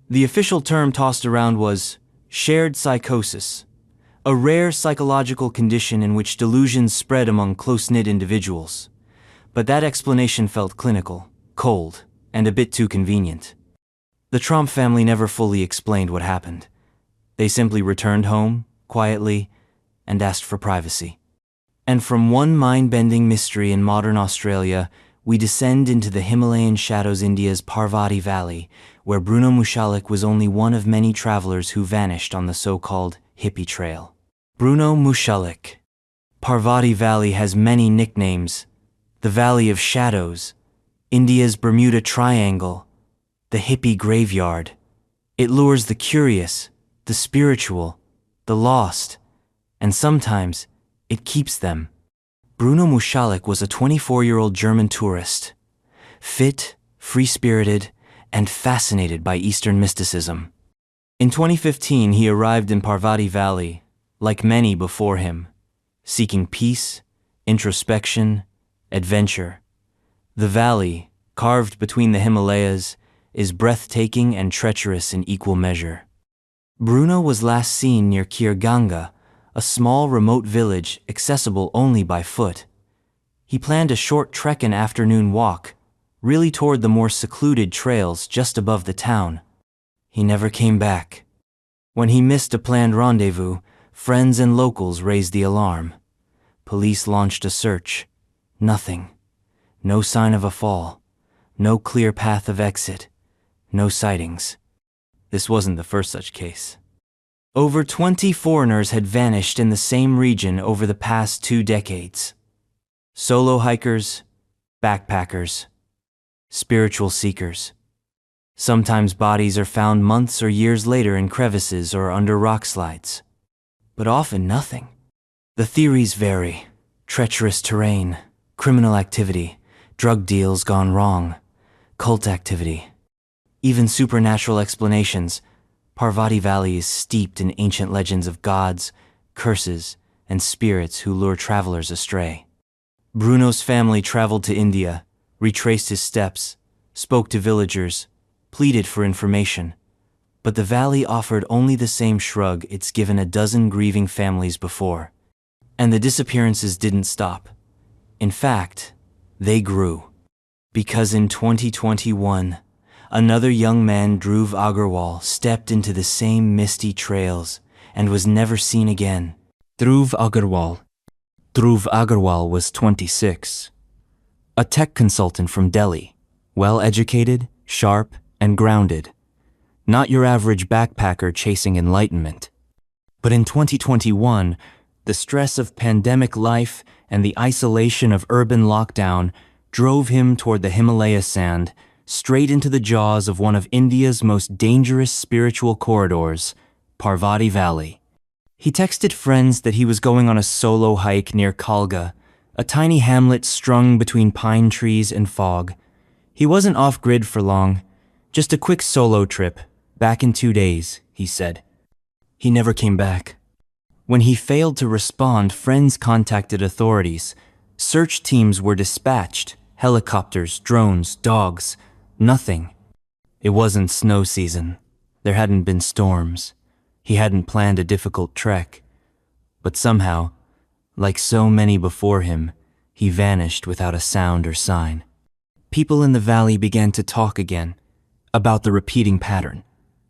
The official term tossed around was shared psychosis, a rare psychological condition in which delusions spread among close-knit individuals. But that explanation felt clinical, cold, and a bit too convenient. The Tromp family never fully explained what happened. They simply returned home, quietly, and asked for privacy. And from one mind-bending mystery in modern Australia, we descend into the Himalayan shadows India's Parvati Valley, where Bruno Mushalik was only one of many travelers who vanished on the so-called hippie trail. Bruno Mushalik. Parvati Valley has many nicknames. The Valley of Shadows, India's Bermuda Triangle, the hippie graveyard. It lures the curious, the spiritual, the lost, and sometimes it keeps them. Bruno Mushalik was a 24-year-old German tourist, fit, free-spirited, and fascinated by Eastern mysticism. In 2015, he arrived in Parvati Valley, like many before him, seeking peace, introspection, adventure. The valley, carved between the Himalayas, is breathtaking and treacherous in equal measure. Bruno was last seen near Kirganga, a small remote village accessible only by foot. He planned a short trek and afternoon walk, really toward the more secluded trails just above the town. He never came back. When he missed a planned rendezvous, friends and locals raised the alarm. Police launched a search. Nothing. No sign of a fall. No clear path of exit. No sightings. This wasn't the first such case. Over 20 foreigners had vanished in the same region over the past 2 decades. Solo hikers, backpackers, spiritual seekers. Sometimes bodies are found months or years later in crevices or under rock slides. But often nothing. The theories vary. Treacherous terrain, criminal activity, drug deals gone wrong, cult activity. Even supernatural explanations. Parvati Valley is steeped in ancient legends of gods, curses, and spirits who lure travelers astray. Bruno's family traveled to India, retraced his steps, spoke to villagers, pleaded for information. But the valley offered only the same shrug it's given a dozen grieving families before. And the disappearances didn't stop. In fact, they grew. Because in 2021, another young man, Dhruv Agarwal, stepped into the same misty trails and was never seen again. Dhruv Agarwal was 26. A tech consultant from Delhi, well-educated, sharp, and grounded. Not your average backpacker chasing enlightenment. But in 2021, the stress of pandemic life and the isolation of urban lockdown drove him toward the Himalayas sand, straight into the jaws of one of India's most dangerous spiritual corridors, Parvati Valley. He texted friends that he was going on a solo hike near Kalga, a tiny hamlet strung between pine trees and fog. He wasn't off-grid for long, just a quick solo trip, back in 2 days, he said. He never came back. When he failed to respond, friends contacted authorities. Search teams were dispatched, helicopters, drones, dogs, nothing. It wasn't snow season. There hadn't been storms. He hadn't planned a difficult trek. But somehow, like so many before him, he vanished without a sound or sign. People in the valley began to talk again about the repeating pattern,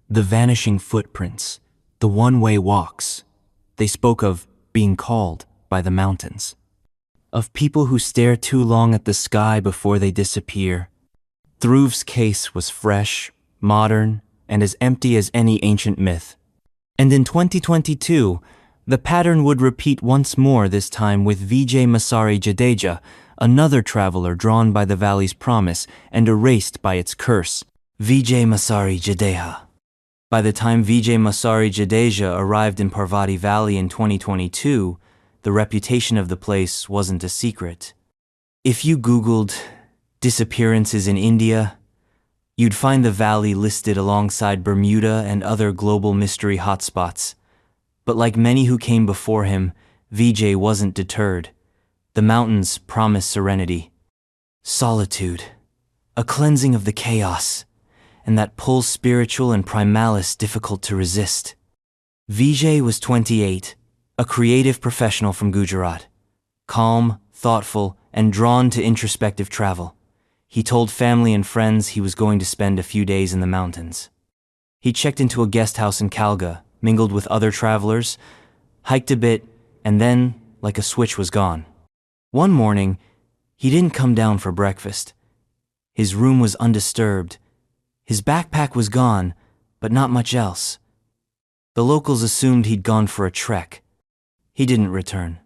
the vanishing footprints, the one-way walks. They spoke of being called by the mountains, of people who stare too long at the sky before they disappear. Dhruv's case was fresh, modern, and as empty as any ancient myth. And in 2022, the pattern would repeat once more, this time with Vijay Masari Jadeja, another traveler drawn by the valley's promise and erased by its curse. Vijay Masari Jadeja. By the time Vijay Masari Jadeja arrived in Parvati Valley in 2022, the reputation of the place wasn't a secret. If you Googled disappearances in India, you'd find the valley listed alongside Bermuda and other global mystery hotspots. But like many who came before him, Vijay wasn't deterred. The mountains promised serenity, solitude, a cleansing of the chaos, and that pull spiritual and primalis difficult to resist. Vijay was 28, a creative professional from Gujarat, calm, thoughtful, and drawn to introspective travel. He told family and friends he was going to spend a few days in the mountains. He checked into a guest house in Kalga, mingled with other travelers, hiked a bit, and then, like a switch, was gone. One morning, he didn't come down for breakfast. His room was undisturbed. His backpack was gone, but not much else. The locals assumed he'd gone for a trek. He didn't return.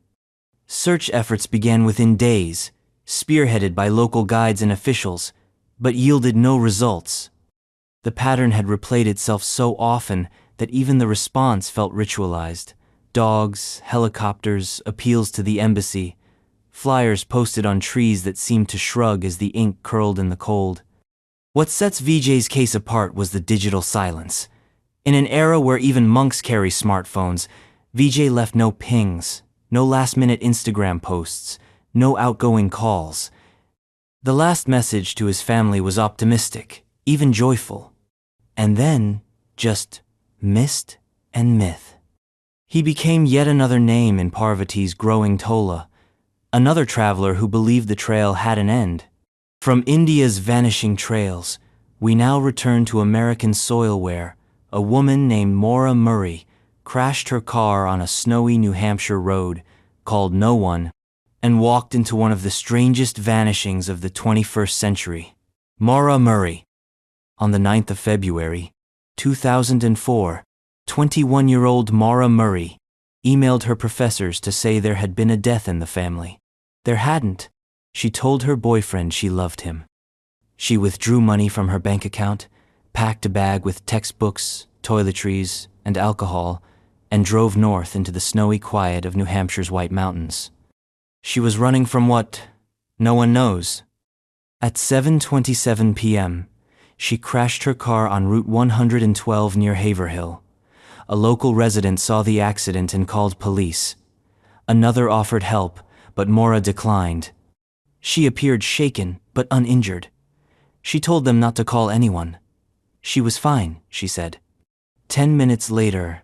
Search efforts began within days, spearheaded by local guides and officials, but yielded no results. The pattern had replayed itself so often that even the response felt ritualized. Dogs, helicopters, appeals to the embassy, flyers posted on trees that seemed to shrug as the ink curled in the cold. What sets Vijay's case apart was the digital silence. In an era where even monks carry smartphones, Vijay left no pings, no last-minute Instagram posts, no outgoing calls. The last message to his family was optimistic, even joyful. And then, just mist and myth. He became yet another name in Parvati's growing tola, another traveler who believed the trail had an end. From India's vanishing trails, we now return to American soil where a woman named Maura Murray crashed her car on a snowy New Hampshire road, called no one, and walked into one of the strangest vanishings of the 21st century. Maura Murray. On the 9th of February, 2004, 21-year-old Maura Murray emailed her professors to say there had been a death in the family. There hadn't. She told her boyfriend she loved him. She withdrew money from her bank account, packed a bag with textbooks, toiletries, and alcohol, and drove north into the snowy quiet of New Hampshire's White Mountains. She was running from what? No one knows. At 7:27 p.m., she crashed her car on Route 112 near Haverhill. A local resident saw the accident and called police. Another offered help, but Maura declined. She appeared shaken, but uninjured. She told them not to call anyone. She was fine, she said. 10 minutes later,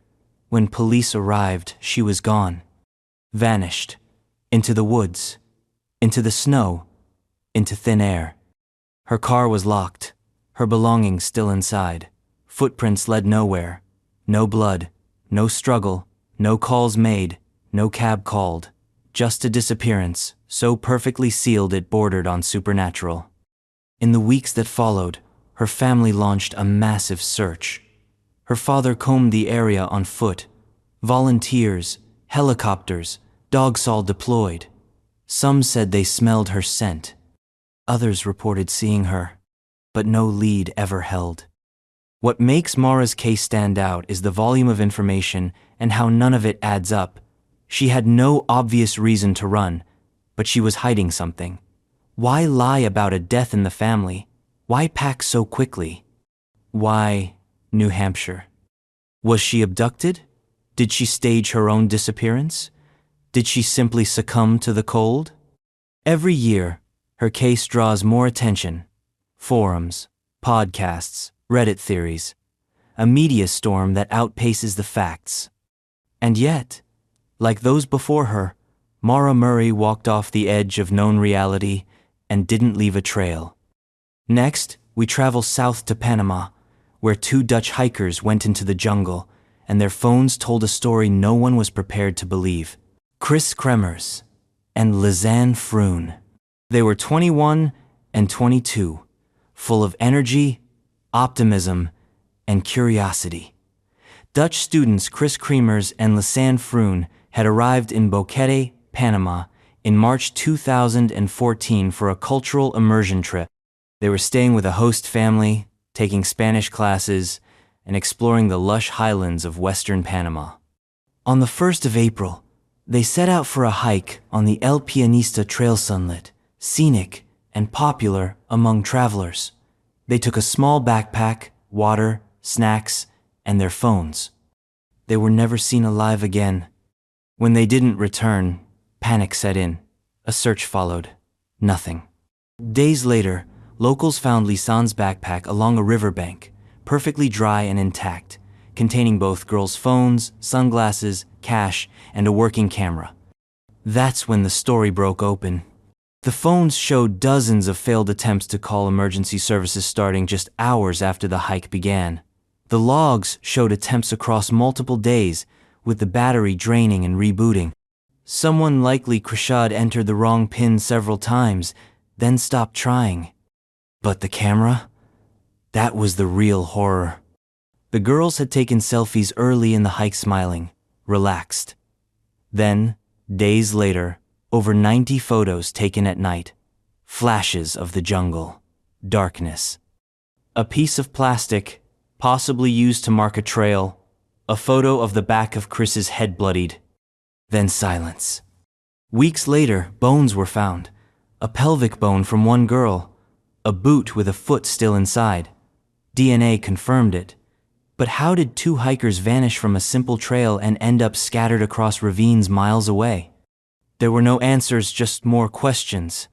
when police arrived, she was gone. Vanished. Into the woods. Into the snow. Into thin air. Her car was locked. Her belongings still inside. Footprints led nowhere. No blood. No struggle. No calls made. No cab called. Just a disappearance, so perfectly sealed it bordered on supernatural. In the weeks that followed, her family launched a massive search. Her father combed the area on foot. Volunteers, helicopters, dogs all deployed. Some said they smelled her scent. Others reported seeing her, but no lead ever held. What makes Maura's case stand out is the volume of information and how none of it adds up. She had no obvious reason to run, but she was hiding something. Why lie about a death in the family? Why pack so quickly? Why New Hampshire? Was she abducted? Did she stage her own disappearance? Did she simply succumb to the cold? Every year, her case draws more attention. Forums, podcasts, Reddit theories, a media storm that outpaces the facts. And yet, like those before her, Maura Murray walked off the edge of known reality and didn't leave a trail. Next, we travel south to Panama, where two Dutch hikers went into the jungle, and their phones told a story no one was prepared to believe. Chris Kremers and Lisanne Froon. They were 21 and 22, full of energy, optimism, and curiosity. Dutch students Chris Kremers and Lisanne Froon had arrived in Boquete, Panama, in March 2014 for a cultural immersion trip. They were staying with a host family, taking Spanish classes, and exploring the lush highlands of western Panama. On the 1st of April, they set out for a hike on the El Pianista Trail, sunlit, scenic, and popular among travelers. They took a small backpack, water, snacks, and their phones. They were never seen alive again. When they didn't return, panic set in. A search followed. Nothing. Days later, locals found Lisanne's backpack along a riverbank, perfectly dry and intact, containing both girls' phones, sunglasses, cash, and a working camera. That's when the story broke open. The phones showed dozens of failed attempts to call emergency services starting just hours after the hike began. The logs showed attempts across multiple days, with the battery draining and rebooting. Someone likely Krishad entered the wrong pin several times, then stopped trying. But the camera? That was the real horror. The girls had taken selfies early in the hike, smiling, relaxed. Then, days later, over 90 photos taken at night. Flashes of the jungle. Darkness. A piece of plastic, possibly used to mark a trail. A photo of the back of Chris's head bloodied. Then silence. Weeks later, bones were found. A pelvic bone from one girl. A boot with a foot still inside. DNA confirmed it. But how did two hikers vanish from a simple trail and end up scattered across ravines miles away? There were no answers, just more questions.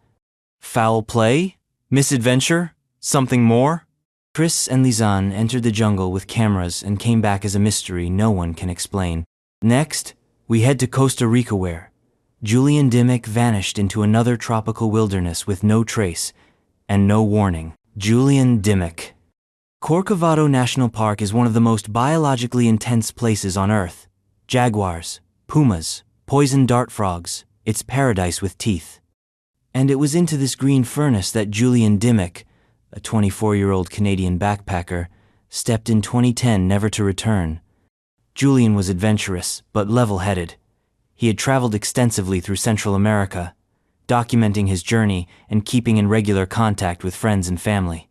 Foul play? Misadventure? Something more? Chris and Lisanne entered the jungle with cameras and came back as a mystery no one can explain. Next, we head to Costa Rica, where Julian Dimmick vanished into another tropical wilderness with no trace and no warning. Julian Dimmick. Corcovado National Park is one of the most biologically intense places on Earth. Jaguars, pumas, poison dart frogs, it's paradise with teeth. And it was into this green furnace that Julian Dimmick, a 24-year-old Canadian backpacker, stepped in 2010, never to return. Julian was adventurous, but level-headed. He had traveled extensively through Central America, documenting his journey and keeping in regular contact with friends and family.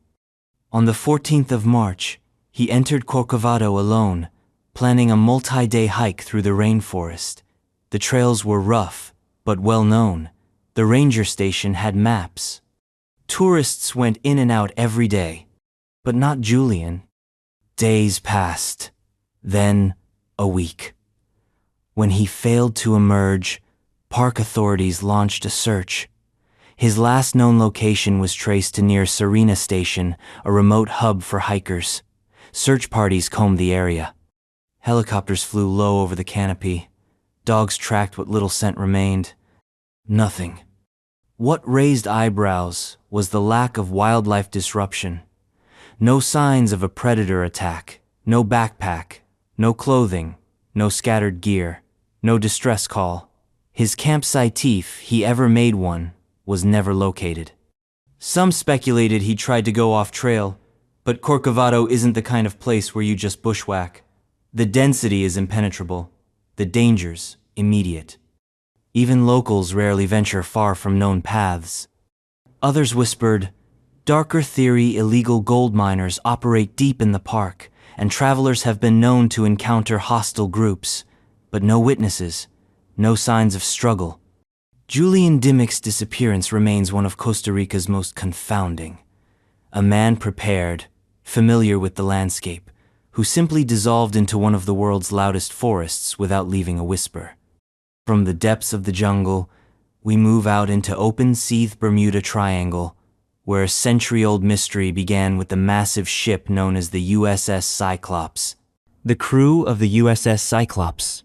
On the 14th of March, he entered Corcovado alone, planning a multi-day hike through the rainforest. The trails were rough, but well known. The ranger station had maps. Tourists went in and out every day, but not Julian. Days passed, then a week. When he failed to emerge, park authorities launched a search. His last known location was traced to near Serena Station, a remote hub for hikers. Search parties combed the area. Helicopters flew low over the canopy. Dogs tracked what little scent remained. Nothing. What raised eyebrows was the lack of wildlife disruption. No signs of a predator attack, no backpack, no clothing, no scattered gear, no distress call. His campsite, if he ever made one, was never located. Some speculated he tried to go off trail, but Corcovado isn't the kind of place where you just bushwhack. The density is impenetrable, the dangers immediate. Even locals rarely venture far from known paths. Others whispered, darker theory illegal gold miners operate deep in the park, and travelers have been known to encounter hostile groups, but no witnesses, no signs of struggle. Julian Dimmick's disappearance remains one of Costa Rica's most confounding. A man prepared, familiar with the landscape, who simply dissolved into one of the world's loudest forests without leaving a whisper. From the depths of the jungle, we move out into open-seathed Bermuda Triangle, where a century-old mystery began with the massive ship known as the USS Cyclops. The crew of the USS Cyclops.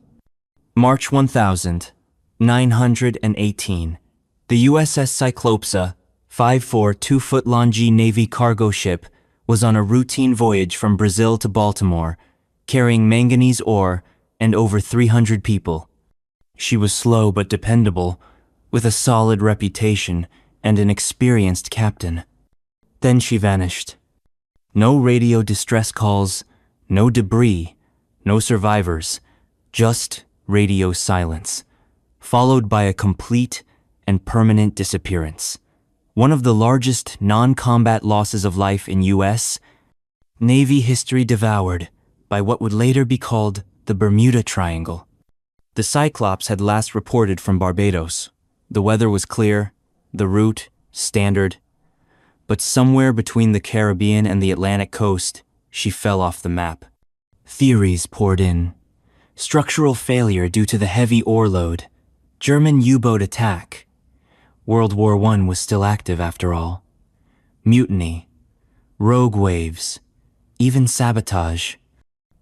March 1918. The USS Cyclopsa, 5'4", 2-foot Longi Navy cargo ship, was on a routine voyage from Brazil to Baltimore, carrying manganese ore and over 300 people. She was slow but dependable, with a solid reputation and an experienced captain. Then she vanished. No radio distress calls, no debris, no survivors, just radio silence, followed by a complete and permanent disappearance. One of the largest non-combat losses of life in U.S. Navy history devoured by what would later be called the Bermuda Triangle. The Cyclops had last reported from Barbados. The weather was clear, the route standard, but somewhere between the Caribbean and the Atlantic coast, she fell off the map. Theories poured in. Structural failure due to the heavy ore load. German U-boat attack. World War I was still active after all. Mutiny. Rogue waves. Even sabotage.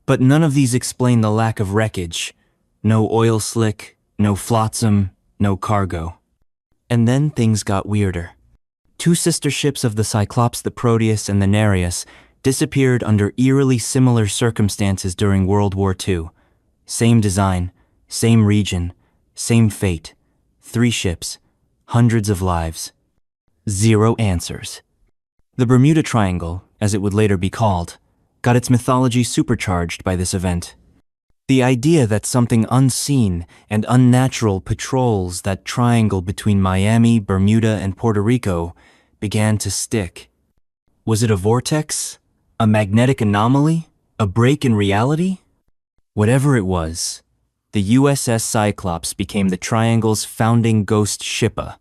But none of these explain the lack of wreckage. No oil slick, no flotsam, no cargo. And then things got weirder. Two sister ships of the Cyclops, the Proteus and the Nereus, disappeared under eerily similar circumstances during World War II. Same design, same region, same fate. 3 ships, hundreds of lives. 0 answers. The Bermuda Triangle, as it would later be called, got its mythology supercharged by this event. The idea that something unseen and unnatural patrols that triangle between Miami, Bermuda, and Puerto Rico began to stick. Was it a vortex? A magnetic anomaly? A break in reality? Whatever it was, the USS Cyclops became the Triangle's founding ghost ship, a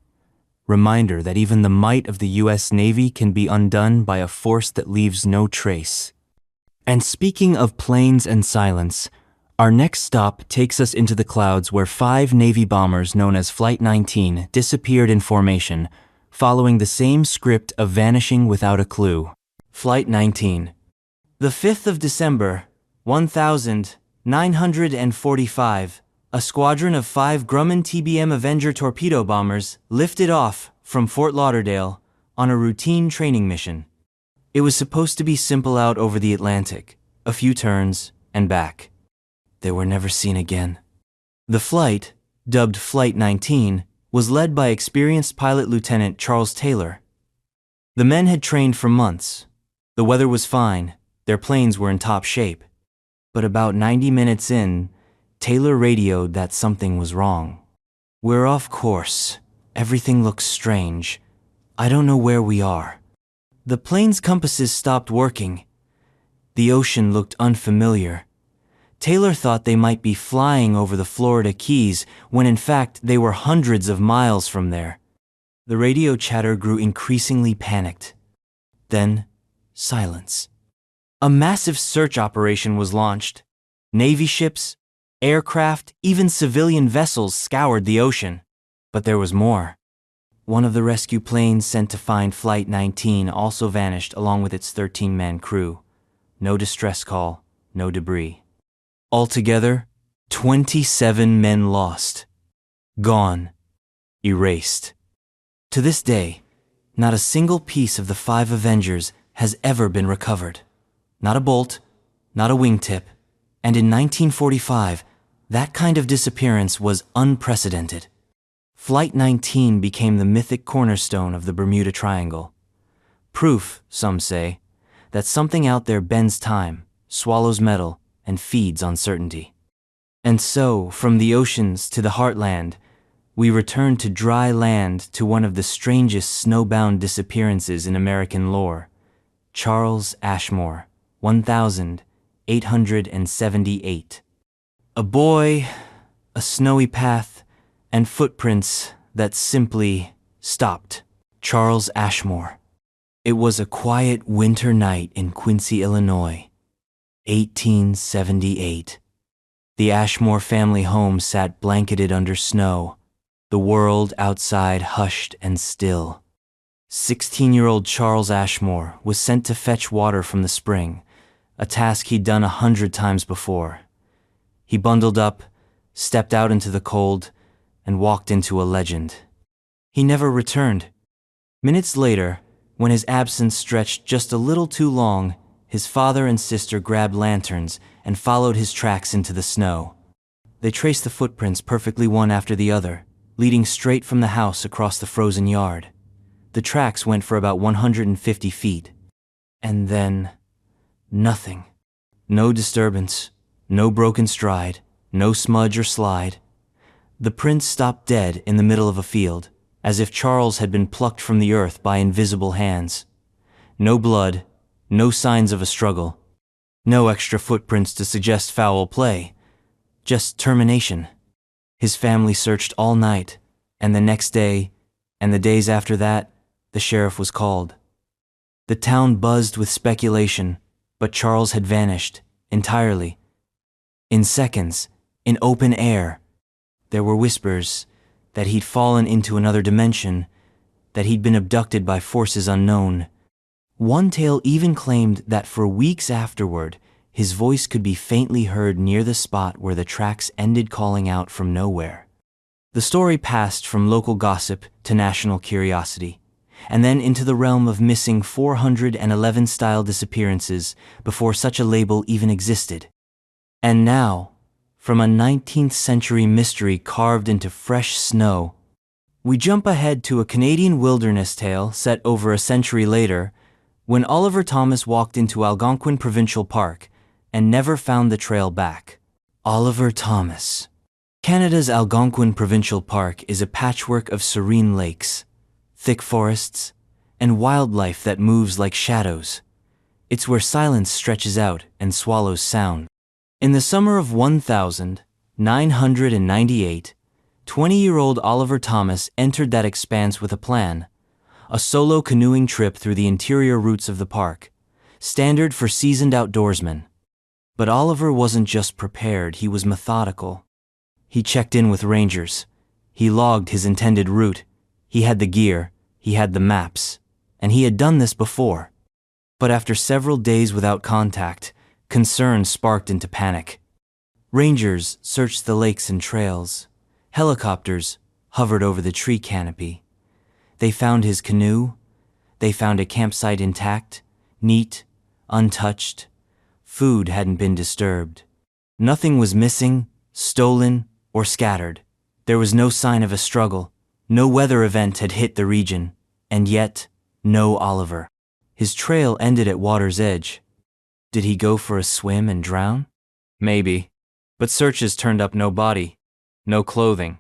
reminder that even the might of the U.S. Navy can be undone by a force that leaves no trace. And speaking of planes and silence, our next stop takes us into the clouds where 5 Navy bombers known as Flight 19 disappeared in formation, following the same script of vanishing without a clue. Flight 19. The 5th of December, 1945, a squadron of 5 Grumman TBM Avenger torpedo bombers lifted off from Fort Lauderdale on a routine training mission. It was supposed to be simple out over the Atlantic, a few turns, and back. They were never seen again. The flight, dubbed Flight 19, was led by experienced pilot Lieutenant Charles Taylor. The men had trained for months. The weather was fine, their planes were in top shape. But about 90 minutes in, Taylor radioed that something was wrong. "We're off course. Everything looks strange. I don't know where we are." The plane's compasses stopped working. The ocean looked unfamiliar. Taylor thought they might be flying over the Florida Keys when in fact they were hundreds of miles from there. The radio chatter grew increasingly panicked. Then, silence. A massive search operation was launched. Navy ships, aircraft, even civilian vessels scoured the ocean. But there was more. One of the rescue planes sent to find Flight 19 also vanished along with its 13-man crew. No distress call, no debris. Altogether, 27 men lost. Gone. Erased. To this day, not a single piece of the 5 Avengers has ever been recovered. Not a bolt, not a wingtip, and in 1945, that kind of disappearance was unprecedented. Flight 19 became the mythic cornerstone of the Bermuda Triangle. Proof, some say, that something out there bends time, swallows metal, and feeds uncertainty. And so, from the oceans to the heartland, we return to dry land to one of the strangest snowbound disappearances in American lore, Charles Ashmore, 1878. A boy, a snowy path, and footprints that simply stopped. Charles Ashmore. It was a quiet winter night in Quincy, Illinois, 1878. The Ashmore family home sat blanketed under snow, the world outside hushed and still. 16-year-old Charles Ashmore was sent to fetch water from the spring, a task he'd done 100 times before. He bundled up, stepped out into the cold, and walked into a legend. He never returned. Minutes later, when his absence stretched just a little too long, his father and sister grabbed lanterns and followed his tracks into the snow. They traced the footprints perfectly one after the other, leading straight from the house across the frozen yard. The tracks went for about 150 feet. And then, nothing. No disturbance, no broken stride, no smudge or slide. The prints stopped dead in the middle of a field, as if Charles had been plucked from the earth by invisible hands. No blood, no signs of a struggle. No extra footprints to suggest foul play. Just termination. His family searched all night, and the next day, and the days after that, the sheriff was called. The town buzzed with speculation, but Charles had vanished, entirely. In seconds, in open air. There were whispers that he'd fallen into another dimension, that he'd been abducted by forces unknown. One tale even claimed that for weeks afterward, his voice could be faintly heard near the spot where the tracks ended, calling out from nowhere. The story passed from local gossip to national curiosity, and then into the realm of missing 411-style disappearances before such a label even existed. And now, from a 19th century mystery carved into fresh snow, we jump ahead to a Canadian wilderness tale set over a century later, when Oliver Thomas walked into Algonquin Provincial Park and never found the trail back. Oliver Thomas. Canada's Algonquin Provincial Park is a patchwork of serene lakes, thick forests, and wildlife that moves like shadows. It's where silence stretches out and swallows sound. In the summer of 1998, 20-year-old Oliver Thomas entered that expanse with a plan, a solo canoeing trip through the interior routes of the park, standard for seasoned outdoorsmen. But Oliver wasn't just prepared, he was methodical. He checked in with rangers. He logged his intended route. He had the gear, he had the maps, and he had done this before. But after several days without contact, concern sparked into panic. Rangers searched the lakes and trails. Helicopters hovered over the tree canopy. They found his canoe. They found a campsite intact, neat, untouched. Food hadn't been disturbed. Nothing was missing, stolen, or scattered. There was no sign of a struggle. No weather event had hit the region. And yet, no Oliver. His trail ended at water's edge. Did he go for a swim and drown? Maybe. But searches turned up no body, no clothing,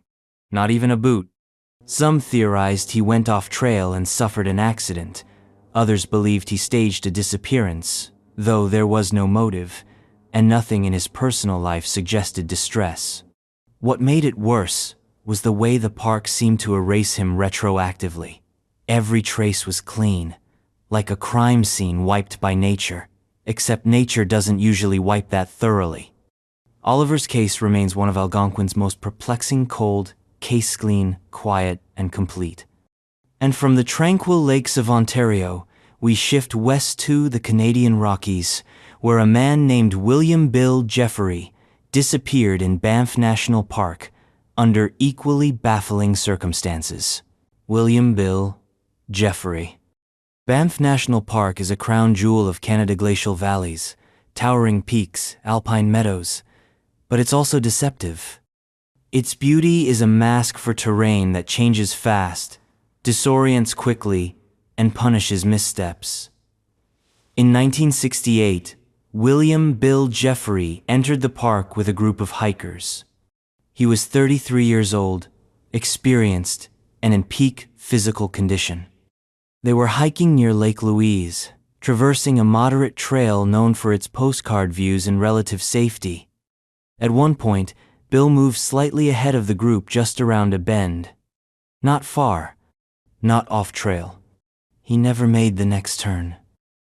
not even a boot. Some theorized he went off trail and suffered an accident, Others believed he staged a disappearance, though there was no motive, and nothing in his personal life suggested distress. What made it worse was the way the park seemed to erase him retroactively. Every trace was clean, like a crime scene wiped by nature, except nature doesn't usually wipe that thoroughly. Oliver's case remains one of Algonquin's most perplexing, cold, case-clean, quiet, and complete. And from the tranquil lakes of Ontario, we shift west to the Canadian Rockies, where a man named William Bill Jeffery disappeared in Banff National Park under equally baffling circumstances. William Bill Jeffery. Banff National Park is a crown jewel of Canada glacial valleys, towering peaks, alpine meadows, but it's also deceptive. Its beauty is a mask for terrain that changes fast, disorients quickly, and punishes missteps. In 1968, William Bill Jeffery entered the park with a group of hikers. He was 33 years old, experienced, and in peak physical condition. They were hiking near Lake Louise, traversing a moderate trail known for its postcard views and relative safety. At one point, Bill moved slightly ahead of the group just around a bend. Not far, not off trail. He never made the next turn.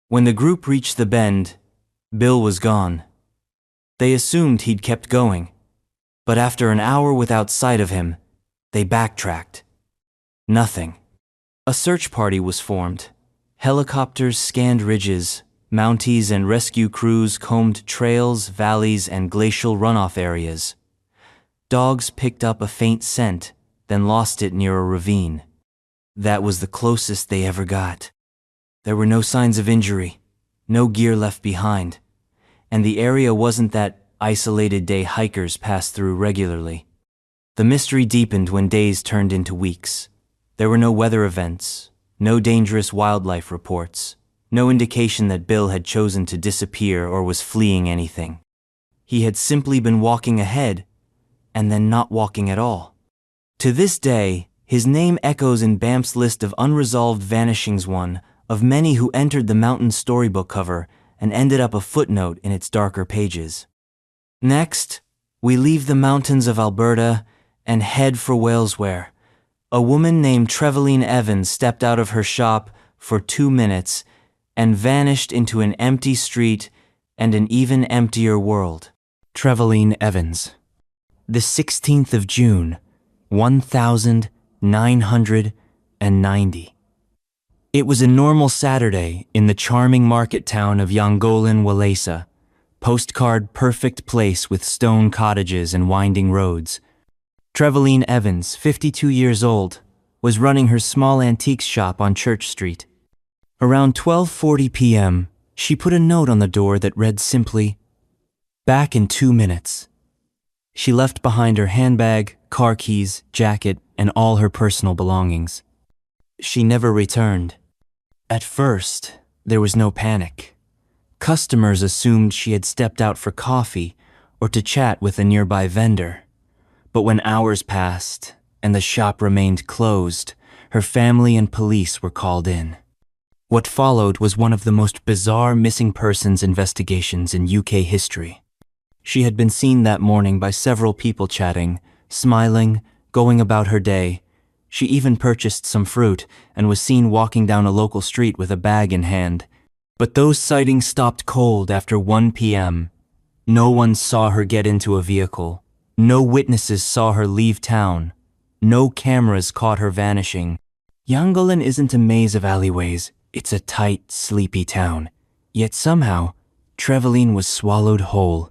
When the group reached the bend, Bill was gone. They assumed he'd kept going, but after an hour without sight of him, they backtracked. Nothing. A search party was formed. Helicopters scanned ridges, Mounties and rescue crews combed trails, valleys, and glacial runoff areas. Dogs picked up a faint scent, then lost it near a ravine. That was the closest they ever got. There were no signs of injury, no gear left behind, and the area wasn't that isolated day hikers pass through regularly. The mystery deepened when days turned into weeks. There were no weather events, no dangerous wildlife reports, no indication that Bill had chosen to disappear or was fleeing anything. He had simply been walking ahead, and then not walking at all. To this day, his name echoes in Banff's list of unresolved vanishings, one of many who entered the mountain storybook cover and ended up a footnote in its darker pages. Next, we leave the mountains of Alberta and head for Wales, where a woman named Trevelyan Evans stepped out of her shop for 2 minutes and vanished into an empty street and an even emptier world. Trevelyan Evans. The 16th of June, 1990. It was a normal Saturday in the charming market town of Yongolan, Walesa, postcard perfect place with stone cottages and winding roads. Trevelyan Evans, 52 years old, was running her small antiques shop on Church Street. Around 12:40 p.m., she put a note on the door that read simply, "Back in 2 minutes." She left behind her handbag, car keys, jacket, and all her personal belongings. She never returned. At first, there was no panic. Customers assumed she had stepped out for coffee or to chat with a nearby vendor. But when hours passed and the shop remained closed, her family and police were called in. What followed was one of the most bizarre missing persons investigations in UK history. She had been seen that morning by several people chatting, smiling, going about her day. She even purchased some fruit and was seen walking down a local street with a bag in hand. But those sightings stopped cold after 1 p.m. No one saw her get into a vehicle. No witnesses saw her leave town. No cameras caught her vanishing. Yongolan isn't a maze of alleyways. It's a tight, sleepy town. Yet somehow, Trevelyan was swallowed whole.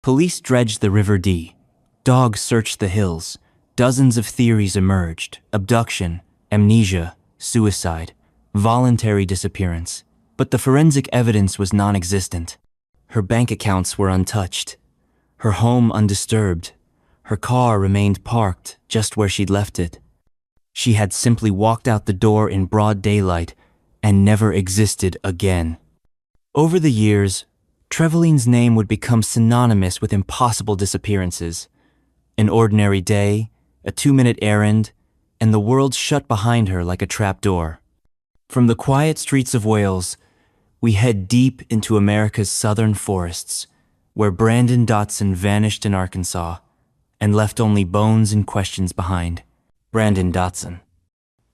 Police dredged the River Dee. Dogs searched the hills. Dozens of theories emerged: abduction, amnesia, suicide, voluntary disappearance. But the forensic evidence was non-existent. Her bank accounts were untouched. Her home undisturbed. Her car remained parked just where she'd left it. She had simply walked out the door in broad daylight and never existed again. Over the years, Trevelyan's name would become synonymous with impossible disappearances. An ordinary day, a 2-minute errand, and the world shut behind her like a trapdoor. From the quiet streets of Wales, we head deep into America's southern forests, where Brandon Dotson vanished in Arkansas and left only bones and questions behind. Brandon Dotson.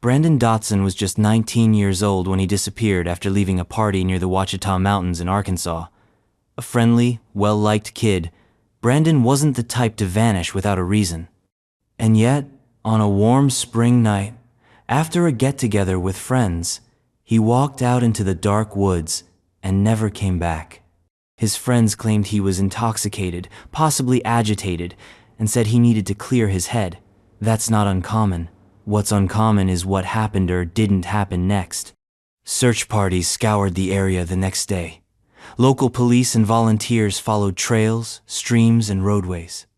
Brandon Dotson was just 19 years old when he disappeared after leaving a party near the Ouachita Mountains in Arkansas. A friendly, well-liked kid, Brandon wasn't the type to vanish without a reason. And yet, on a warm spring night, after a get-together with friends, he walked out into the dark woods and never came back. His friends claimed he was intoxicated, possibly agitated, and said he needed to clear his head. That's not uncommon. What's uncommon is what happened or didn't happen next. Search parties scoured the area the next day. Local police and volunteers followed trails, streams, and roadways.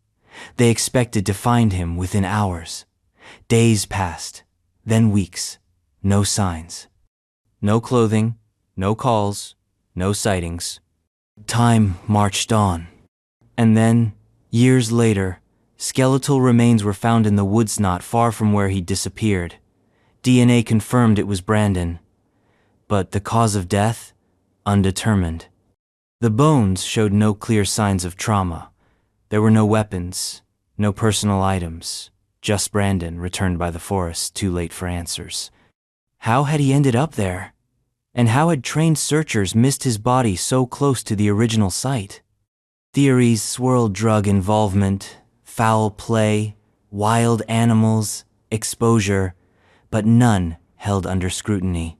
They expected to find him within hours. Days passed, then weeks. No signs. No clothing, no calls, no sightings. Time marched on. And then, years later, skeletal remains were found in the woods not far from where he disappeared. DNA confirmed it was Brandon. But the cause of death? Undetermined. The bones showed no clear signs of trauma. There were no weapons, no personal items, just Brandon returned by the forest too late for answers. How had he ended up there? And how had trained searchers missed his body so close to the original site? Theories swirled: drug involvement, foul play, wild animals, exposure, but none held under scrutiny.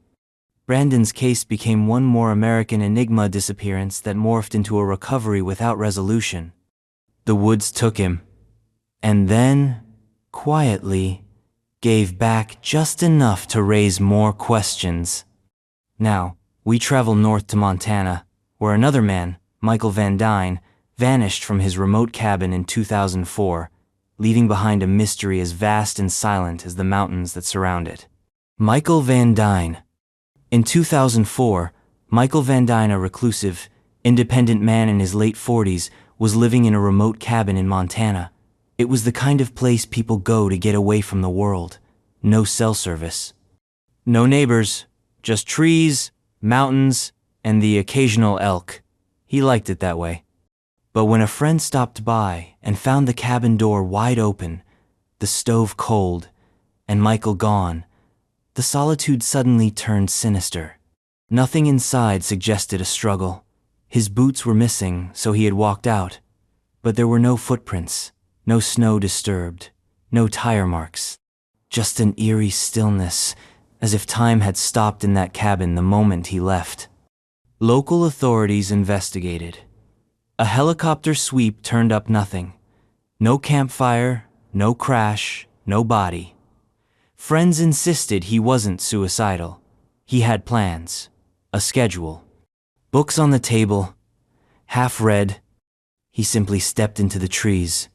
Brandon's case became one more American enigma disappearance that morphed into a recovery without resolution. The woods took him, and then, quietly, gave back just enough to raise more questions. Now, we travel north to Montana, where another man, Michael Van Dyne, vanished from his remote cabin in 2004, leaving behind a mystery as vast and silent as the mountains that surround it. Michael Van Dyne. In 2004, Michael Van Dyne, a reclusive, independent man in his late 40s, was living in a remote cabin in Montana. It was the kind of place people go to get away from the world. No cell service. No neighbors, just trees, mountains, and the occasional elk. He liked it that way. But when a friend stopped by and found the cabin door wide open, the stove cold, and Michael gone, the solitude suddenly turned sinister. Nothing inside suggested a struggle. His boots were missing, so he had walked out. But there were no footprints, no snow disturbed, no tire marks. Just an eerie stillness, as if time had stopped in that cabin the moment he left. Local authorities investigated. A helicopter sweep turned up nothing. No campfire, no crash, no body. Friends insisted he wasn't suicidal. He had plans, a schedule. Books on the table, half read. He simply stepped into the trees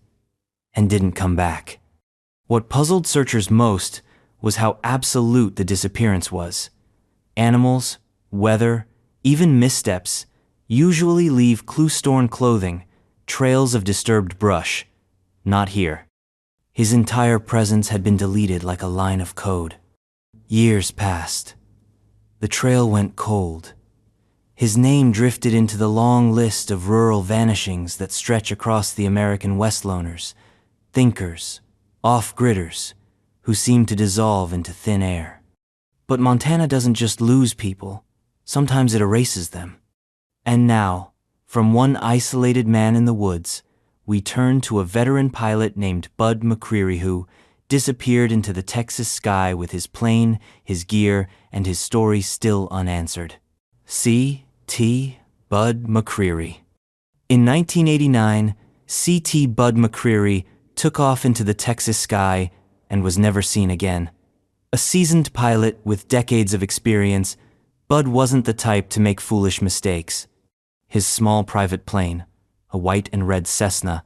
and didn't come back. What puzzled searchers most was how absolute the disappearance was. Animals, weather, even missteps usually leave clue-torn clothing, trails of disturbed brush. Not here. His entire presence had been deleted like a line of code. Years passed. The trail went cold. His name drifted into the long list of rural vanishings that stretch across the American Westloners, thinkers, off-gridders, who seem to dissolve into thin air. But Montana doesn't just lose people, sometimes it erases them. And now, from one isolated man in the woods, we turn to a veteran pilot named Bud McCreary who disappeared into the Texas sky with his plane, his gear, and his story still unanswered. C.T. Bud McCreary. In 1989, C.T. Bud McCreary took off into the Texas sky and was never seen again. A seasoned pilot with decades of experience, Bud wasn't the type to make foolish mistakes. His small private plane, a white and red Cessna,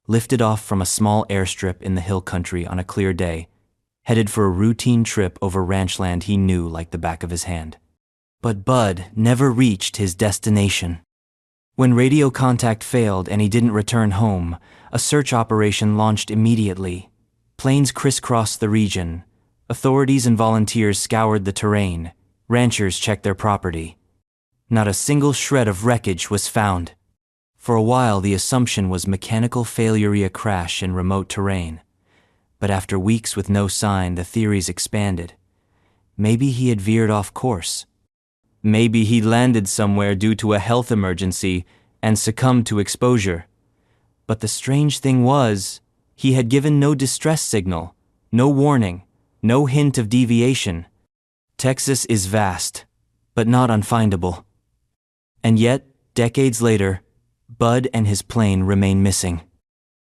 lifted off from a small airstrip in the hill country on a clear day, headed for a routine trip over ranch land he knew like the back of his hand. But Bud never reached his destination. When radio contact failed and he didn't return home, a search operation launched immediately. Planes crisscrossed the region. Authorities and volunteers scoured the terrain, Ranchers checked their property. Not a single shred of wreckage was found. For a while, the assumption was mechanical failure crash in remote terrain. But after weeks with no sign, the theories expanded. Maybe he had veered off course. Maybe he landed somewhere due to a health emergency and succumbed to exposure. But the strange thing was, he had given no distress signal, no warning, no hint of deviation. Texas is vast, but not unfindable. And yet, decades later, Bud and his plane remain missing.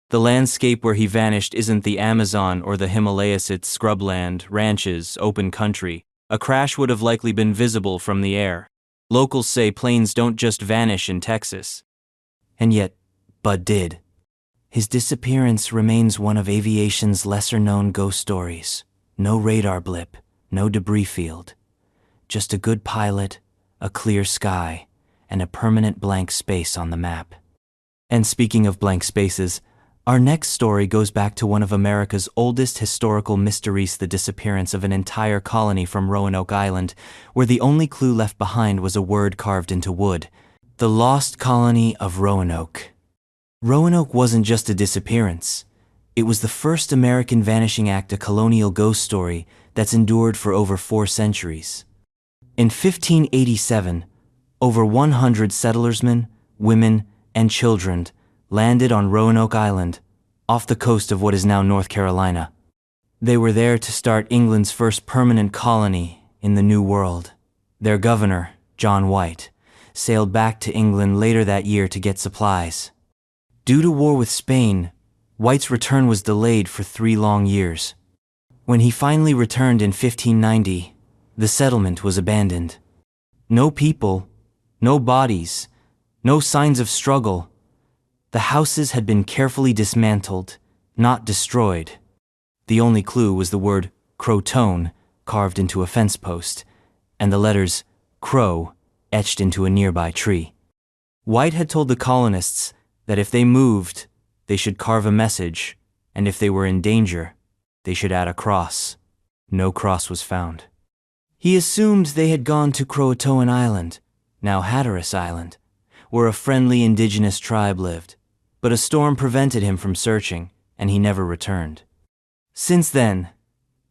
The landscape where he vanished isn't the Amazon or the Himalayas, it's scrubland, ranches, open country. A crash would have likely been visible from the air. Locals say planes don't just vanish in Texas. And yet, Bud did. His disappearance remains one of aviation's lesser-known ghost stories. No radar blip, no debris field. Just a good pilot, a clear sky, and a permanent blank space on the map. And speaking of blank spaces, our next story goes back to one of America's oldest historical mysteries, the disappearance of an entire colony from Roanoke Island, where the only clue left behind was a word carved into wood. The lost colony of Roanoke. Roanoke wasn't just a disappearance. It was the first American vanishing act, a colonial ghost story that's endured for over 4 centuries. In 1587, over 100 settlersmen, women, and children landed on Roanoke Island, off the coast of what is now North Carolina. They were there to start England's first permanent colony in the New World. Their governor, John White, sailed back to England later that year to get supplies. Due to war with Spain, White's return was delayed for 3 long years. When he finally returned in 1590, the settlement was abandoned. No people, no bodies, no signs of struggle. The houses had been carefully dismantled, not destroyed. The only clue was the word Crotone carved into a fence post, and the letters Crow etched into a nearby tree. White had told the colonists that if they moved, they should carve a message, and if they were in danger, they should add a cross. No cross was found. He assumed they had gone to Croatoan Island, now Hatteras Island, where a friendly indigenous tribe lived. But a storm prevented him from searching, and he never returned. Since then,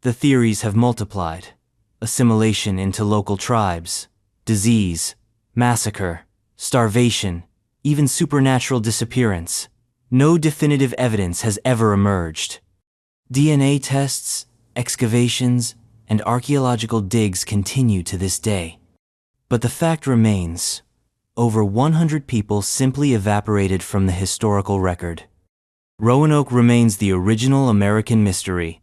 the theories have multiplied. Assimilation into local tribes, disease, massacre, starvation, even supernatural disappearance. No definitive evidence has ever emerged. DNA tests, excavations, and archaeological digs continue to this day. But the fact remains, over 100 people simply evaporated from the historical record. Roanoke remains the original American mystery,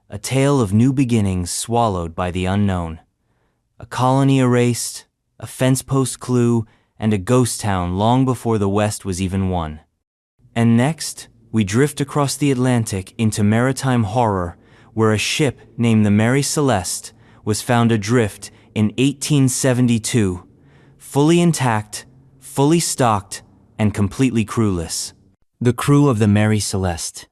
a tale of new beginnings swallowed by the unknown. A colony erased, a fence post clue, and a ghost town long before the West was even won. And next, we drift across the Atlantic into maritime horror, where a ship named the Mary Celeste was found adrift in 1872, fully intact, fully stocked, and completely crewless. The crew of the Mary Celeste.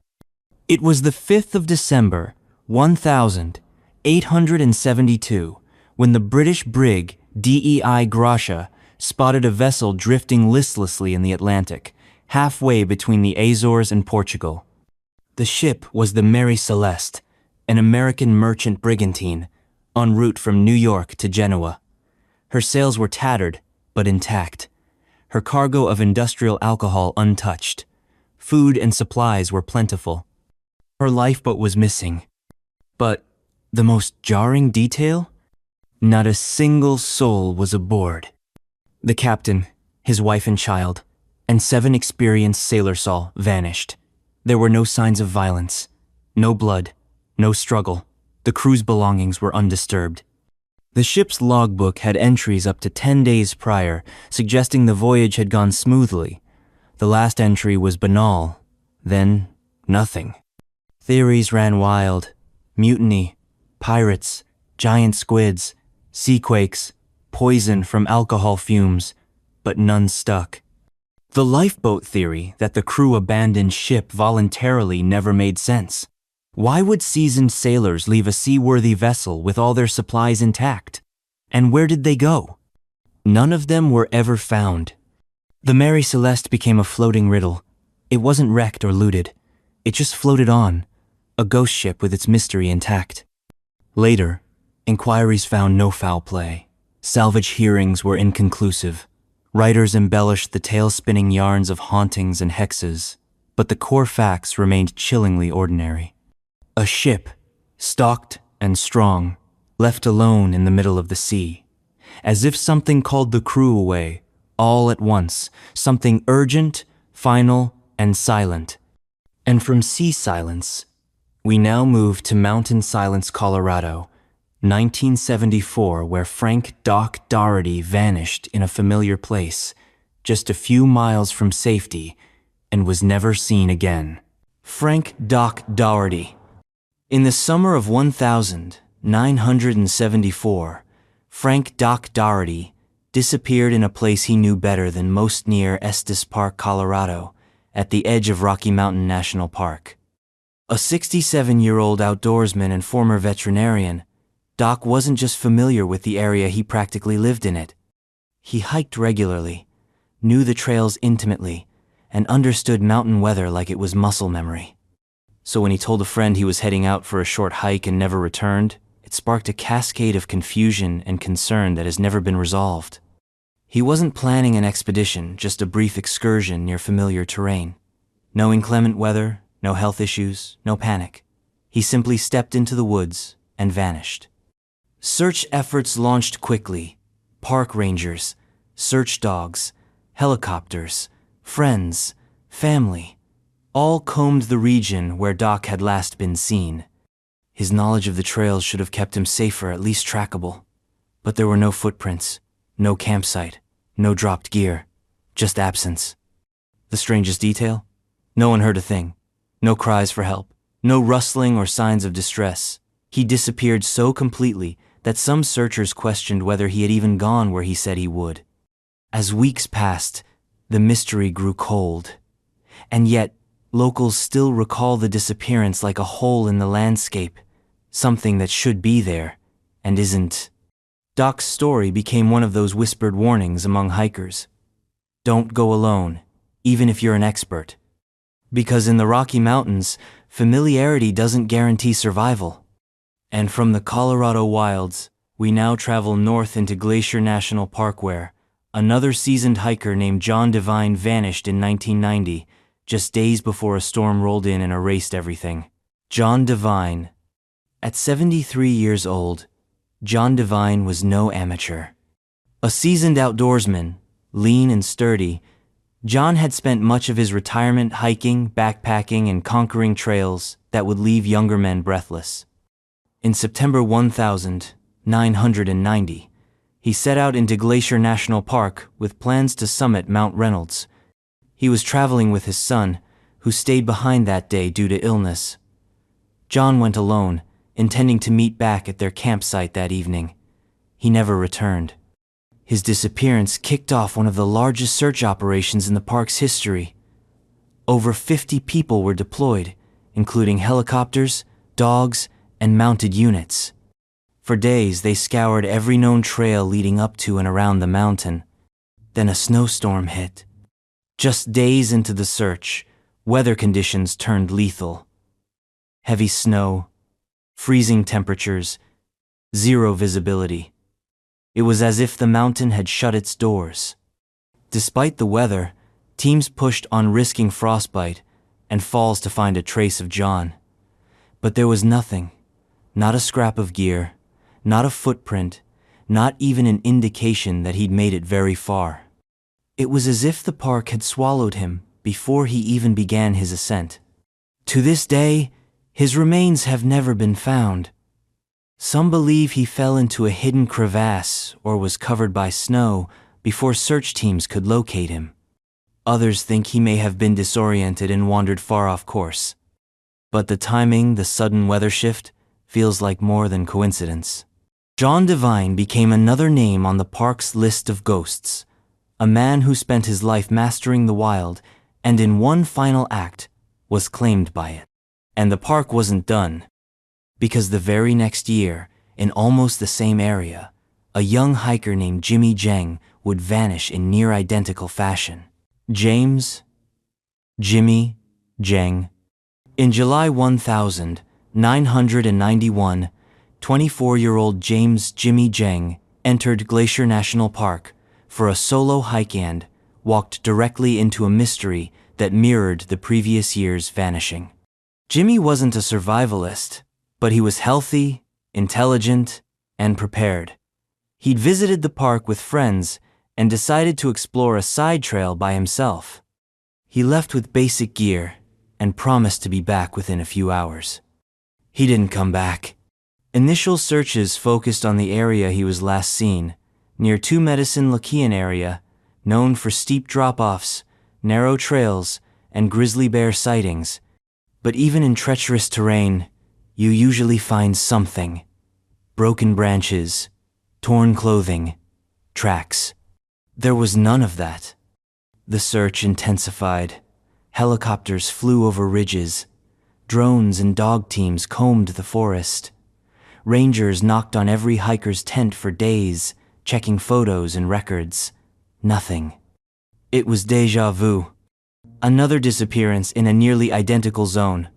It was the 5th of December, 1872, when the British brig DEI Gracia spotted a vessel drifting listlessly in the Atlantic, halfway between the Azores and Portugal. The ship was the Mary Celeste, an American merchant brigantine, en route from New York to Genoa. Her sails were tattered, but intact. Her cargo of industrial alcohol untouched. Food and supplies were plentiful. Her lifeboat was missing. But the most jarring detail? Not a single soul was aboard. The captain, his wife and child, and 7 experienced sailors all vanished. There were no signs of violence, no blood, no struggle. The crew's belongings were undisturbed. The ship's logbook had entries up to 10 days prior, suggesting the voyage had gone smoothly. The last entry was banal, then nothing. Theories ran wild. Mutiny, pirates, giant squids, seaquakes, poison from alcohol fumes, but none stuck. The lifeboat theory that the crew abandoned ship voluntarily never made sense. Why would seasoned sailors leave a seaworthy vessel with all their supplies intact? And where did they go? None of them were ever found. The Mary Celeste became a floating riddle. It wasn't wrecked or looted. It just floated on, a ghost ship with its mystery intact. Later, inquiries found no foul play. Salvage hearings were inconclusive. Writers embellished the tale-spinning yarns of hauntings and hexes, but the core facts remained chillingly ordinary. A ship, stocked and strong, left alone in the middle of the sea, as if something called the crew away, all at once, something urgent, final, and silent. And from sea silence, we now move to Mountain Silence, Colorado, 1974, where Frank Doc Doherty vanished in a familiar place, just a few miles from safety, and was never seen again. Frank Doc Doherty. In the summer of 1974, Frank Doc Doherty disappeared in a place he knew better than most near Estes Park, Colorado, at the edge of Rocky Mountain National Park. A 67-year-old outdoorsman and former veterinarian, Doc wasn't just familiar with the area, he practically lived in it. He hiked regularly, knew the trails intimately, and understood mountain weather like it was muscle memory. So when he told a friend he was heading out for a short hike and never returned, it sparked a cascade of confusion and concern that has never been resolved. He wasn't planning an expedition, just a brief excursion near familiar terrain. No inclement weather, no health issues, no panic. He simply stepped into the woods and vanished. Search efforts launched quickly. Park rangers, search dogs, helicopters, friends, family, all combed the region where Doc had last been seen. His knowledge of the trails should have kept him safer, at least trackable. But there were no footprints, no campsite, no dropped gear, just absence. The strangest detail? No one heard a thing. No cries for help, no rustling or signs of distress. He disappeared so completely that some searchers questioned whether he had even gone where he said he would. As weeks passed, the mystery grew cold. And yet, locals still recall the disappearance like a hole in the landscape, something that should be there and isn't. Doc's story became one of those whispered warnings among hikers. Don't go alone, even if you're an expert. Because in the Rocky Mountains, familiarity doesn't guarantee survival. And from the Colorado wilds, we now travel north into Glacier National Park where another seasoned hiker named John Devine vanished in 1990, just days before a storm rolled in and erased everything. John Devine. At 73 years old, John Devine was no amateur. A seasoned outdoorsman, lean and sturdy, John had spent much of his retirement hiking, backpacking, and conquering trails that would leave younger men breathless. In September 1990, he set out into Glacier National Park with plans to summit Mount Reynolds. He was traveling with his son, who stayed behind that day due to illness. John went alone, intending to meet back at their campsite that evening. He never returned. His disappearance kicked off one of the largest search operations in the park's history. Over 50 people were deployed, including helicopters, dogs, and mounted units. For days, they scoured every known trail leading up to and around the mountain. Then a snowstorm hit. Just days into the search, weather conditions turned lethal. Heavy snow, freezing temperatures, zero visibility. It was as if the mountain had shut its doors. Despite the weather, teams pushed on, risking frostbite and falls to find a trace of John. But there was nothing. Not a scrap of gear, not a footprint, not even an indication that he'd made it very far. It was as if the park had swallowed him before he even began his ascent. To this day, his remains have never been found. Some believe he fell into a hidden crevasse or was covered by snow before search teams could locate him. Others think he may have been disoriented and wandered far off course. But the timing, the sudden weather shift, feels like more than coincidence. John Devine became another name on the park's list of ghosts, a man who spent his life mastering the wild and in one final act was claimed by it. And the park wasn't done, because the very next year, in almost the same area, a young hiker named Jimmy Jeng would vanish in near-identical fashion. James, Jimmy, Jeng. In July 1991, 24-year-old James Jimmy Jeng entered Glacier National Park for a solo hike and walked directly into a mystery that mirrored the previous year's vanishing. Jimmy wasn't a survivalist, but he was healthy, intelligent, and prepared. He'd visited the park with friends and decided to explore a side trail by himself. He left with basic gear and promised to be back within a few hours. He didn't come back. Initial searches focused on the area he was last seen, near Two Medicine Lakian area, known for steep drop-offs, narrow trails, and grizzly bear sightings. But even in treacherous terrain, you usually find something. Broken branches, torn clothing, tracks. There was none of that. The search intensified. Helicopters flew over ridges. Drones and dog teams combed the forest. Rangers knocked on every hiker's tent for days, checking photos and records. Nothing. It was déjà vu. Another disappearance in a nearly identical zone.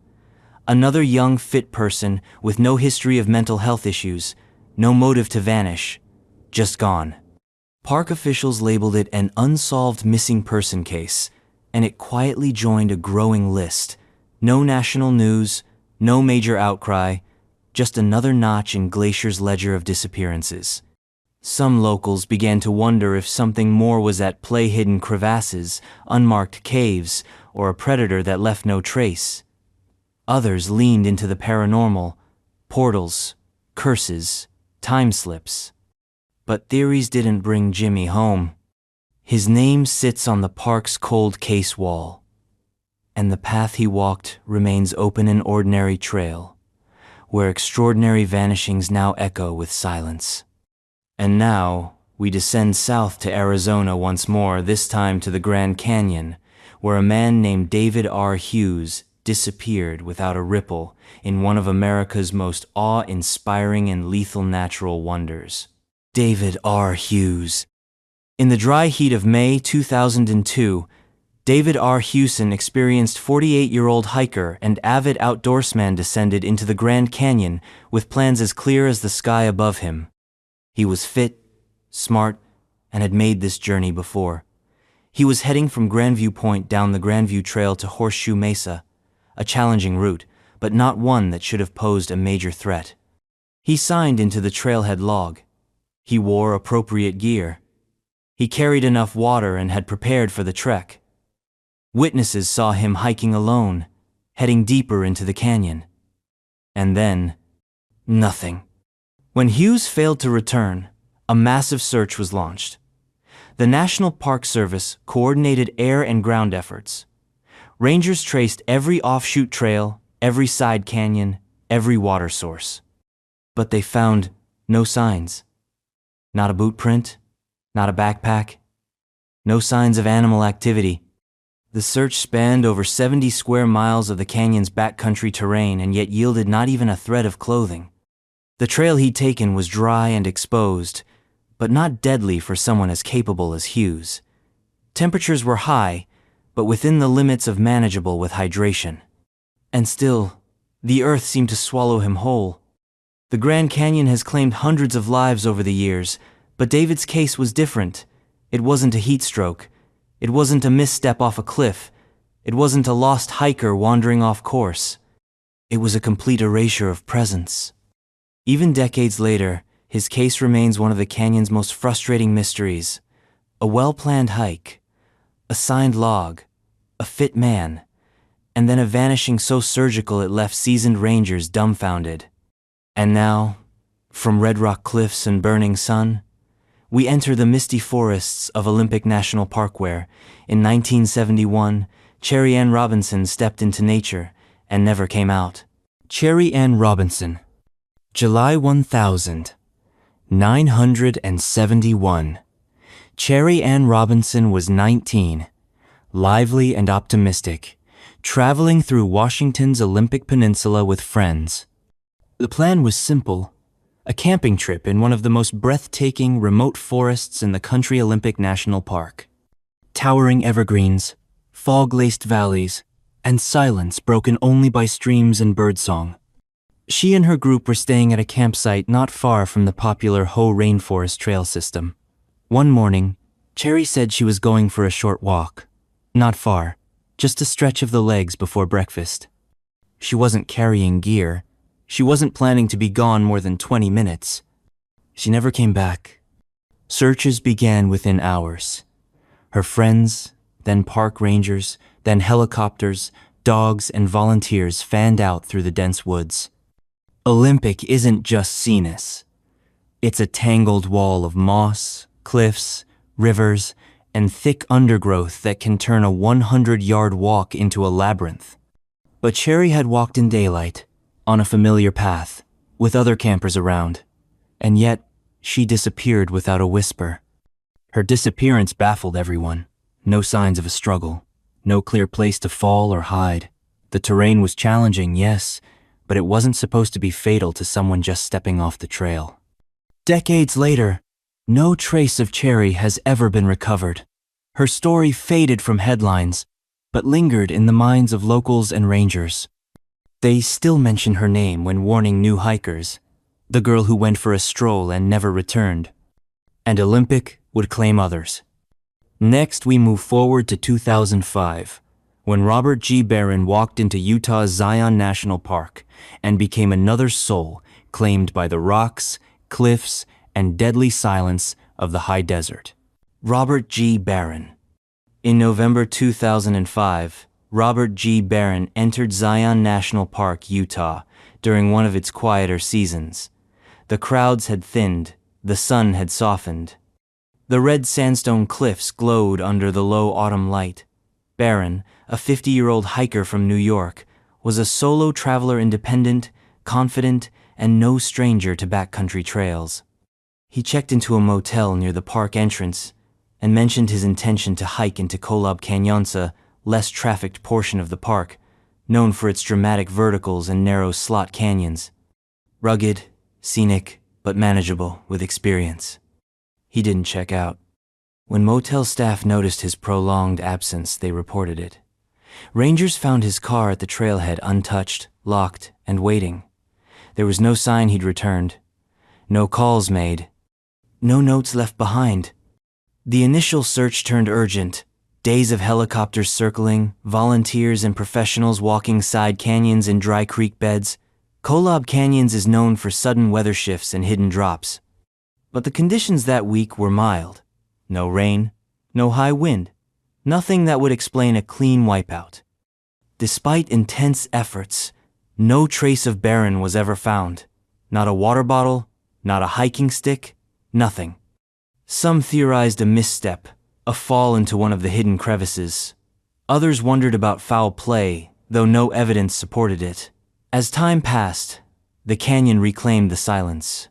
Another young, fit person with no history of mental health issues, no motive to vanish, just gone. Park officials labeled it an unsolved missing person case, and it quietly joined a growing list. No national news, no major outcry, just another notch in Glacier's ledger of disappearances. Some locals began to wonder if something more was at play: hidden crevasses, unmarked caves, or a predator that left no trace. Others leaned into the paranormal, portals, curses, time slips. But theories didn't bring Jimmy home. His name sits on the park's cold case wall, and the path he walked remains open, an ordinary trail, where extraordinary vanishings now echo with silence. And now, we descend south to Arizona once more, this time to the Grand Canyon, where a man named David R. Hughes disappeared without a ripple in one of America's most awe-inspiring and lethal natural wonders. David R. Hughes. In the dry heat of May 2002, David R. Hewson, experienced 48-year-old hiker and avid outdoorsman, descended into the Grand Canyon with plans as clear as the sky above him. He was fit, smart, and had made this journey before. He was heading from Grandview Point down the Grandview Trail to Horseshoe Mesa, a challenging route, but not one that should have posed a major threat. He signed into the trailhead log. He wore appropriate gear. He carried enough water and had prepared for the trek. Witnesses saw him hiking alone, heading deeper into the canyon. And then, nothing. When Hughes failed to return, a massive search was launched. The National Park Service coordinated air and ground efforts. Rangers traced every offshoot trail, every side canyon, every water source. But they found no signs. Not a boot print, not a backpack, no signs of animal activity. The search spanned over 70 square miles of the canyon's backcountry terrain and yet yielded not even a thread of clothing. The trail he'd taken was dry and exposed, but not deadly for someone as capable as Hughes. Temperatures were high, but within the limits of manageable with hydration. And still, the earth seemed to swallow him whole. The Grand Canyon has claimed hundreds of lives over the years, but David's case was different. It wasn't a heat stroke. It wasn't a misstep off a cliff. It wasn't a lost hiker wandering off course. It was a complete erasure of presence. Even decades later, his case remains one of the canyon's most frustrating mysteries. A well-planned hike, a signed log, a fit man, and then a vanishing so surgical it left seasoned rangers dumbfounded. And now, from red rock cliffs and burning sun, we enter the misty forests of Olympic National Park where, in 1971, Cherry Ann Robinson stepped into nature and never came out. Cherry Ann Robinson. July 1971. Cherry Ann Robinson was 19, lively and optimistic, traveling through Washington's Olympic Peninsula with friends. The plan was simple: a camping trip in one of the most breathtaking remote forests in the Country Olympic National Park. Towering evergreens, fog-laced valleys, and silence broken only by streams and birdsong. She and her group were staying at a campsite not far from the popular Hoh Rainforest Trail system. One morning, Cherry said she was going for a short walk. Not far, just a stretch of the legs before breakfast. She wasn't carrying gear. She wasn't planning to be gone more than 20 minutes. She never came back. Searches began within hours. Her friends, then park rangers, then helicopters, dogs, and volunteers fanned out through the dense woods. Olympic isn't just scenes. It's a tangled wall of moss, cliffs, rivers, and thick undergrowth that can turn a 100-yard walk into a labyrinth. But Cherry had walked in daylight, on a familiar path, with other campers around, and yet she disappeared without a whisper. Her disappearance baffled everyone. No signs of a struggle, no clear place to fall or hide. The terrain was challenging, yes, but it wasn't supposed to be fatal to someone just stepping off the trail. Decades later, no trace of Cherry has ever been recovered. Her story faded from headlines, but lingered in the minds of locals and rangers. They still mention her name when warning new hikers, the girl who went for a stroll and never returned. And Olympic would claim others. Next, we move forward to 2005, when Robert G. Barron walked into Utah's Zion National Park and became another soul claimed by the rocks, cliffs, and deadly silence of the high desert. Robert G. Barron. In November 2005, Robert G. Barron entered Zion National Park, Utah, during one of its quieter seasons. The crowds had thinned, the sun had softened. The red sandstone cliffs glowed under the low autumn light. Barron, a 50-year-old hiker from New York, was a solo traveler, independent, confident, and no stranger to backcountry trails. He checked into a motel near the park entrance and mentioned his intention to hike into Kolob Canyon's less trafficked portion of the park, known for its dramatic verticals and narrow slot canyons. Rugged, scenic, but manageable with experience. He didn't check out. When motel staff noticed his prolonged absence, they reported it. Rangers found his car at the trailhead untouched, locked, and waiting. There was no sign he'd returned. No calls made. No notes left behind. The initial search turned urgent. Days of helicopters circling, volunteers and professionals walking side canyons and dry creek beds. Kolob Canyons is known for sudden weather shifts and hidden drops. But the conditions that week were mild. No rain, no high wind, nothing that would explain a clean wipeout. Despite intense efforts, no trace of Barron was ever found. Not a water bottle, not a hiking stick, nothing. Some theorized a misstep, a fall into one of the hidden crevices. Others wondered about foul play, though no evidence supported it. As time passed, the canyon reclaimed the silence.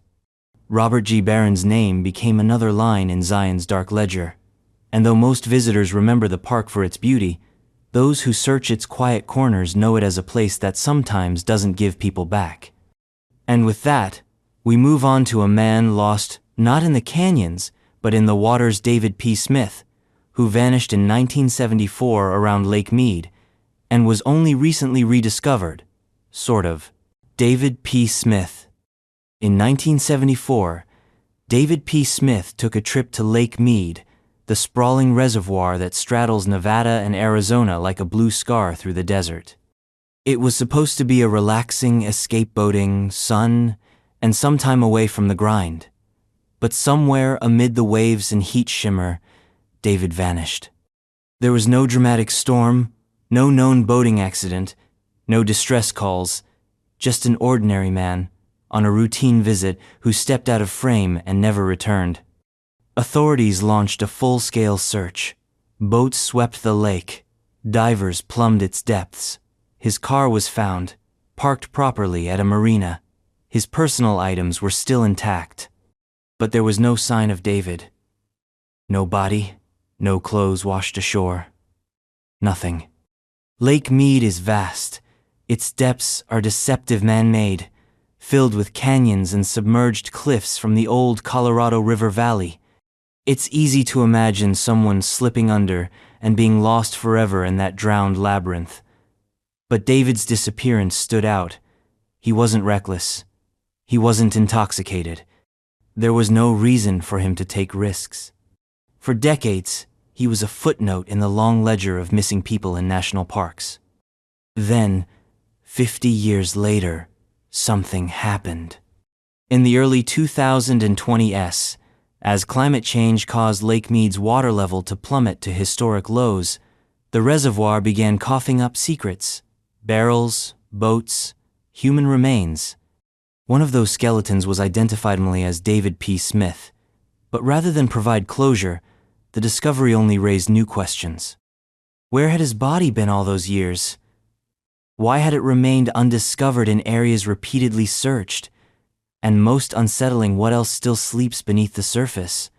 Robert G. Barron's name became another line in Zion's dark ledger, and though most visitors remember the park for its beauty, those who search its quiet corners know it as a place that sometimes doesn't give people back. And with that, we move on to a man lost not in the canyons, but in the waters, David P. Smith, who vanished in 1974 around Lake Mead, and was only recently rediscovered, sort of. David P. Smith. In 1974, David P. Smith took a trip to Lake Mead, the sprawling reservoir that straddles Nevada and Arizona like a blue scar through the desert. It was supposed to be a relaxing escape boating, sun, and some time away from the grind. But somewhere amid the waves and heat shimmer, David vanished. There was no dramatic storm, no known boating accident, no distress calls, just an ordinary man on a routine visit who stepped out of frame and never returned. Authorities launched a full-scale search. Boats swept the lake. Divers plumbed its depths. His car was found, parked properly at a marina. His personal items were still intact. But there was no sign of David. No body, no clothes washed ashore. Nothing. Lake Mead is vast. Its depths are deceptive man-made. filled with canyons and submerged cliffs from the old Colorado River Valley. It's easy to imagine someone slipping under and being lost forever in that drowned labyrinth. But David's disappearance stood out. He wasn't reckless. He wasn't intoxicated. There was no reason for him to take risks. For decades, he was a footnote in the long ledger of missing people in national parks. Then, 50 years later, something happened. In the early 2020s, as climate change caused Lake Mead's water level to plummet to historic lows, the reservoir began coughing up secrets: barrels, boats, human remains. One of those skeletons was identified only as David P. Smith, but rather than provide closure, the discovery only raised new questions. Where had his body been all those years? Why had it remained undiscovered in areas repeatedly searched? And most unsettling, what else still sleeps beneath the surface?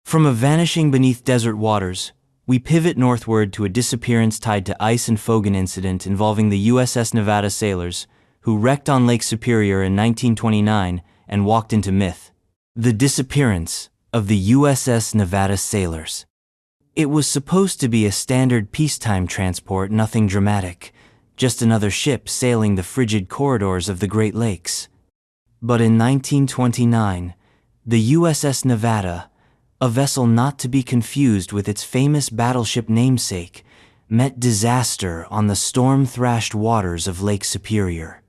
From a vanishing beneath desert waters, we pivot northward to a disappearance tied to ice and Fogan incident involving the USS Nevada sailors, who wrecked on Lake Superior in 1929 and walked into myth. The disappearance of the USS Nevada sailors. It was supposed to be a standard peacetime transport, nothing dramatic, just another ship sailing the frigid corridors of the Great Lakes. But in 1929, the USS Nevada, a vessel not to be confused with its famous battleship namesake, met disaster on the storm-thrashed waters of Lake Superior.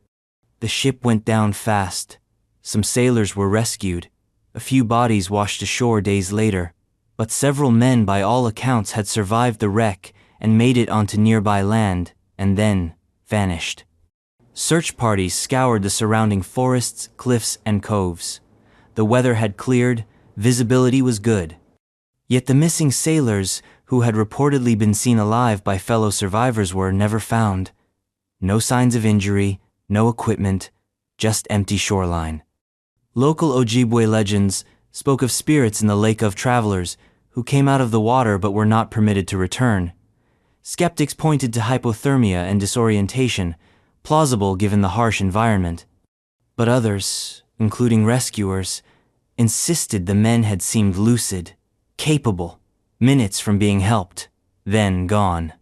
The ship went down fast. Some sailors were rescued. A few bodies washed ashore days later, but several men by all accounts had survived the wreck and made it onto nearby land, and then vanished. Search parties scoured the surrounding forests, cliffs, and coves. The weather had cleared, visibility was good. Yet the missing sailors, who had reportedly been seen alive by fellow survivors, were never found. No signs of injury, no equipment, just empty shoreline. Local Ojibwe legends spoke of spirits in the lake of travelers who came out of the water but were not permitted to return. Skeptics pointed to hypothermia and disorientation, plausible given the harsh environment. But others, including rescuers, insisted the men had seemed lucid, capable, minutes from being helped, then gone.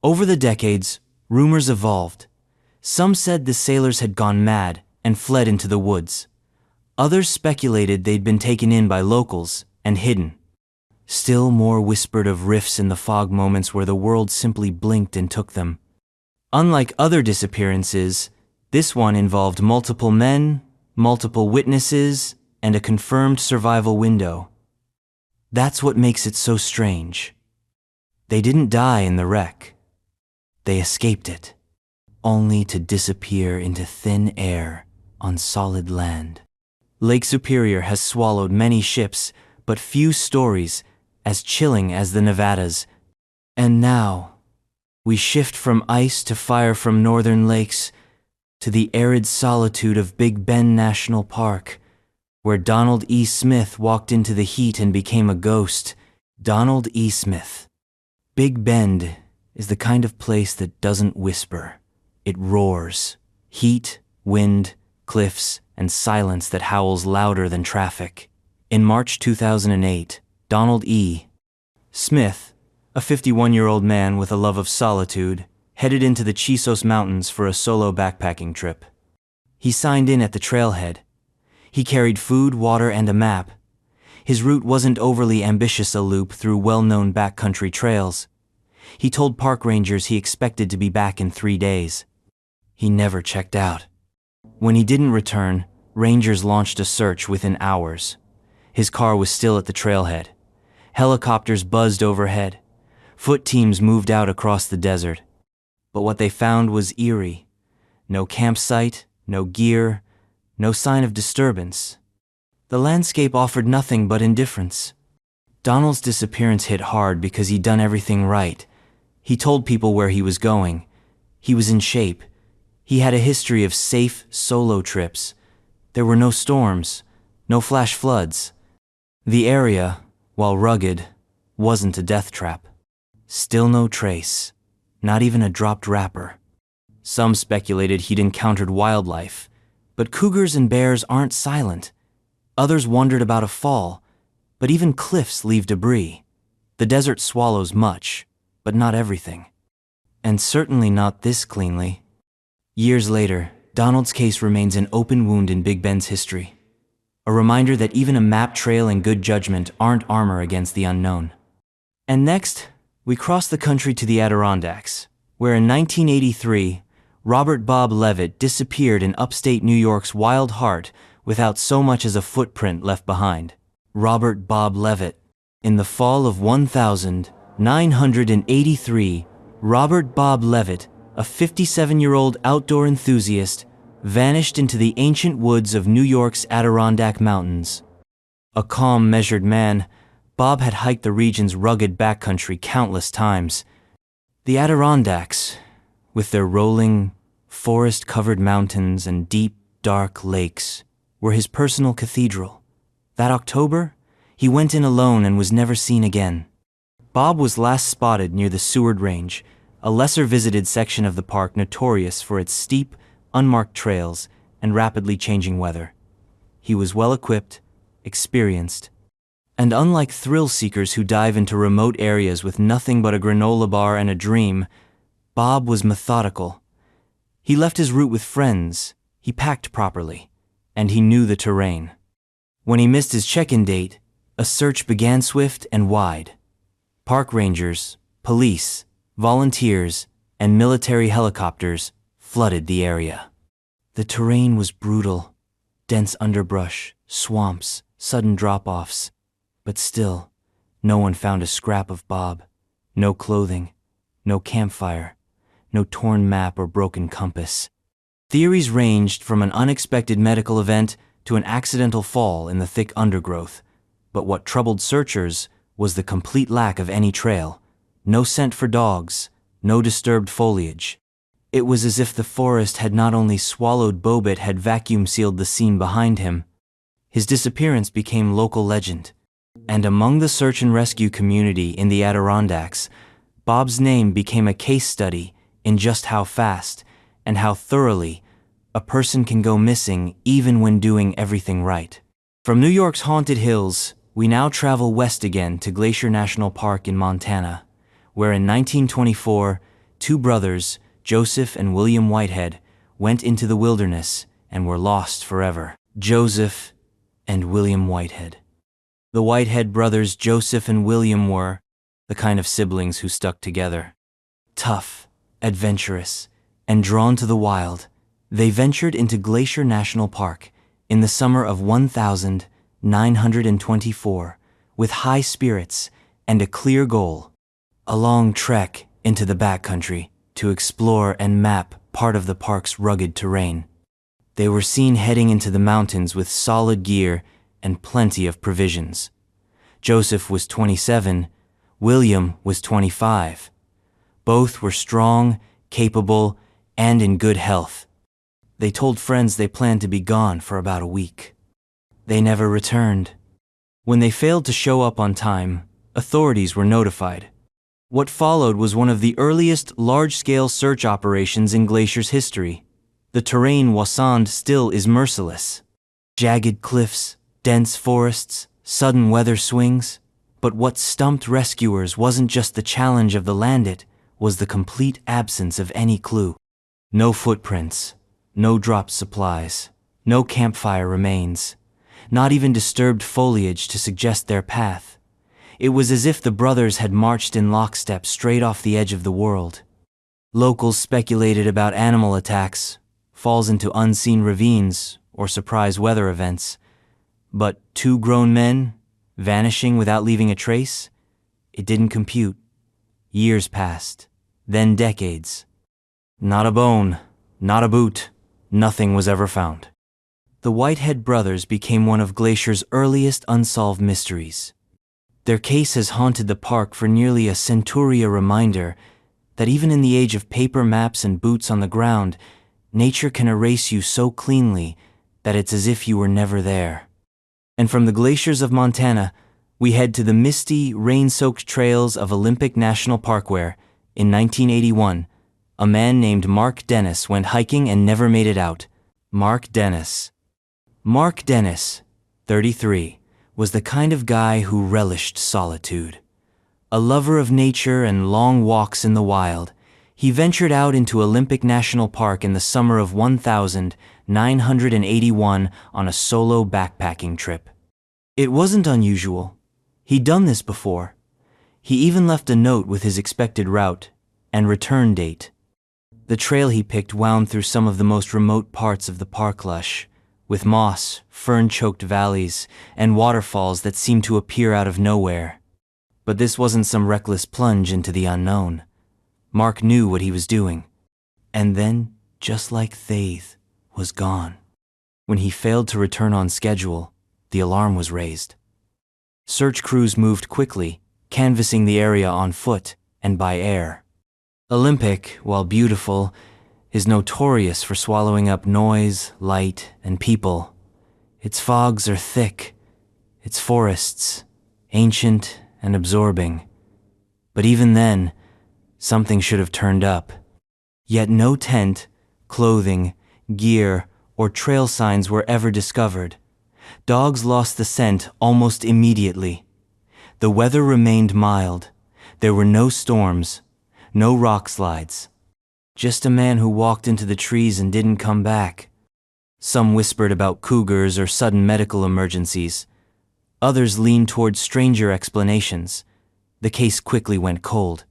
Over the decades, rumors evolved. Some said the sailors had gone mad and fled into the woods. Others speculated they'd been taken in by locals and hidden. Still more whispered of rifts in the fog, moments where the world simply blinked and took them. Unlike other disappearances, this one involved multiple men, multiple witnesses, and a confirmed survival window. That's what makes it so strange. They didn't die in the wreck. They escaped it, only to disappear into thin air on solid land. Lake Superior has swallowed many ships, but few stories as chilling as the Nevadas. And now, we shift from ice to fire, from northern lakes to the arid solitude of Big Bend National Park, where Donald E. Smith walked into the heat and became a ghost. Donald E. Smith. Big Bend is the kind of place that doesn't whisper. It roars. Heat, wind, cliffs, and silence that howls louder than traffic. In March 2008, Donald E. Smith, a 51-year-old man with a love of solitude, headed into the Chisos Mountains for a solo backpacking trip. He signed in at the trailhead. He carried food, water, and a map. His route wasn't overly ambitious, a loop through well-known backcountry trails. He told park rangers he expected to be back in 3 days. He never checked out. When he didn't return, rangers launched a search within hours. His car was still at the trailhead. Helicopters buzzed overhead. Foot teams moved out across the desert. But what they found was eerie. No campsite, no gear, no sign of disturbance. The landscape offered nothing but indifference. Donald's disappearance hit hard because he'd done everything right. He told people where he was going. He was in shape. He had a history of safe, solo trips. There were no storms, no flash floods. The area, while rugged, wasn't a death trap. Still no trace, not even a dropped wrapper. Some speculated he'd encountered wildlife, But cougars and bears aren't silent. Others wondered about a fall, but even cliffs leave debris. The desert swallows much, but not everything. And certainly not this cleanly. Years later, Donald's case remains an open wound in Big Bend's history. A reminder that even a map trail and good judgment aren't armor against the unknown. And next, we cross the country to the Adirondacks, where in 1983, Robert Bob Levitt disappeared in upstate New York's Wild Heart without so much as a footprint left behind. Robert Bob Levitt. In the fall of 1983, Robert Bob Levitt, a 57-year-old outdoor enthusiast, vanished into the ancient woods of New York's Adirondack Mountains. A calm, measured man, Bob had hiked the region's rugged backcountry countless times. The Adirondacks, with their rolling, forest-covered mountains and deep, dark lakes, were his personal cathedral. That October, he went in alone and was never seen again. Bob was last spotted near the Seward Range, a lesser-visited section of the park notorious for its steep, unmarked trails and rapidly changing weather. He was well-equipped, experienced, and unlike thrill-seekers who dive into remote areas with nothing but a granola bar and a dream, Bob was methodical. He left his route with friends, he packed properly, and he knew the terrain. When he missed his check-in date, a search began swift and wide. Park rangers, police, volunteers, and military helicopters flooded the area. The terrain was brutal, dense underbrush, swamps, sudden drop-offs, but still, no one found a scrap of Bob, no clothing, no campfire, no torn map or broken compass. Theories ranged from an unexpected medical event to an accidental fall in the thick undergrowth, but what troubled searchers was the complete lack of any trail, no scent for dogs, no disturbed foliage. It was as if the forest had not only swallowed Bob, it had vacuum-sealed the scene behind him. His disappearance became local legend, and among the search and rescue community in the Adirondacks, Bob's name became a case study in just how fast and how thoroughly a person can go missing even when doing everything right. From New York's haunted hills, we now travel west again to Glacier National Park in Montana, where in 1924, two brothers, Joseph and William Whitehead, went into the wilderness and were lost forever. Joseph and William Whitehead. The Whitehead brothers Joseph and William were the kind of siblings who stuck together. Tough, adventurous, and drawn to the wild, they ventured into Glacier National Park in the summer of 1924 with high spirits and a clear goal, a long trek into the backcountry to explore and map part of the park's rugged terrain. They were seen heading into the mountains with solid gear and plenty of provisions. Joseph was 27, William was 25. Both were strong, capable, and in good health. They told friends they planned to be gone for about a week. They never returned. When they failed to show up on time, authorities were notified. What followed was one of the earliest large-scale search operations in Glacier's history. The terrain Wasand still is merciless. Jagged cliffs, dense forests, sudden weather swings. But what stumped rescuers wasn't just the challenge of the land, it was the complete absence of any clue. No footprints, no dropped supplies, no campfire remains, not even disturbed foliage to suggest their path. It was as if the brothers had marched in lockstep straight off the edge of the world. Locals speculated about animal attacks, falls into unseen ravines, or surprise weather events. But two grown men, vanishing without leaving a trace? It didn't compute. Years passed, then decades. Not a bone, not a boot, nothing was ever found. The Whitehead brothers became one of Glacier's earliest unsolved mysteries. Their case has haunted the park for nearly a century, a reminder that even in the age of paper maps and boots on the ground, nature can erase you so cleanly that it's as if you were never there. And from the glaciers of Montana, we head to the misty, rain-soaked trails of Olympic National Park where, in 1981, a man named Mark Dennis went hiking and never made it out. Mark Dennis. Mark Dennis, 33, was the kind of guy who relished solitude. A lover of nature and long walks in the wild, he ventured out into Olympic National Park in the summer of 1981 on a solo backpacking trip. It wasn't unusual. He'd done this before. He even left a note with his expected route and return date. The trail he picked wound through some of the most remote parts of the park lush, with moss, fern-choked valleys, and waterfalls that seemed to appear out of nowhere. But this wasn't some reckless plunge into the unknown. Mark knew what he was doing. And then, just like Thaith, was gone. When he failed to return on schedule, the alarm was raised. Search crews moved quickly, canvassing the area on foot and by air. Olympic, while beautiful, is notorious for swallowing up noise, light, and people. Its fogs are thick, its forests, ancient and absorbing. But even then, something should have turned up. Yet no tent, clothing, gear, or trail signs were ever discovered. Dogs lost the scent almost immediately. The weather remained mild. There were no storms, no rock slides. Just a man who walked into the trees and didn't come back. Some whispered about cougars or sudden medical emergencies. Others leaned toward stranger explanations. The case quickly went cold.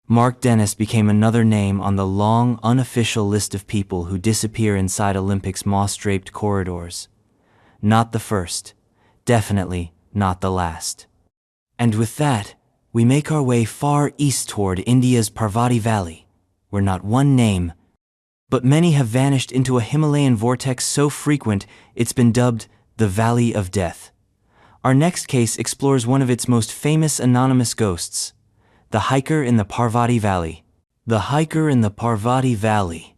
Mark Dennis became another name on the long, unofficial list of people who disappear inside Olympic's moss-draped corridors. Not the first, definitely not the last. And with that, we make our way far east toward India's Parvati Valley, where not one name, but many have vanished into a Himalayan vortex so frequent it's been dubbed the Valley of Death. Our next case explores one of its most famous anonymous ghosts, the hiker in the Parvati Valley. The hiker in the Parvati Valley.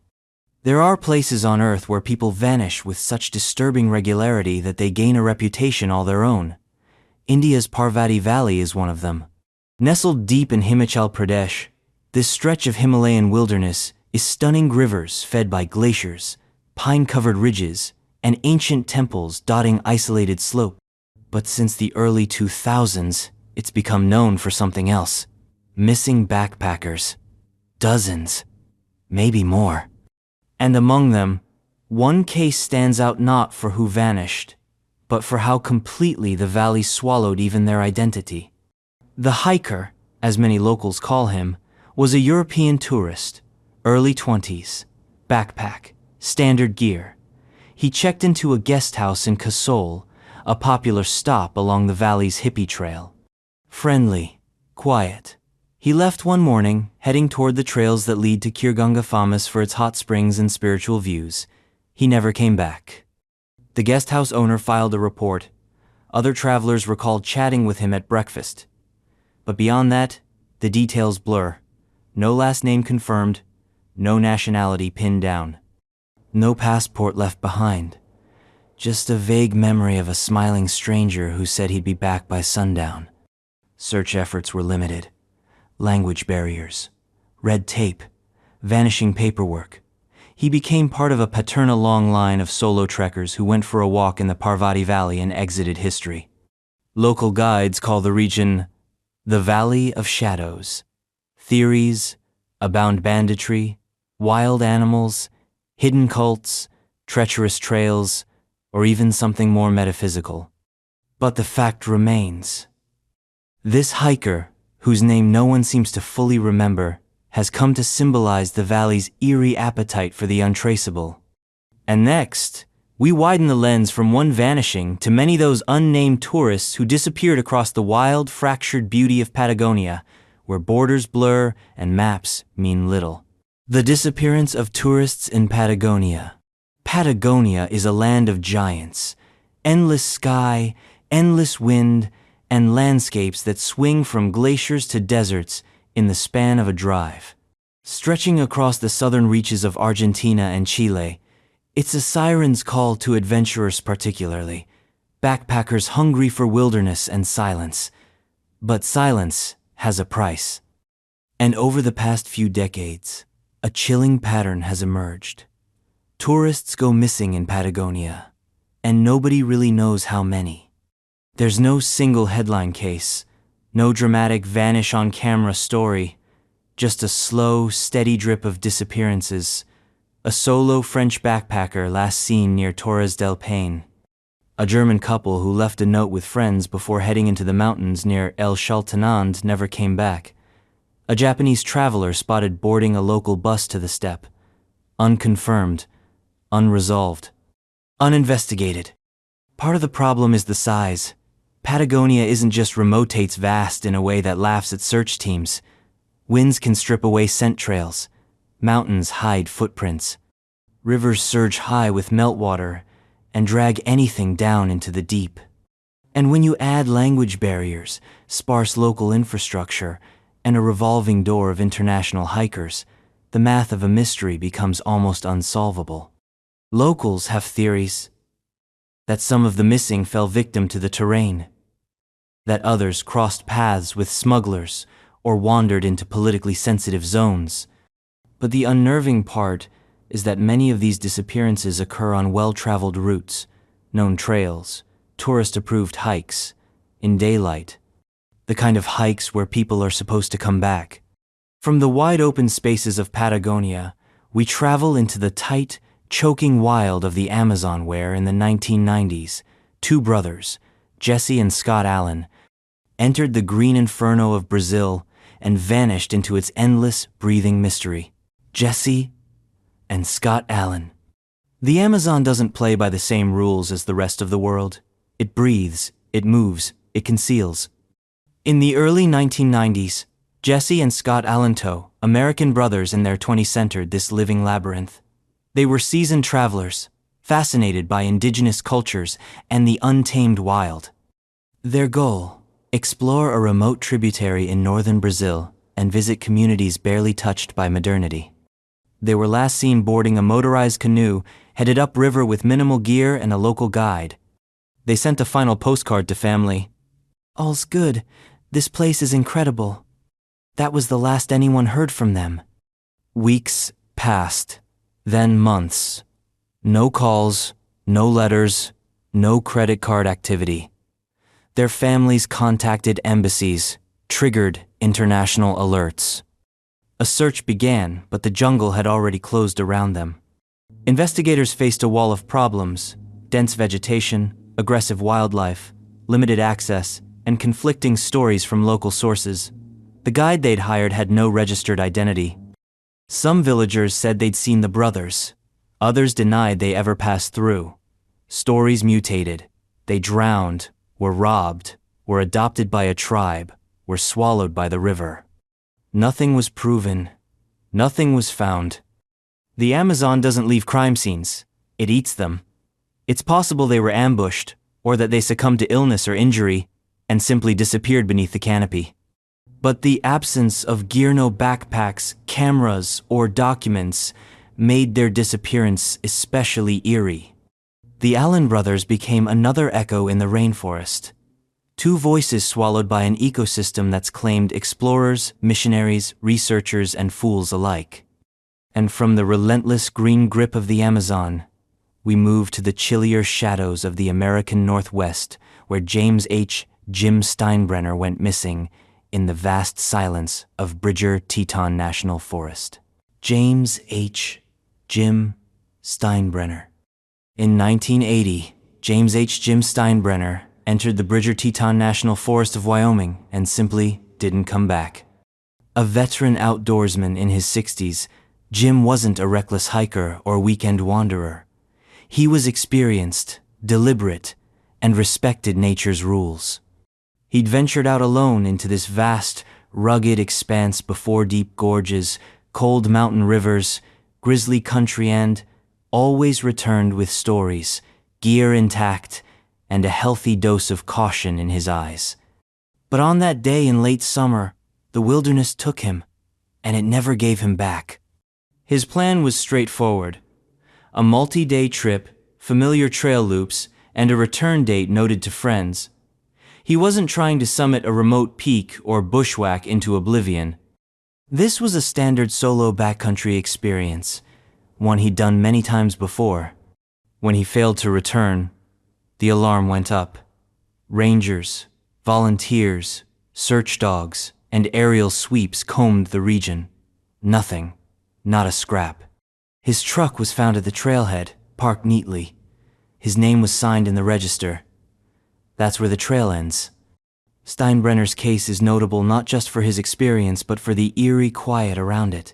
There are places on Earth where people vanish with such disturbing regularity that they gain a reputation all their own. India's Parvati Valley is one of them. Nestled deep in Himachal Pradesh, this stretch of Himalayan wilderness is stunning rivers fed by glaciers, pine-covered ridges, and ancient temples dotting isolated slopes. But since the early 2000s, it's become known for something else. Missing backpackers. Dozens. Maybe more. And among them, one case stands out not for who vanished, but for how completely the valley swallowed even their identity. The hiker, as many locals call him, was a European tourist, early 20s, backpack, standard gear. He checked into a guest house in Kasol, a popular stop along the valley's hippie trail. Friendly, quiet. He left one morning, heading toward the trails that lead to Kirganga, famous for its hot springs and spiritual views. He never came back. The guest house owner filed a report. Other travelers recalled chatting with him at breakfast. But beyond that, the details blur. No last name confirmed, no nationality pinned down. No passport left behind. Just a vague memory of a smiling stranger who said he'd be back by sundown. Search efforts were limited. Language barriers, red tape, vanishing paperwork. He became part of a paternal long line of solo trekkers who went for a walk in the Parvati Valley and exited history. Local guides call the region the Valley of Shadows. Theories abound: banditry, wild animals, hidden cults, treacherous trails, or even something more metaphysical. But the fact remains. This hiker, whose name no one seems to fully remember, has come to symbolize the valley's eerie appetite for the untraceable. And next, we widen the lens from one vanishing to many those unnamed tourists who disappeared across the wild, fractured beauty of Patagonia, where borders blur and maps mean little. The disappearance of tourists in Patagonia. Patagonia is a land of giants, endless sky, endless wind, and landscapes that swing from glaciers to deserts in the span of a drive. Stretching across the southern reaches of Argentina and Chile, it's a siren's call to adventurers particularly, backpackers hungry for wilderness and silence. But silence has a price. And over the past few decades, a chilling pattern has emerged. Tourists go missing in Patagonia, and nobody really knows how many. There's no single headline case, no dramatic vanish-on-camera story, just a slow, steady drip of disappearances. A solo French backpacker last seen near Torres del Paine. A German couple who left a note with friends before heading into the mountains near El Chaltenand never came back. A Japanese traveler spotted boarding a local bus to the steppe. Unconfirmed, unresolved, uninvestigated. Part of the problem is the size. Patagonia isn't just remotates vast in a way that laughs at search teams. Winds can strip away scent trails. Mountains hide footprints. Rivers surge high with meltwater and drag anything down into the deep. And when you add language barriers, sparse local infrastructure, and a revolving door of international hikers, the math of a mystery becomes almost unsolvable. Locals have theories that some of the missing fell victim to the terrain, that others crossed paths with smugglers or wandered into politically sensitive zones. But the unnerving part is that many of these disappearances occur on well-traveled routes, known trails, tourist-approved hikes, in daylight, the kind of hikes where people are supposed to come back. From the wide-open spaces of Patagonia, we travel into the tight, choking wild of the Amazon where, in the 1990s, two brothers, Jesse and Scott Allen, entered the green inferno of Brazil and vanished into its endless, breathing mystery. Jesse and Scott Allen. The Amazon doesn't play by the same rules as the rest of the world. It breathes, it moves, it conceals. In the early 1990s, Jesse and Scott Allen, American brothers in their 20s, entered this living labyrinth. They were seasoned travelers, fascinated by indigenous cultures and the untamed wild. Their goal: explore a remote tributary in northern Brazil and visit communities barely touched by modernity. They were last seen boarding a motorized canoe headed upriver with minimal gear and a local guide. They sent a final postcard to family. "All's good. This place is incredible." That was the last anyone heard from them. Weeks passed, then months. No calls, no letters, no credit card activity. Their families contacted embassies, triggered international alerts. A search began, but the jungle had already closed around them. Investigators faced a wall of problems: dense vegetation, aggressive wildlife, limited access, and conflicting stories from local sources. The guide they'd hired had no registered identity. Some villagers said they'd seen the brothers. Others denied they ever passed through. Stories mutated. They drowned, were robbed, were adopted by a tribe, were swallowed by the river. Nothing was proven. Nothing was found. The Amazon doesn't leave crime scenes. It eats them. It's possible they were ambushed, or that they succumbed to illness or injury and simply disappeared beneath the canopy. But the absence of gear-no backpacks, cameras, or documents made their disappearance especially eerie. The Allen brothers became another echo in the rainforest. Two voices swallowed by an ecosystem that's claimed explorers, missionaries, researchers, and fools alike. And from the relentless green grip of the Amazon, we move to the chillier shadows of the American Northwest, where James H. Jim Steinbrenner went missing in the vast silence of Bridger-Teton National Forest. James H. Jim Steinbrenner. In 1980, James H. Jim Steinbrenner entered the Bridger-Teton National Forest of Wyoming and simply didn't come back. A veteran outdoorsman in his 60s, Jim wasn't a reckless hiker or weekend wanderer. He was experienced, deliberate, and respected nature's rules. He'd ventured out alone into this vast, rugged expanse before deep gorges, cold mountain rivers, grizzly country, and always returned with stories, gear intact, and a healthy dose of caution in his eyes. But on that day in late summer, the wilderness took him, and it never gave him back. His plan was straightforward: a multi-day trip, familiar trail loops, and a return date noted to friends. He wasn't trying to summit a remote peak or bushwhack into oblivion. This was a standard solo backcountry experience, one he'd done many times before. When he failed to return, the alarm went up. Rangers, volunteers, search dogs, and aerial sweeps combed the region. Nothing, not a scrap. His truck was found at the trailhead, parked neatly. His name was signed in the register. That's where the trail ends. Steinbrenner's case is notable not just for his experience, but for the eerie quiet around it.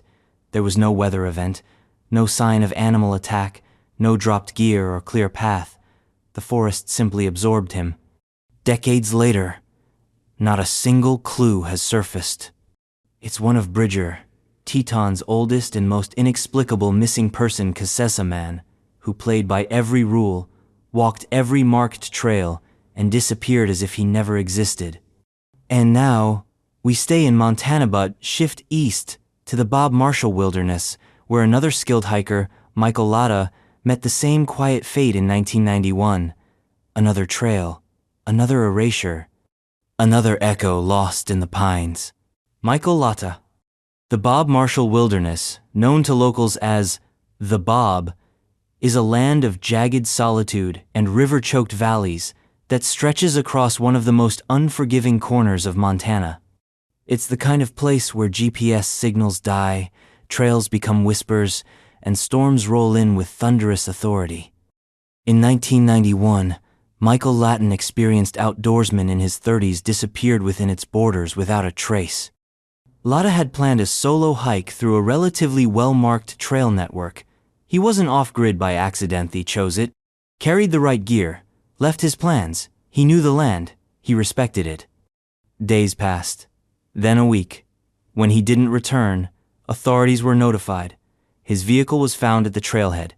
There was no weather event, no sign of animal attack, no dropped gear or clear path. The forest simply absorbed him. Decades later, not a single clue has surfaced. It's one of Bridger, Teton's oldest and most inexplicable missing person Kasesa man, who played by every rule, walked every marked trail, and disappeared as if he never existed. And now, we stay in Montana but shift east to the Bob Marshall Wilderness, where another skilled hiker, Michael Latta, met the same quiet fate in 1991. Another trail, another erasure, another echo lost in the pines. Michael Latta. The Bob Marshall Wilderness, known to locals as the Bob, is a land of jagged solitude and river-choked valleys that stretches across one of the most unforgiving corners of Montana. It's the kind of place where GPS signals die, trails become whispers, and storms roll in with thunderous authority. In 1991, Michael Latta experienced outdoorsman in his 30s disappeared within its borders without a trace. Latta had planned a solo hike through a relatively well-marked trail network. He wasn't off-grid by accident, he chose it, carried the right gear, left his plans. He knew the land. He respected it. Days passed. Then a week. When he didn't return, authorities were notified. His vehicle was found at the trailhead,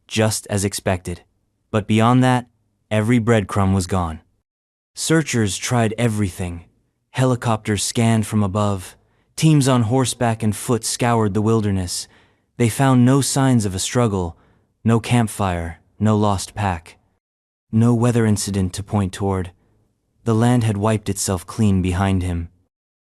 just as expected. But beyond that, every breadcrumb was gone. Searchers tried everything. Helicopters scanned from above. Teams on horseback and foot scoured the wilderness. They found no signs of a struggle, no campfire, no lost pack. No weather incident to point toward. The land had wiped itself clean behind him.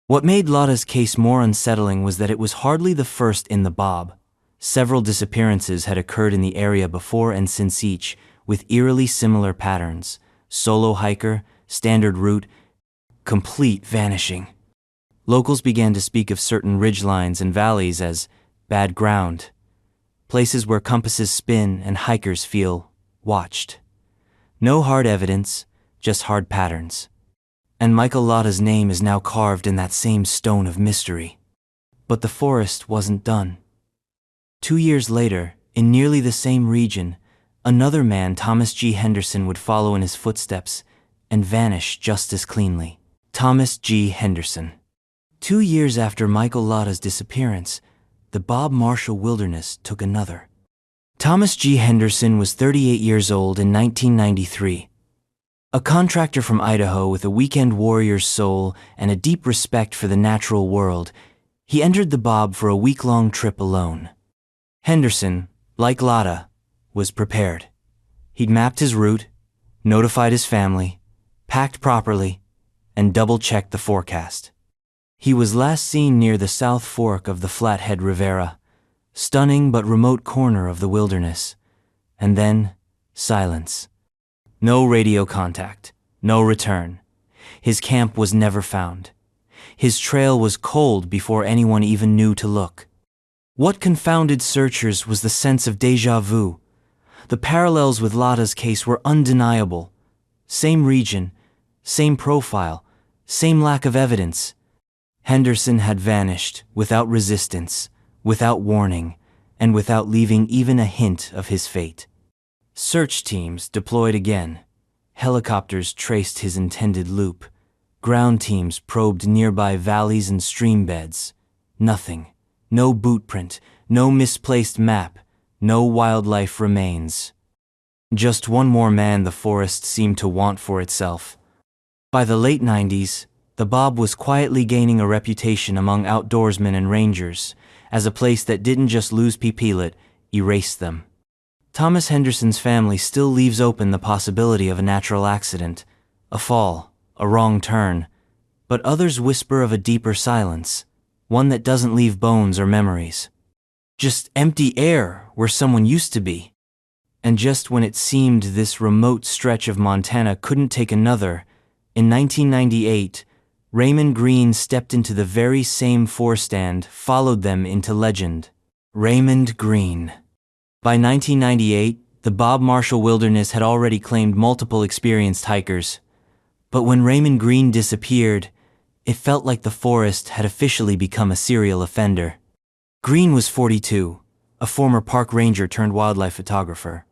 What made Latta's case more unsettling was that it was hardly the first in the Bob. Several disappearances had occurred in the area before and since each, with eerily similar patterns. Solo hiker, standard route, complete vanishing. Locals began to speak of certain ridgelines and valleys as bad ground, places where compasses spin and hikers feel watched. No hard evidence, just hard patterns. And Michael Latta's name is now carved in that same stone of mystery. But the forest wasn't done. 2 years later, in nearly the same region, another man, Thomas G. Henderson, would follow in his footsteps and vanish just as cleanly. Thomas G. Henderson. 2 years after Michael Latta's disappearance, the Bob Marshall Wilderness took another. Thomas G. Henderson was 38 years old in 1993. A contractor from Idaho with a weekend warrior's soul and a deep respect for the natural world, he entered the Bob for a week-long trip alone. Henderson, like Latta, was prepared. He'd mapped his route, notified his family, packed properly, and double-checked the forecast. He was last seen near the South Fork of the Flathead Rivera, stunning but remote corner of the wilderness. And then, silence. No radio contact, no return. His camp was never found. His trail was cold before anyone even knew to look. What confounded searchers was the sense of déjà vu. The parallels with Latta's case were undeniable. Same region, same profile, same lack of evidence. Henderson had vanished without resistance, without warning, and without leaving even a hint of his fate. Search teams deployed again. Helicopters traced his intended loop. Ground teams probed nearby valleys and stream beds. Nothing. No boot print, no misplaced map, no wildlife remains. Just one more man the forest seemed to want for itself. By the late 90s, the Bob was quietly gaining a reputation among outdoorsmen and rangers as a place that didn't just lose people, it erased them. Thomas Henderson's family still leaves open the possibility of a natural accident, a fall, a wrong turn, but others whisper of a deeper silence, one that doesn't leave bones or memories. Just empty air where someone used to be. And just when it seemed this remote stretch of Montana couldn't take another, in 1998, Raymond Green stepped into the very same forestand, followed them into legend. Raymond Green. By 1998, the Bob Marshall Wilderness had already claimed multiple experienced hikers. But when Raymond Green disappeared, it felt like the forest had officially become a serial offender. Green was 42, a former park ranger turned wildlife photographer.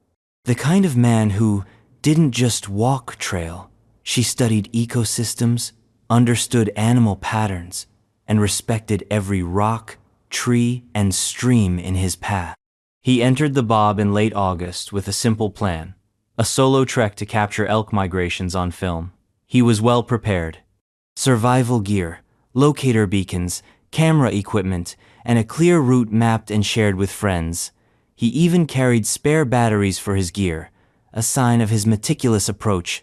The kind of man who didn't just walk trail. She studied ecosystems, understood animal patterns, and respected every rock, tree, and stream in his path. He entered the Bob in late August with a simple plan, a solo trek to capture elk migrations on film. He was well prepared. Survival gear, locator beacons, camera equipment, and a clear route mapped and shared with friends. He even carried spare batteries for his gear, a sign of his meticulous approach.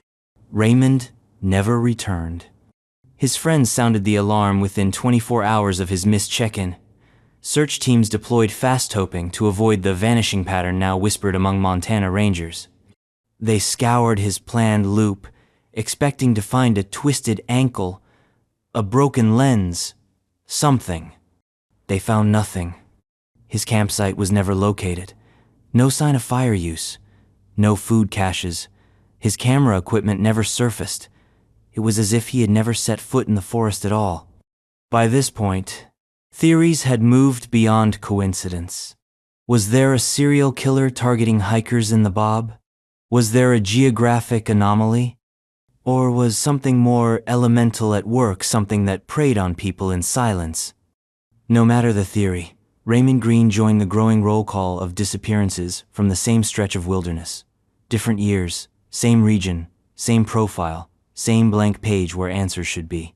Raymond never returned. His friends sounded the alarm within 24 hours of his missed check-in. Search teams deployed fast hoping to avoid the vanishing pattern now whispered among Montana rangers. They scoured his planned loop, expecting to find a twisted ankle, a broken lens, something. They found nothing. His campsite was never located. No sign of fire use. No food caches. His camera equipment never surfaced. It was as if he had never set foot in the forest at all. By this point, theories had moved beyond coincidence. Was there a serial killer targeting hikers in the Bob? Was there a geographic anomaly? Or was something more elemental at work, something that preyed on people in silence? No matter the theory, Raymond Green joined the growing roll call of disappearances from the same stretch of wilderness. Different years, same region, same profile, same blank page where answers should be.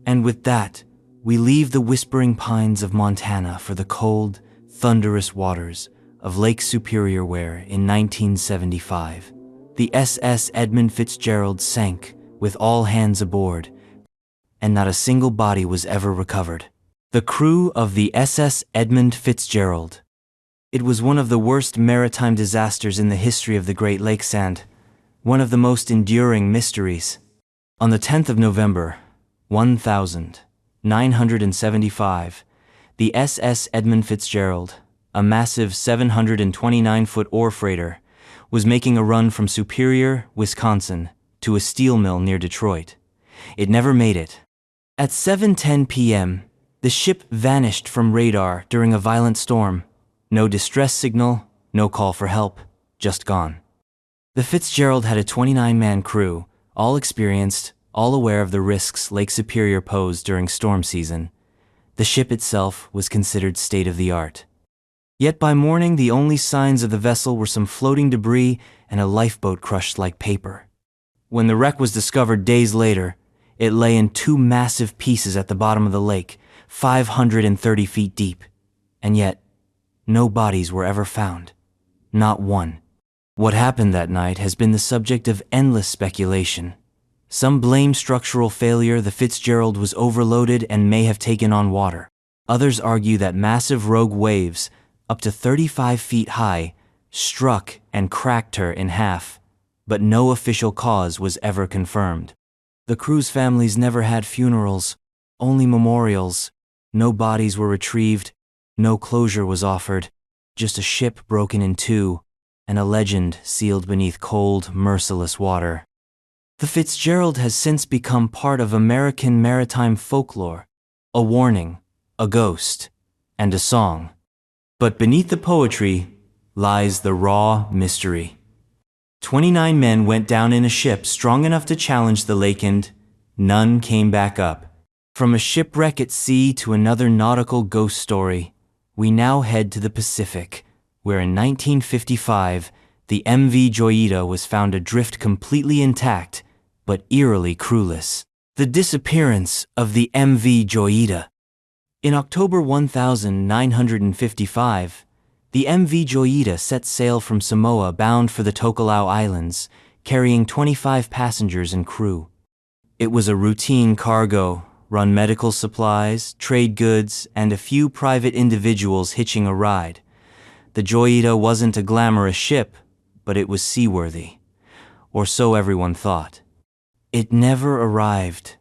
And with that, we leave the whispering pines of Montana for the cold, thunderous waters of Lake Superior where, in 1975, the SS Edmund Fitzgerald sank with all hands aboard, and not a single body was ever recovered. The crew of the SS Edmund Fitzgerald. It was one of the worst maritime disasters in the history of the Great Lakes and one of the most enduring mysteries. On the 10th of November, 1975, the SS Edmund Fitzgerald, a massive 729-foot ore freighter, was making a run from Superior, Wisconsin, to a steel mill near Detroit. It never made it. At 7:10 p.m., the ship vanished from radar during a violent storm. No distress signal, no call for help, just gone. The Fitzgerald had a 29-man crew, all experienced, all aware of the risks Lake Superior posed during storm season. The ship itself was considered state-of-the-art. Yet by morning, the only signs of the vessel were some floating debris and a lifeboat crushed like paper. When the wreck was discovered days later, it lay in two massive pieces at the bottom of the lake, 530 feet deep. And yet, no bodies were ever found. Not one. What happened that night has been the subject of endless speculation. Some blame structural failure, the Fitzgerald was overloaded and may have taken on water. Others argue that massive rogue waves, up to 35 feet high, struck and cracked her in half, but no official cause was ever confirmed. The crew's families never had funerals, only memorials. No bodies were retrieved, no closure was offered, just a ship broken in two, and a legend sealed beneath cold, merciless water. The Fitzgerald has since become part of American maritime folklore, a warning, a ghost, and a song. But beneath the poetry lies the raw mystery. 29 men went down in a ship strong enough to challenge the lake and none came back up. From a shipwreck at sea to another nautical ghost story, we now head to the Pacific, where in 1955, the MV Joyita was found adrift completely intact, but eerily crewless. The disappearance of the MV Joyita. In October 1955, the MV Joyita set sail from Samoa bound for the Tokelau Islands, carrying 25 passengers and crew. It was a routine cargo, run medical supplies, trade goods, and a few private individuals hitching a ride. The Joyita wasn't a glamorous ship, but it was seaworthy. Or so everyone thought. It never arrived.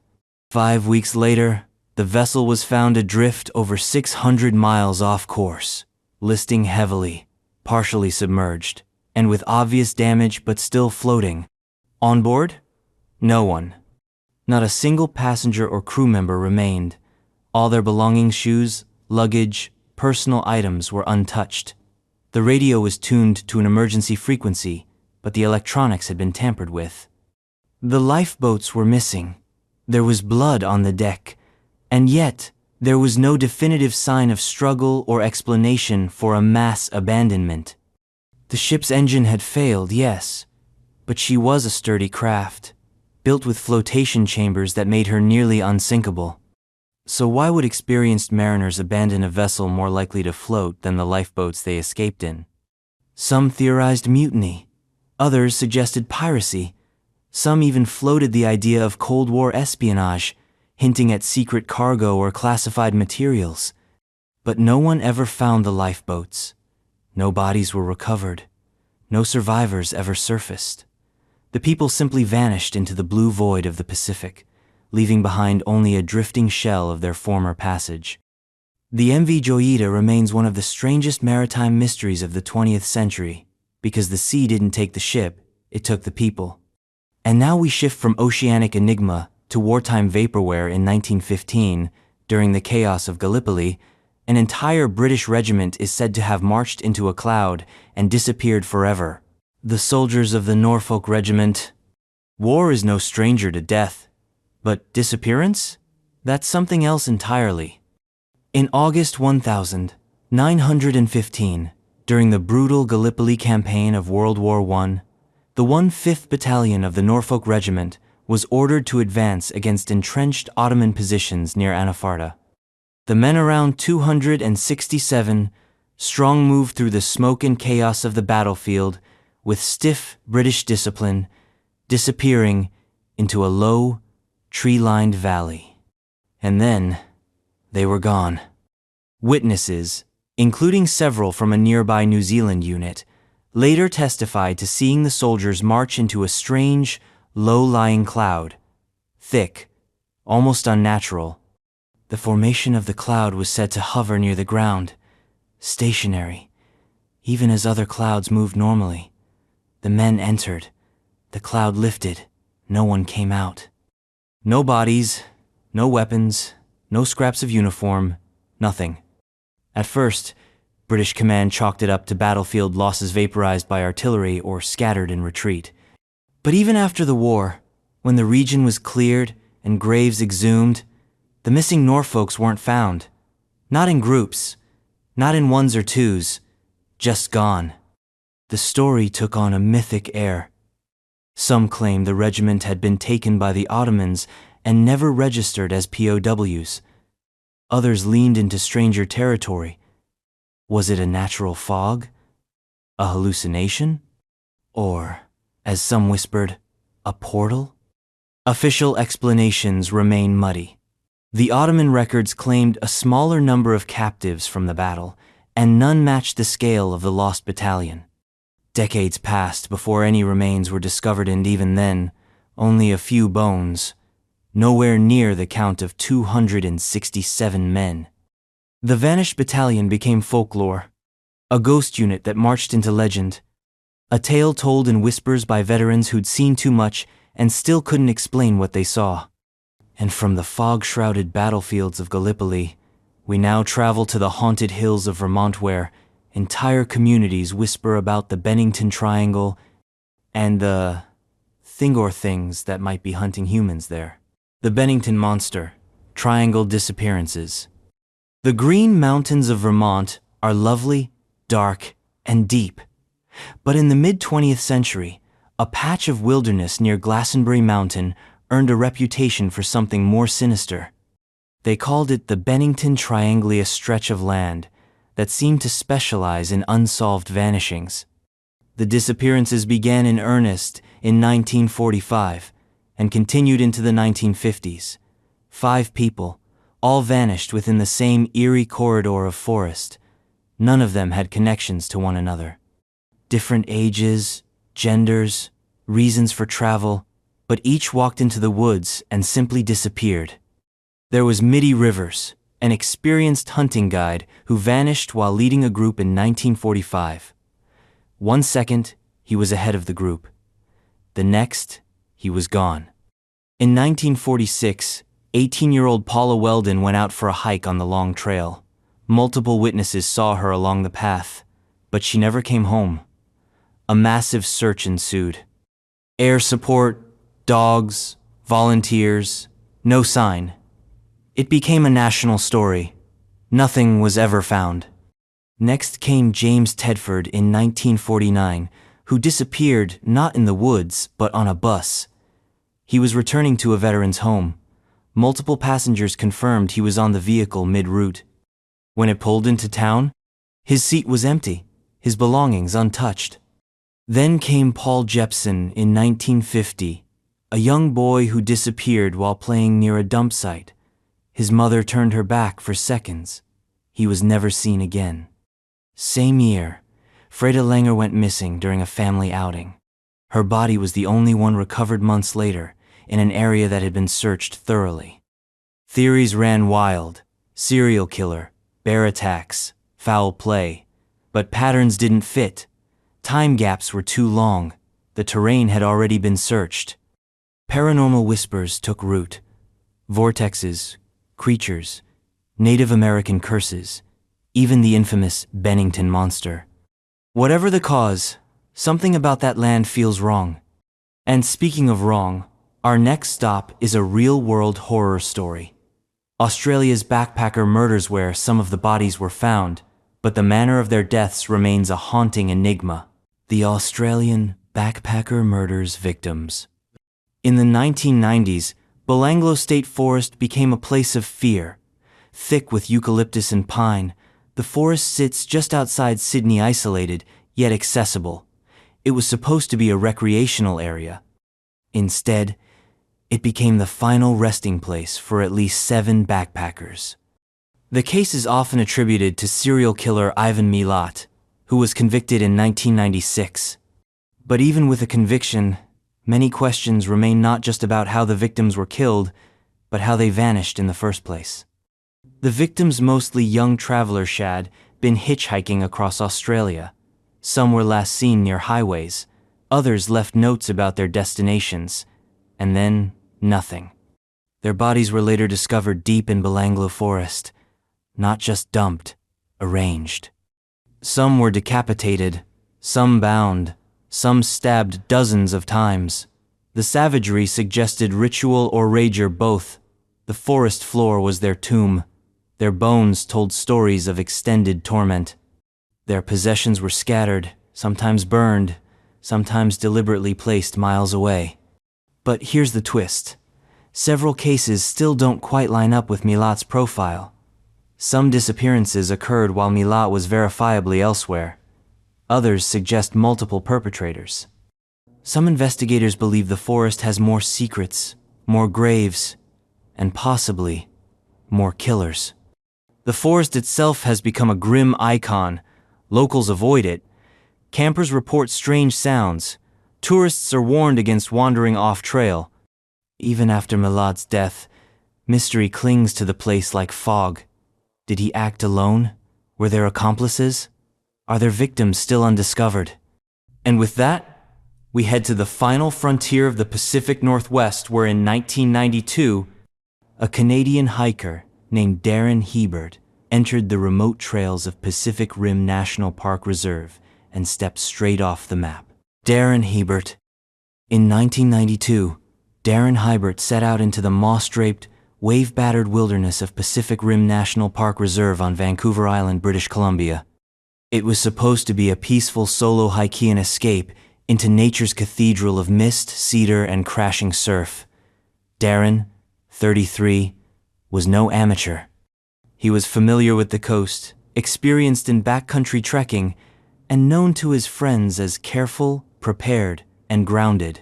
5 weeks later, the vessel was found adrift over 600 miles off course, listing heavily, partially submerged, and with obvious damage but still floating. On board? No one. Not a single passenger or crew member remained. All their belongings, shoes, luggage, personal items were untouched. The radio was tuned to an emergency frequency, but the electronics had been tampered with. The lifeboats were missing. There was blood on the deck, and yet there was no definitive sign of struggle or explanation for a mass abandonment. The ship's engine had failed, yes, but she was a sturdy craft, built with flotation chambers that made her nearly unsinkable. So why would experienced mariners abandon a vessel more likely to float than the lifeboats they escaped in? Some theorized mutiny. Others suggested piracy. Some even floated the idea of Cold War espionage, hinting at secret cargo or classified materials. But no one ever found the lifeboats. No bodies were recovered. No survivors ever surfaced. The people simply vanished into the blue void of the Pacific, leaving behind only a drifting shell of their former passage. The MV Joyita remains one of the strangest maritime mysteries of the 20th century, because the sea didn't take the ship, it took the people. And now we shift from oceanic enigma to wartime vaporware in 1915, during the chaos of Gallipoli. An entire British regiment is said to have marched into a cloud and disappeared forever. The soldiers of the Norfolk Regiment. War is no stranger to death. But disappearance? That's something else entirely. In August 1915, during the brutal Gallipoli campaign of World War I, the 1/5th Battalion of the Norfolk Regiment was ordered to advance against entrenched Ottoman positions near Anafarta. The men, around 267 strong, moved through the smoke and chaos of the battlefield with stiff British discipline, disappearing into a low, tree-lined valley. And then they were gone. Witnesses, including several from a nearby New Zealand unit, later testified to seeing the soldiers march into a strange, low-lying cloud, thick, almost unnatural. The formation of the cloud was said to hover near the ground, stationary, even as other clouds moved normally. The men entered. The cloud lifted. No one came out. No bodies, no weapons, no scraps of uniform, nothing. At first, British command chalked it up to battlefield losses vaporized by artillery or scattered in retreat. But even after the war, when the region was cleared and graves exhumed, the missing Norfolks weren't found. Not in groups, not in ones or twos, just gone. The story took on a mythic air. Some claim the regiment had been taken by the Ottomans and never registered as POWs. Others leaned into stranger territory. Was it a natural fog? A hallucination? Or, as some whispered, a portal? Official explanations remain muddy. The Ottoman records claimed a smaller number of captives from the battle, and none matched the scale of the lost battalion. Decades passed before any remains were discovered, and even then, only a few bones, nowhere near the count of 267 men. The vanished battalion became folklore, a ghost unit that marched into legend, a tale told in whispers by veterans who'd seen too much and still couldn't explain what they saw. And from the fog-shrouded battlefields of Gallipoli, we now travel to the haunted hills of Vermont, where entire communities whisper about the Bennington Triangle and the thing or things that might be hunting humans there. The Bennington Monster, Triangle Disappearances. The Green Mountains of Vermont are lovely, dark, and deep. But in the mid-20th century, a patch of wilderness near Glastonbury Mountain earned a reputation for something more sinister. They called it the Bennington Triangle, a stretch of land that seemed to specialize in unsolved vanishings. The disappearances began in earnest in 1945 and continued into the 1950s. 5 people, all vanished within the same eerie corridor of forest. None of them had connections to one another. Different ages, genders, reasons for travel, but each walked into the woods and simply disappeared. There was Mitty Rivers, an experienced hunting guide who vanished while leading a group in 1945. 1 second, he was ahead of the group. The next, he was gone. In 1946, 18-year-old Paula Weldon went out for a hike on the long trail. Multiple witnesses saw her along the path, but she never came home. A massive search ensued. Air support, dogs, volunteers, no sign. It became a national story. Nothing was ever found. Next came James Tedford in 1949, who disappeared not in the woods, but on a bus. He was returning to a veteran's home. Multiple passengers confirmed he was on the vehicle mid-route. When it pulled into town, his seat was empty, his belongings untouched. Then came Paul Jepson in 1950, a young boy who disappeared while playing near a dump site. His mother turned her back for seconds. He was never seen again. Same year, Freda Langer went missing during a family outing. Her body was the only one recovered months later in an area that had been searched thoroughly. Theories ran wild: serial killer, bear attacks, foul play. But patterns didn't fit. Time gaps were too long. The terrain had already been searched. Paranormal whispers took root. Vortexes, creatures, Native American curses, even the infamous Bennington monster. Whatever the cause, something about that land feels wrong. And speaking of wrong, our next stop is a real-world horror story. Australia's backpacker murders where some of the bodies were found, but the manner of their deaths remains a haunting enigma. The Australian backpacker murders victims. In the 1990s, Belanglo State Forest became a place of fear. Thick with eucalyptus and pine, the forest sits just outside Sydney, isolated, yet accessible. It was supposed to be a recreational area. Instead, it became the final resting place for at least 7 backpackers. The case is often attributed to serial killer Ivan Milat, who was convicted in 1996. But even with a conviction, many questions remain, not just about how the victims were killed, but how they vanished in the first place. The victims, mostly young travelers, had been hitchhiking across Australia. Some were last seen near highways. Others left notes about their destinations. And then, nothing. Their bodies were later discovered deep in Belanglo Forest. Not just dumped, arranged. Some were decapitated, some bound, some stabbed dozens of times. The savagery suggested ritual or rage, or both. The forest floor was their tomb. Their bones told stories of extended torment. Their possessions were scattered, sometimes burned, sometimes deliberately placed miles away. But here's the twist. Several cases still don't quite line up with Milat's profile. Some disappearances occurred while Milat was verifiably elsewhere. Others suggest multiple perpetrators. Some investigators believe the forest has more secrets, more graves, and possibly more killers. The forest itself has become a grim icon. Locals avoid it. Campers report strange sounds. Tourists are warned against wandering off-trail. Even after Milat's death, mystery clings to the place like fog. Did he act alone? Were there accomplices? Are their victims still undiscovered? And with that, we head to the final frontier of the Pacific Northwest, where in 1992, a Canadian hiker named Darren Hebert entered the remote trails of Pacific Rim National Park Reserve and stepped straight off the map. Darren Hebert. In 1992, Darren Hebert set out into the moss-draped, wave-battered wilderness of Pacific Rim National Park Reserve on Vancouver Island, British Columbia. It was supposed to be a peaceful solo hike and escape into nature's cathedral of mist, cedar, and crashing surf. Darren, 33, was no amateur. He was familiar with the coast, experienced in backcountry trekking, and known to his friends as careful, prepared, and grounded.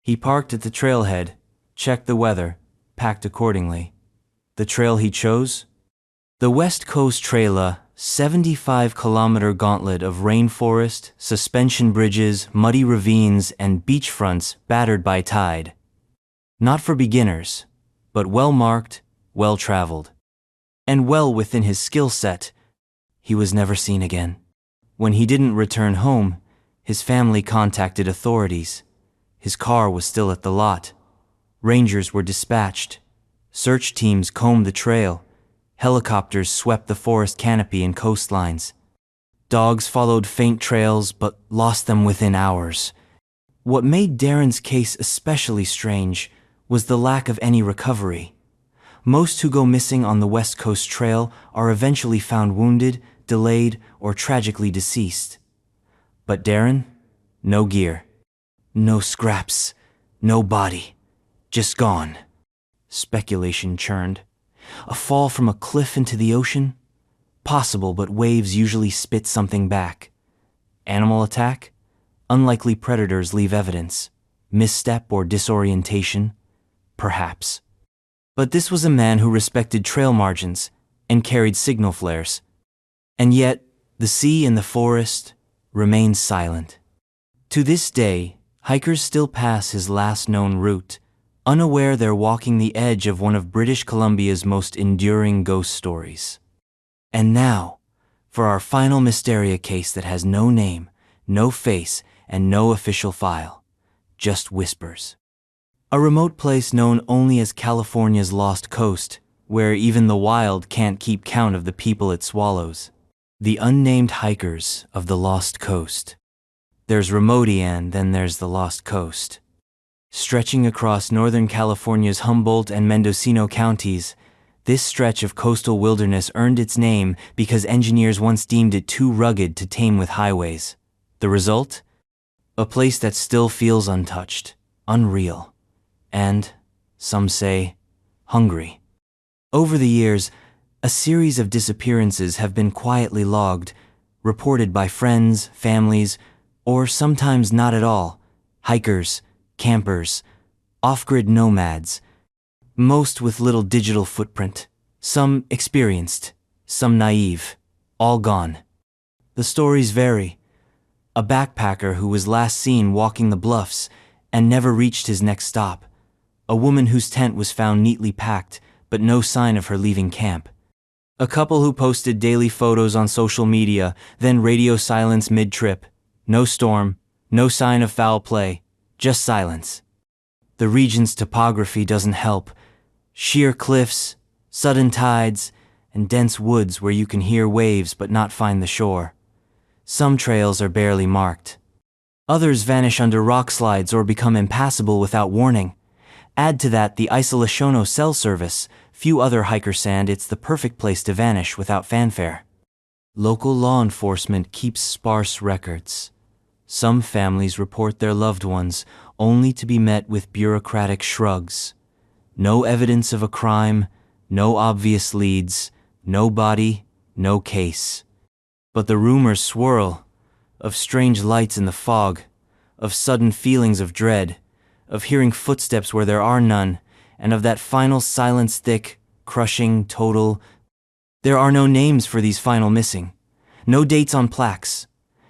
He parked at the trailhead, checked the weather, packed accordingly. The trail he chose? The West Coast Trail, a 75-kilometer gauntlet of rainforest, suspension bridges, muddy ravines, and beachfronts battered by tide. Not for beginners, but well-marked, well-traveled. And well within his skill set. He was never seen again. When he didn't return home, his family contacted authorities. His car was still at the lot. Rangers were dispatched. Search teams combed the trail. Helicopters swept the forest canopy and coastlines. Dogs followed faint trails but lost them within hours. What made Darren's case especially strange was the lack of any recovery. Most who go missing on the West Coast Trail are eventually found wounded, delayed, or tragically deceased. But Darren? No gear. No scraps. No body. Just gone. Speculation churned. A fall from a cliff into the ocean? Possible, but waves usually spit something back. Animal attack? Unlikely predators leave evidence. Misstep or disorientation? Perhaps. But this was a man who respected trail margins and carried signal flares. And yet, the sea and the forest remained silent. To this day, hikers still pass his last known route, unaware they're walking the edge of one of British Columbia's most enduring ghost stories. And now, for our final Mysteria case that has no name, no face, and no official file. Just whispers. A remote place known only as California's Lost Coast, where even the wild can't keep count of the people it swallows. The unnamed hikers of the Lost Coast. There's Remote and then there's the Lost Coast. Stretching across Northern California's Humboldt and Mendocino counties, this stretch of coastal wilderness earned its name because engineers once deemed it too rugged to tame with highways. The result? A place that still feels untouched, unreal, and, some say, hungry. Over the years, a series of disappearances have been quietly logged, reported by friends, families, or sometimes not at all, hikers, campers, off-grid nomads, most with little digital footprint, some experienced, some naive, all gone. The stories vary. A backpacker who was last seen walking the bluffs and never reached his next stop. A woman whose tent was found neatly packed, but no sign of her leaving camp. A couple who posted daily photos on social media, then radio silence mid-trip. No storm, no sign of foul play, just silence. The region's topography doesn't help. Sheer cliffs, sudden tides, and dense woods where you can hear waves but not find the shore. Some trails are barely marked. Others vanish under rock slides or become impassable without warning. Add to that the Isolationo cell service. Few other hikers say it's the perfect place to vanish without fanfare. Local law enforcement keeps sparse records. Some families report their loved ones only to be met with bureaucratic shrugs. No evidence of a crime, no obvious leads, no body, no case. But the rumors swirl, of strange lights in the fog, of sudden feelings of dread, of hearing footsteps where there are none, and of that final silence thick, crushing, total. There are no names for these final missing, no dates on plaques,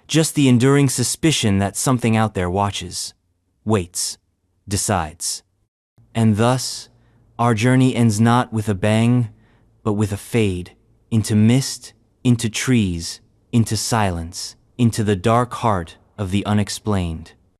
just the enduring suspicion that something out there watches, waits, decides. And thus, our journey ends not with a bang, but with a fade, into mist, into trees, into silence, into the dark heart of the unexplained.